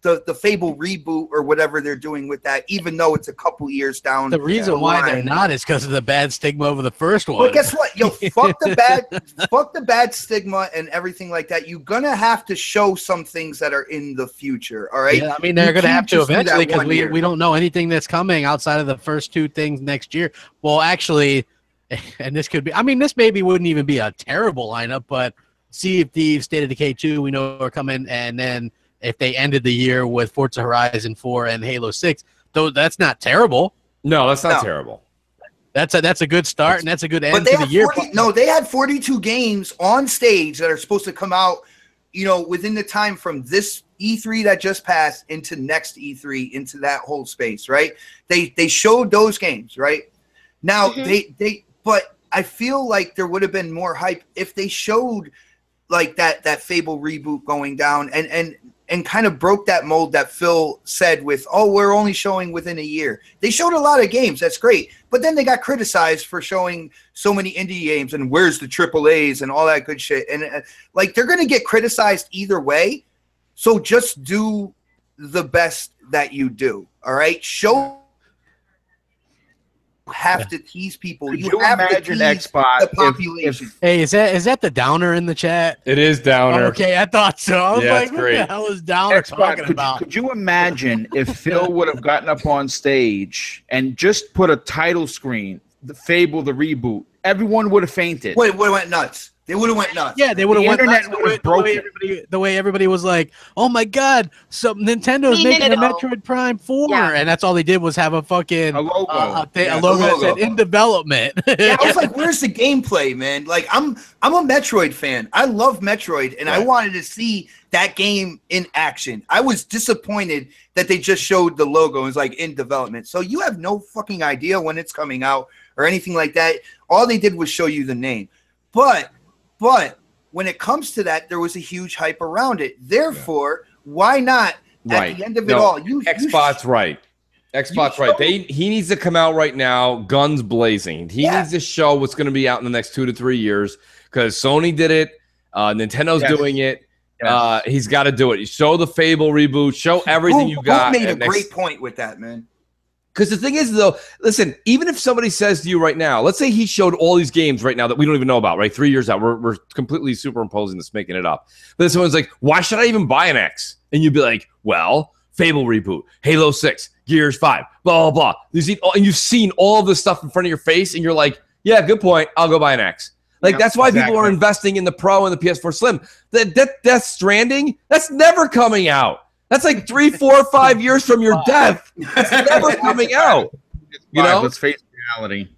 Speaker 4: the Fable reboot or whatever they're doing with that, even though it's a couple years down.
Speaker 1: The reason why they're not is because of the bad stigma over the first one.
Speaker 4: But guess what? Yo, fuck the bad stigma and everything like that. You're gonna have to show some things that are in the future. All right.
Speaker 1: Yeah, I mean they're gonna have to eventually because we don't know anything that's coming outside of the first two things next year. Well, actually, and this could be. I mean, this maybe wouldn't even be a terrible lineup, but Sea of Thieves, State of Decay 2, we know are coming, and then. If they ended the year with Forza Horizon 4 and Halo 6, though that's not terrible.
Speaker 2: No, that's not terrible.
Speaker 1: That's a good start and that's a good end to the year.
Speaker 4: They had 42 games on stage that are supposed to come out, within the time from this E3 that just passed into next E3 into that whole space, right? They showed those games, right? Now but I feel like there would have been more hype if they showed like that Fable reboot going down and kind of broke that mold that Phil said with, we're only showing within a year. They showed a lot of games. That's great. But then they got criticized for showing so many indie games and where's the AAAs and all that good shit. And they're going to get criticized either way. So just do the best that you do. All right. Have to tease people. You have to tease
Speaker 5: Xbox
Speaker 4: the population.
Speaker 1: Hey, is that the Downer in the chat?
Speaker 2: It is Downer.
Speaker 1: Okay, I thought so. I was like, what the hell is Downer talking about?
Speaker 5: Could you imagine if Phil would have gotten up on stage and just put a title screen, the Fable, the reboot? Everyone would have fainted.
Speaker 4: Wait, would have went nuts. They would have went nuts.
Speaker 1: Yeah, they would have went nuts.
Speaker 5: The
Speaker 1: way everybody was like, "Oh my God, so Nintendo's making a Metroid Prime 4," and that's all they did was have a fucking
Speaker 5: logo,
Speaker 1: a logo that said "in development."
Speaker 4: I was like, "Where's the gameplay, man?" Like, I'm a Metroid fan. I love Metroid, and I wanted to see that game in action. I was disappointed that they just showed the logo and was like in development. So you have no fucking idea when it's coming out or anything like that. All they did was show you the name, but when it comes to that, there was a huge hype around it. Therefore, why not at the end of it all?
Speaker 2: Xbox, right. Xbox, right? He needs to come out right now, guns blazing. He needs to show what's going to be out in the next 2 to 3 years because Sony did it, Nintendo's doing it. Yes. He's got to do it. You show the Fable reboot, show everything you got.
Speaker 4: Made a great point with that, man.
Speaker 2: Because the thing is, though, listen, even if somebody says to you right now, let's say he showed all these games right now that we don't even know about, right? 3 years out, we're completely superimposing this, making it up. But then someone's like, why should I even buy an X? And you'd be like, well, Fable reboot, Halo 6, Gears 5, blah, blah, blah. You've seen all of this stuff in front of your face, and you're like, yeah, good point. I'll go buy an X. Like, that's why people are investing in the Pro and the PS4 Slim. That Death Stranding, that's never coming out. That's like 3, 4, 5 years from your death. It's never coming out. You know?
Speaker 5: Let's face reality.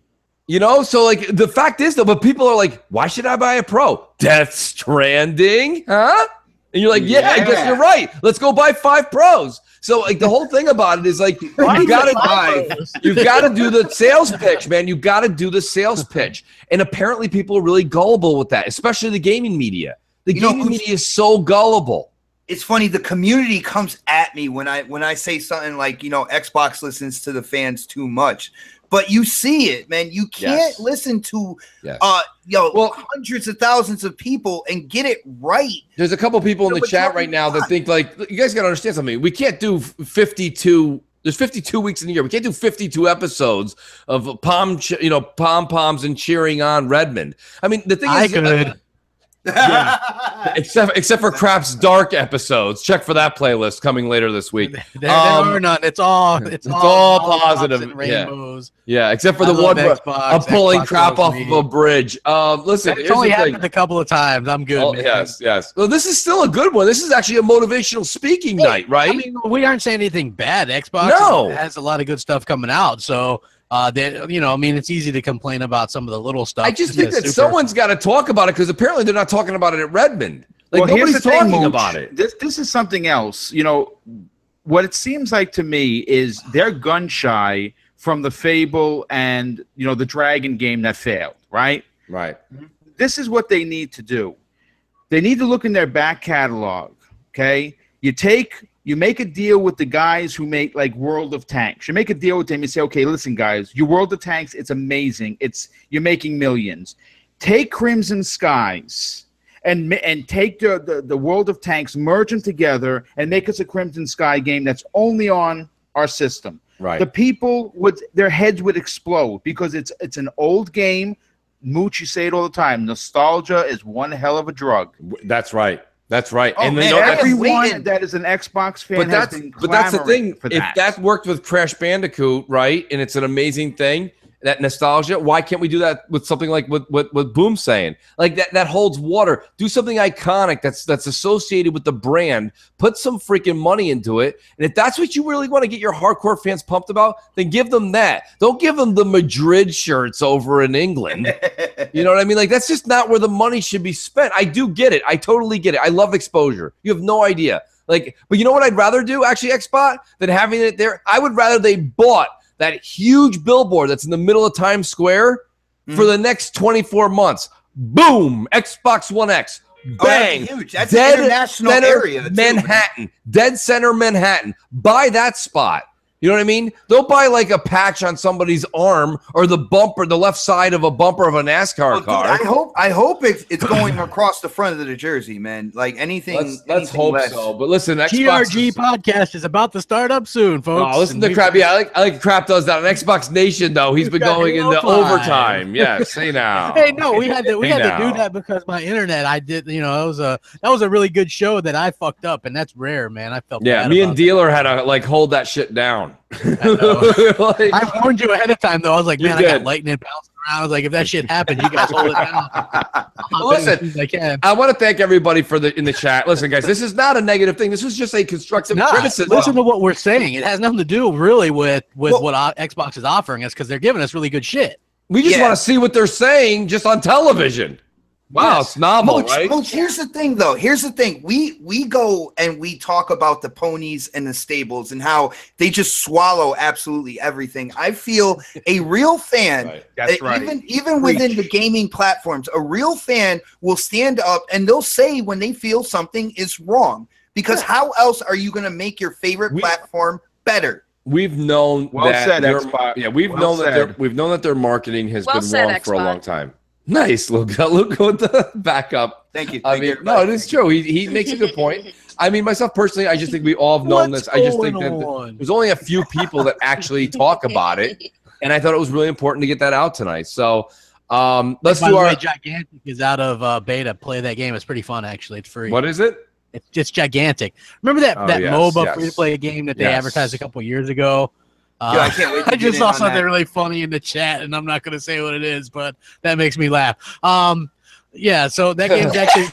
Speaker 2: You know, so like the fact is though, but people are like, why should I buy a Pro? Death Stranding, huh? And you're like, yeah, I guess you're right. Let's go buy 5 Pros. So like the whole thing about it is like you gotta do the sales pitch, man. You gotta do the sales pitch. And apparently people are really gullible with that, especially the gaming media. The gaming media is so gullible.
Speaker 4: It's funny, the community comes at me when I say something like, Xbox listens to the fans too much. But you see it, man. You can't listen to hundreds of thousands of people and get it right.
Speaker 2: There's a couple people in the chat right now that think like, you guys got to understand something. We can't do 52. There's 52 weeks in a year. We can't do 52 episodes of pom-poms and cheering on Redmond. I mean, the thing is, yeah. except for Crap's dark episodes. Check for that playlist coming later this week.
Speaker 1: There are none. It's all
Speaker 2: positive. Rainbows. Yeah, except for the one where I'm pulling Crap off of a bridge. Listen,
Speaker 1: it's only happened a couple of times. I'm good.
Speaker 2: Yes. Well, this is still a good one. This is actually a motivational speaking night, right?
Speaker 1: I mean, we aren't saying anything bad. Xbox has a lot of good stuff coming out, so. It's easy to complain about some of the little stuff.
Speaker 2: I just think that someone's got to talk about it because apparently they're not talking about it at Redmond. Like nobody's talking about it.
Speaker 5: This is something else. What it seems like to me is they're gun shy from the Fable and the Dragon game that failed. Right.
Speaker 2: Right.
Speaker 5: This is what they need to do. They need to look in their back catalog. Okay. You make a deal with the guys who make like World of Tanks. You make a deal with them and say, okay, listen, guys, your World of Tanks, it's amazing. You're making millions. Take Crimson Skies and take the World of Tanks, merge them together, and make us a Crimson Sky game that's only on our system.
Speaker 2: Right.
Speaker 5: The people their heads would explode because it's an old game. Mooch, you say it all the time. Nostalgia is one hell of a drug.
Speaker 2: That's right. That's right.
Speaker 5: And everyone that is an Xbox fan has been
Speaker 2: but that's the thing.
Speaker 5: For that.
Speaker 2: If that worked with Crash Bandicoot, right, and it's an amazing thing, that nostalgia, why can't we do that with something like what Boom's saying? Like that holds water. Do something iconic that's associated with the brand. Put some freaking money into it. And if that's what you really want to get your hardcore fans pumped about, then give them that. Don't give them the Madrid shirts over in England. You know what I mean? Like that's just not where the money should be spent. I do get it. I totally get it. I love exposure. You have no idea. Like, but you know what I'd rather do, actually, Xbot, than having it there? I would rather they bought that huge billboard that's in the middle of Times Square for the next 24 months. Boom! Xbox One X. Bang!
Speaker 4: That's huge. That's an international area.
Speaker 2: Manhattan. Dead center Manhattan. Buy that spot. You know what I mean? Don't buy like a patch on somebody's arm or the bumper, the left side of a bumper of a NASCAR car.
Speaker 4: I hope it's going across the front of the jersey, man. Like anything.
Speaker 2: Let's hope so. But listen,
Speaker 1: TRG podcast is about to start up soon, folks.
Speaker 2: Oh, listen to Crap. Yeah, I like Crap does that on Xbox Nation though. He's been going in the overtime. Yes, say now.
Speaker 1: Hey, no, we had to do that because my internet. I did, that was a really good show that I fucked up, and that's rare, man. I felt bad
Speaker 2: me
Speaker 1: about
Speaker 2: and Dealer had to hold that shit down.
Speaker 1: I warned you ahead of time though. I was like, man, I got lightning bouncing around. I was like, if that shit happened, you guys hold it down.
Speaker 2: Listen, I want to thank everybody in the chat. Listen, guys, this is not a negative thing. This was just a constructive criticism.
Speaker 1: Listen to what we're saying. It has nothing to do really with what Xbox is offering us because they're giving us really good shit.
Speaker 2: We just want to see what they're saying just on television. Wow, it's novel, right?
Speaker 4: Mooch, here's the thing, though. Here's the thing. We go and we talk about the ponies and the stables and how they just swallow absolutely everything. I feel a real fan, even within the gaming platforms, a real fan will stand up and they'll say when they feel something is wrong. Because how else are you going to make your favorite platform better?
Speaker 2: we've known we've known that their marketing has been wrong for a long time. Nice, Luca with the backup.
Speaker 4: Thank you.
Speaker 2: No, it is true. He makes a good point. I mean, myself personally, I just think we all have known this. I just think that there's only a few people that actually talk about it, and I thought it was really important to get that out tonight. So let's do our.
Speaker 1: Gigantic is out of beta. Play that game. It's pretty fun, actually. It's free.
Speaker 2: What is it?
Speaker 1: It's just gigantic. Remember that MOBA free-to-play game that they advertised a couple years ago?
Speaker 4: I can't wait.
Speaker 1: I just saw something really funny in the chat, and I'm not going to say what it is, but that makes me laugh. Yeah, so that game's actually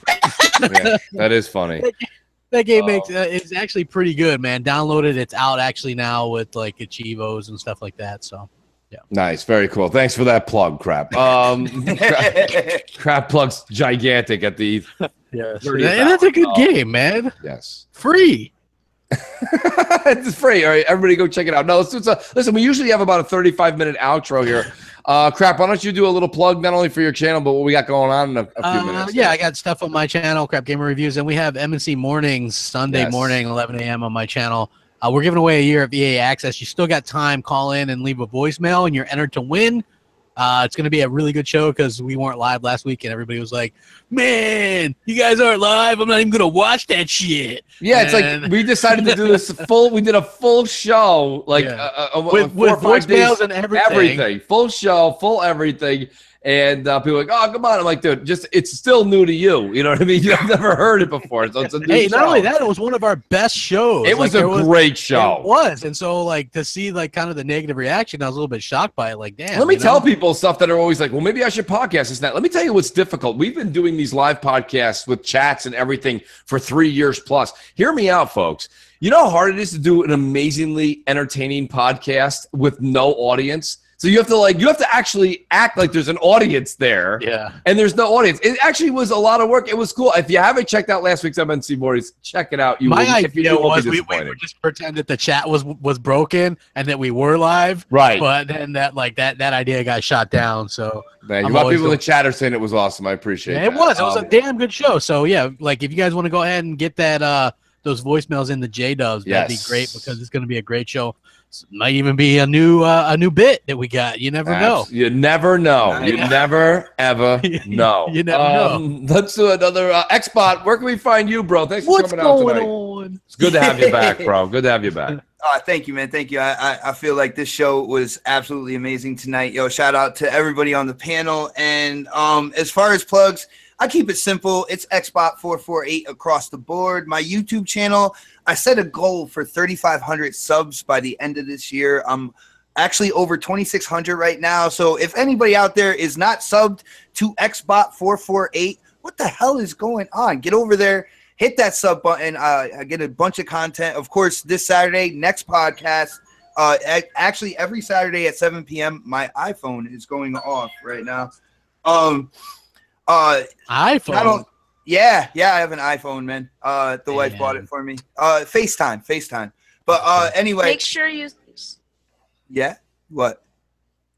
Speaker 2: that is funny.
Speaker 1: That game is actually pretty good, man. Download it. It's out actually now with like Achievos and stuff like that. So, yeah.
Speaker 2: Nice, very cool. Thanks for that plug, Crap. Crap plugs gigantic at the.
Speaker 1: Yes, and that's a good game, man.
Speaker 2: Yes,
Speaker 1: free.
Speaker 2: It's free. All right, everybody go check it out. No, let's do listen, we usually have about a 35-minute outro here. Crap, why don't you do a little plug not only for your channel, but what we got going on in a few minutes?
Speaker 1: Yeah, I got stuff on my channel, Crap Gamer Reviews, and we have MNC Mornings, Sunday morning, 11 a.m. on my channel. We're giving away a year of EA Access. You still got time. Call in and leave a voicemail, and you're entered to win. It's going to be a really good show because we weren't live last week, and everybody was like, man, you guys aren't live. I'm not even going to watch that shit.
Speaker 2: Yeah, it's like we decided to do this we did a full show, like
Speaker 1: with 4 or 5 days, and everything.
Speaker 2: Full show, full everything. And people are like, oh, come on. I'm like, dude, it's still new to you. You know what I mean? You've never heard it before. So it's a new show.
Speaker 1: Not only that, it was one of our best shows.
Speaker 2: It was a great show.
Speaker 1: It was. And so, like, to see, like, kind of the negative reaction, I was a little bit shocked by it. Like, damn.
Speaker 2: Let me tell people stuff that are always like, well, maybe I should podcast this and that. Let me tell you what's difficult. We've been doing these live podcasts with chats and everything for 3 years plus. Hear me out, folks. You know how hard it is to do an amazingly entertaining podcast with no audience? So you have to actually act like there's an audience there.
Speaker 1: Yeah.
Speaker 2: And there's no audience. It actually was a lot of work. It was cool. If you haven't checked out last week's MNC Mornings, check it out.
Speaker 1: My idea was we would just pretend that the chat was broken and that we were live.
Speaker 2: Right.
Speaker 1: But then that idea got shot down. So
Speaker 2: man, you want people in the chat are saying it was awesome. I appreciate it.
Speaker 1: It was. It was a damn good show. So yeah, like if you guys want to go ahead and get that those voicemails in the J-Dubs, that'd be great because it's going to be a great show. Might even be a new bit that we got. You never know.
Speaker 2: You never know. You never ever know.
Speaker 1: You never know.
Speaker 2: Let's do another Xbot. Where can we find you, bro? Thanks for coming out tonight.
Speaker 1: On?
Speaker 2: It's good to have you back, bro. Good to have you back.
Speaker 4: Thank you, man. Thank you. I feel like this show was absolutely amazing tonight. Yo, shout out to everybody on the panel. And as far as plugs, I keep it simple. It's Xbot448 across the board. My YouTube channel, I set a goal for 3,500 subs by the end of this year. I'm actually over 2,600 right now. So if anybody out there is not subbed to Xbot448, what the hell is going on? Get over there, hit that sub button. I get a bunch of content. Of course, this Saturday, next podcast. Actually, every Saturday at 7 p.m., my iPhone is going off right now.
Speaker 1: iPhone.
Speaker 4: Yeah, I have an iPhone, man. The wife bought it for me. FaceTime. But anyway,
Speaker 6: make sure you.
Speaker 4: Yeah. What?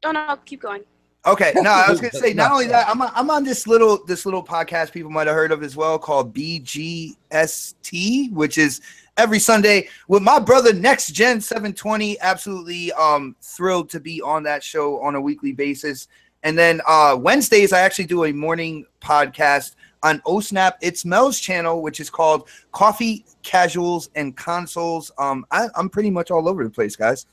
Speaker 6: Oh no, keep going.
Speaker 4: Okay. No, I was gonna say not only that, I'm on this little podcast people might have heard of as well called BGST, which is every Sunday with my brother Next Gen 720. Absolutely thrilled to be on that show on a weekly basis. And then Wednesdays, I actually do a morning podcast on OSNAP It's Mel's channel, which is called Coffee, Casuals, and Consoles. I'm pretty much all over the place, guys.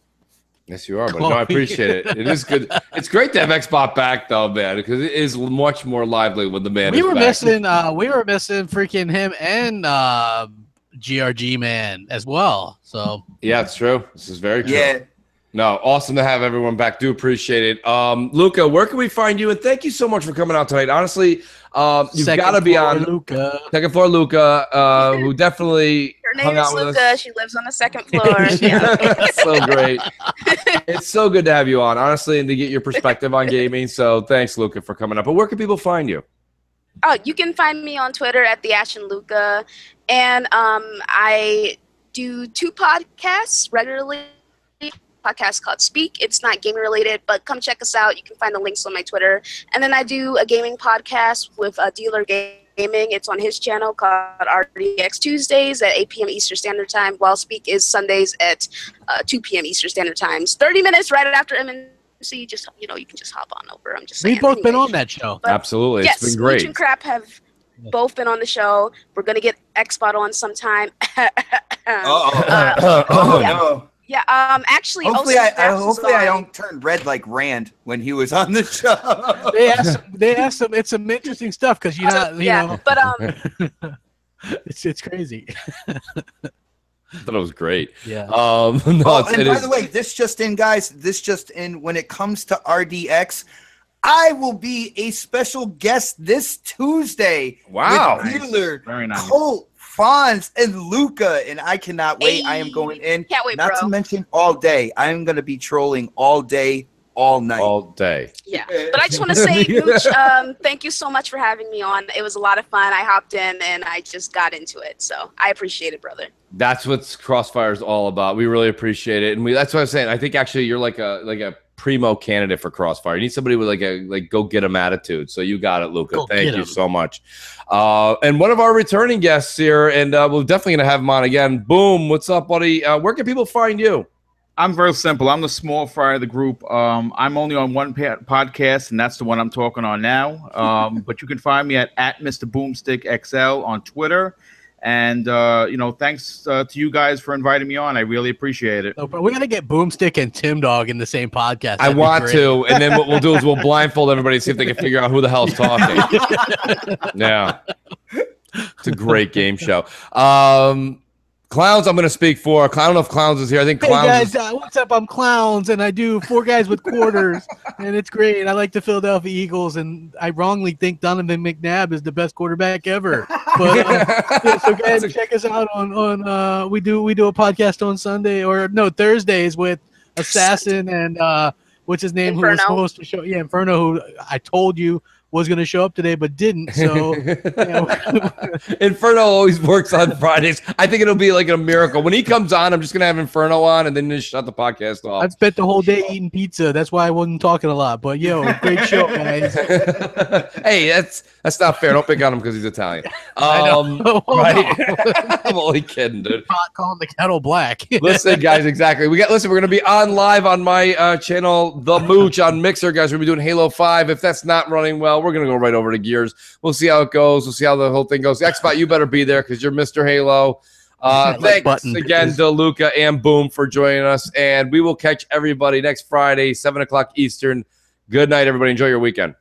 Speaker 2: Yes, you are, but no, I appreciate it. It is good. It's great to have Xbot back, though, man, because it is much more lively when the man is back.
Speaker 1: We were missing freaking him and GRG man as well. So
Speaker 2: yeah, it's true. This is very true.
Speaker 4: Yeah.
Speaker 2: No, awesome to have everyone back. Do appreciate it. Luca, where can we find you? And thank you so much for coming out tonight. Honestly, you've got to be on
Speaker 1: Luca.
Speaker 2: Second floor, Luca, who definitely
Speaker 6: Her name
Speaker 2: hung
Speaker 6: is
Speaker 2: out with
Speaker 6: Luca.
Speaker 2: us.
Speaker 6: She lives on the second floor. Yeah.
Speaker 2: So great. It's so good to have you on, honestly, and to get your perspective on gaming. So thanks, Luca, for coming up. But where can people find you?
Speaker 6: Oh, you can find me on Twitter at the Ashen Luca, and I do 2 podcasts regularly. Podcast called Speak. It's not gaming related, but come check us out. You can find the links on my Twitter. And then I do a gaming podcast with Dealer Game Gaming. It's on his channel called RDX Tuesdays at 8 p.m. Eastern Standard Time, while Speak is Sundays at 2 p.m. Eastern Standard Time. 30 minutes right after MNC. Just, you know, you can just hop on over. I'm just saying.
Speaker 1: We've both been on that show.
Speaker 6: But
Speaker 2: absolutely.
Speaker 6: Yes,
Speaker 2: it's been great.
Speaker 6: Mooch and Crap have both been on the show. We're going to get Xbot on sometime.
Speaker 4: No.
Speaker 6: Yeah, actually,
Speaker 4: hopefully I don't turn red like Rand when he was on the show.
Speaker 1: They asked some. It's some interesting stuff because you know.
Speaker 6: But
Speaker 1: it's crazy.
Speaker 2: I thought it was great.
Speaker 1: Yeah.
Speaker 4: No, and by the way, this just in, guys. This just in. When it comes to RDX, I will be a special guest this Tuesday.
Speaker 2: Wow.
Speaker 4: With Wheeler,
Speaker 5: very nice.
Speaker 4: Colt, Fonz, and Luca, and I cannot wait. I am going in.
Speaker 6: Can't wait,
Speaker 4: Not
Speaker 6: bro.
Speaker 4: to mention all day. I am going to be trolling all day, all night.
Speaker 2: All day.
Speaker 6: Yeah, but I just want to say, Mooch, thank you so much for having me on. It was a lot of fun. I hopped in and I just got into it, so I appreciate it, brother.
Speaker 2: That's what Crossfire is all about. We really appreciate it, and that's what I'm saying. I think actually you're like a primo candidate for Crossfire. You need somebody with like a go get 'em attitude. So you got it, Luca. Thank you so much. And one of our returning guests here, and we're definitely gonna have him on again. Boom, what's up, buddy? Where can people find you?
Speaker 5: I'm very simple. I'm the small fry of the group. I'm only on one podcast, and that's the one I'm talking on now. But you can find me at Mr. Boomstick XL on Twitter. And thanks to you guys for inviting me on. I really appreciate it.
Speaker 1: We're gonna get Boomstick and Tim Dog in the same podcast.
Speaker 2: I want to, and then what we'll do is we'll blindfold everybody and see if they can figure out who the hell's talking. Yeah, it's a great game show. Clowns, I'm going to speak for. I don't know if Clowns is here. I think Clowns.
Speaker 1: Hey guys, what's up? I'm Clowns, and I do 4 Guys with Quarters, and it's great. I like the Philadelphia Eagles, and I wrongly think Donovan McNabb is the best quarterback ever. But so guys, check us out on we do a podcast on Thursdays with Assassin and what's his name,
Speaker 6: Inferno.
Speaker 1: who was supposed to show. Yeah, Inferno, who I told you was going to show up today but didn't. So
Speaker 2: Inferno always works on Fridays. I think it'll be like a miracle. When he comes on, I'm just going to have Inferno on and then just shut the podcast off.
Speaker 1: I've spent the whole day eating pizza. That's why I wasn't talking a lot. But great show, guys.
Speaker 2: Hey, that's not fair. Don't pick on him because he's Italian. Right? I'm only kidding, dude.
Speaker 1: Pot calling the kettle black.
Speaker 2: Listen, guys, exactly. We're going to be on live on my channel, The Mooch, on Mixer, guys. We're going to be doing Halo 5. If that's not running well, we're going to go right over to Gears. We'll see how it goes. We'll see how the whole thing goes. Xbot, you better be there because you're Mr. Halo. Thanks again to Luca and Boom for joining us. And we will catch everybody next Friday, 7 o'clock Eastern. Good night, everybody. Enjoy your weekend.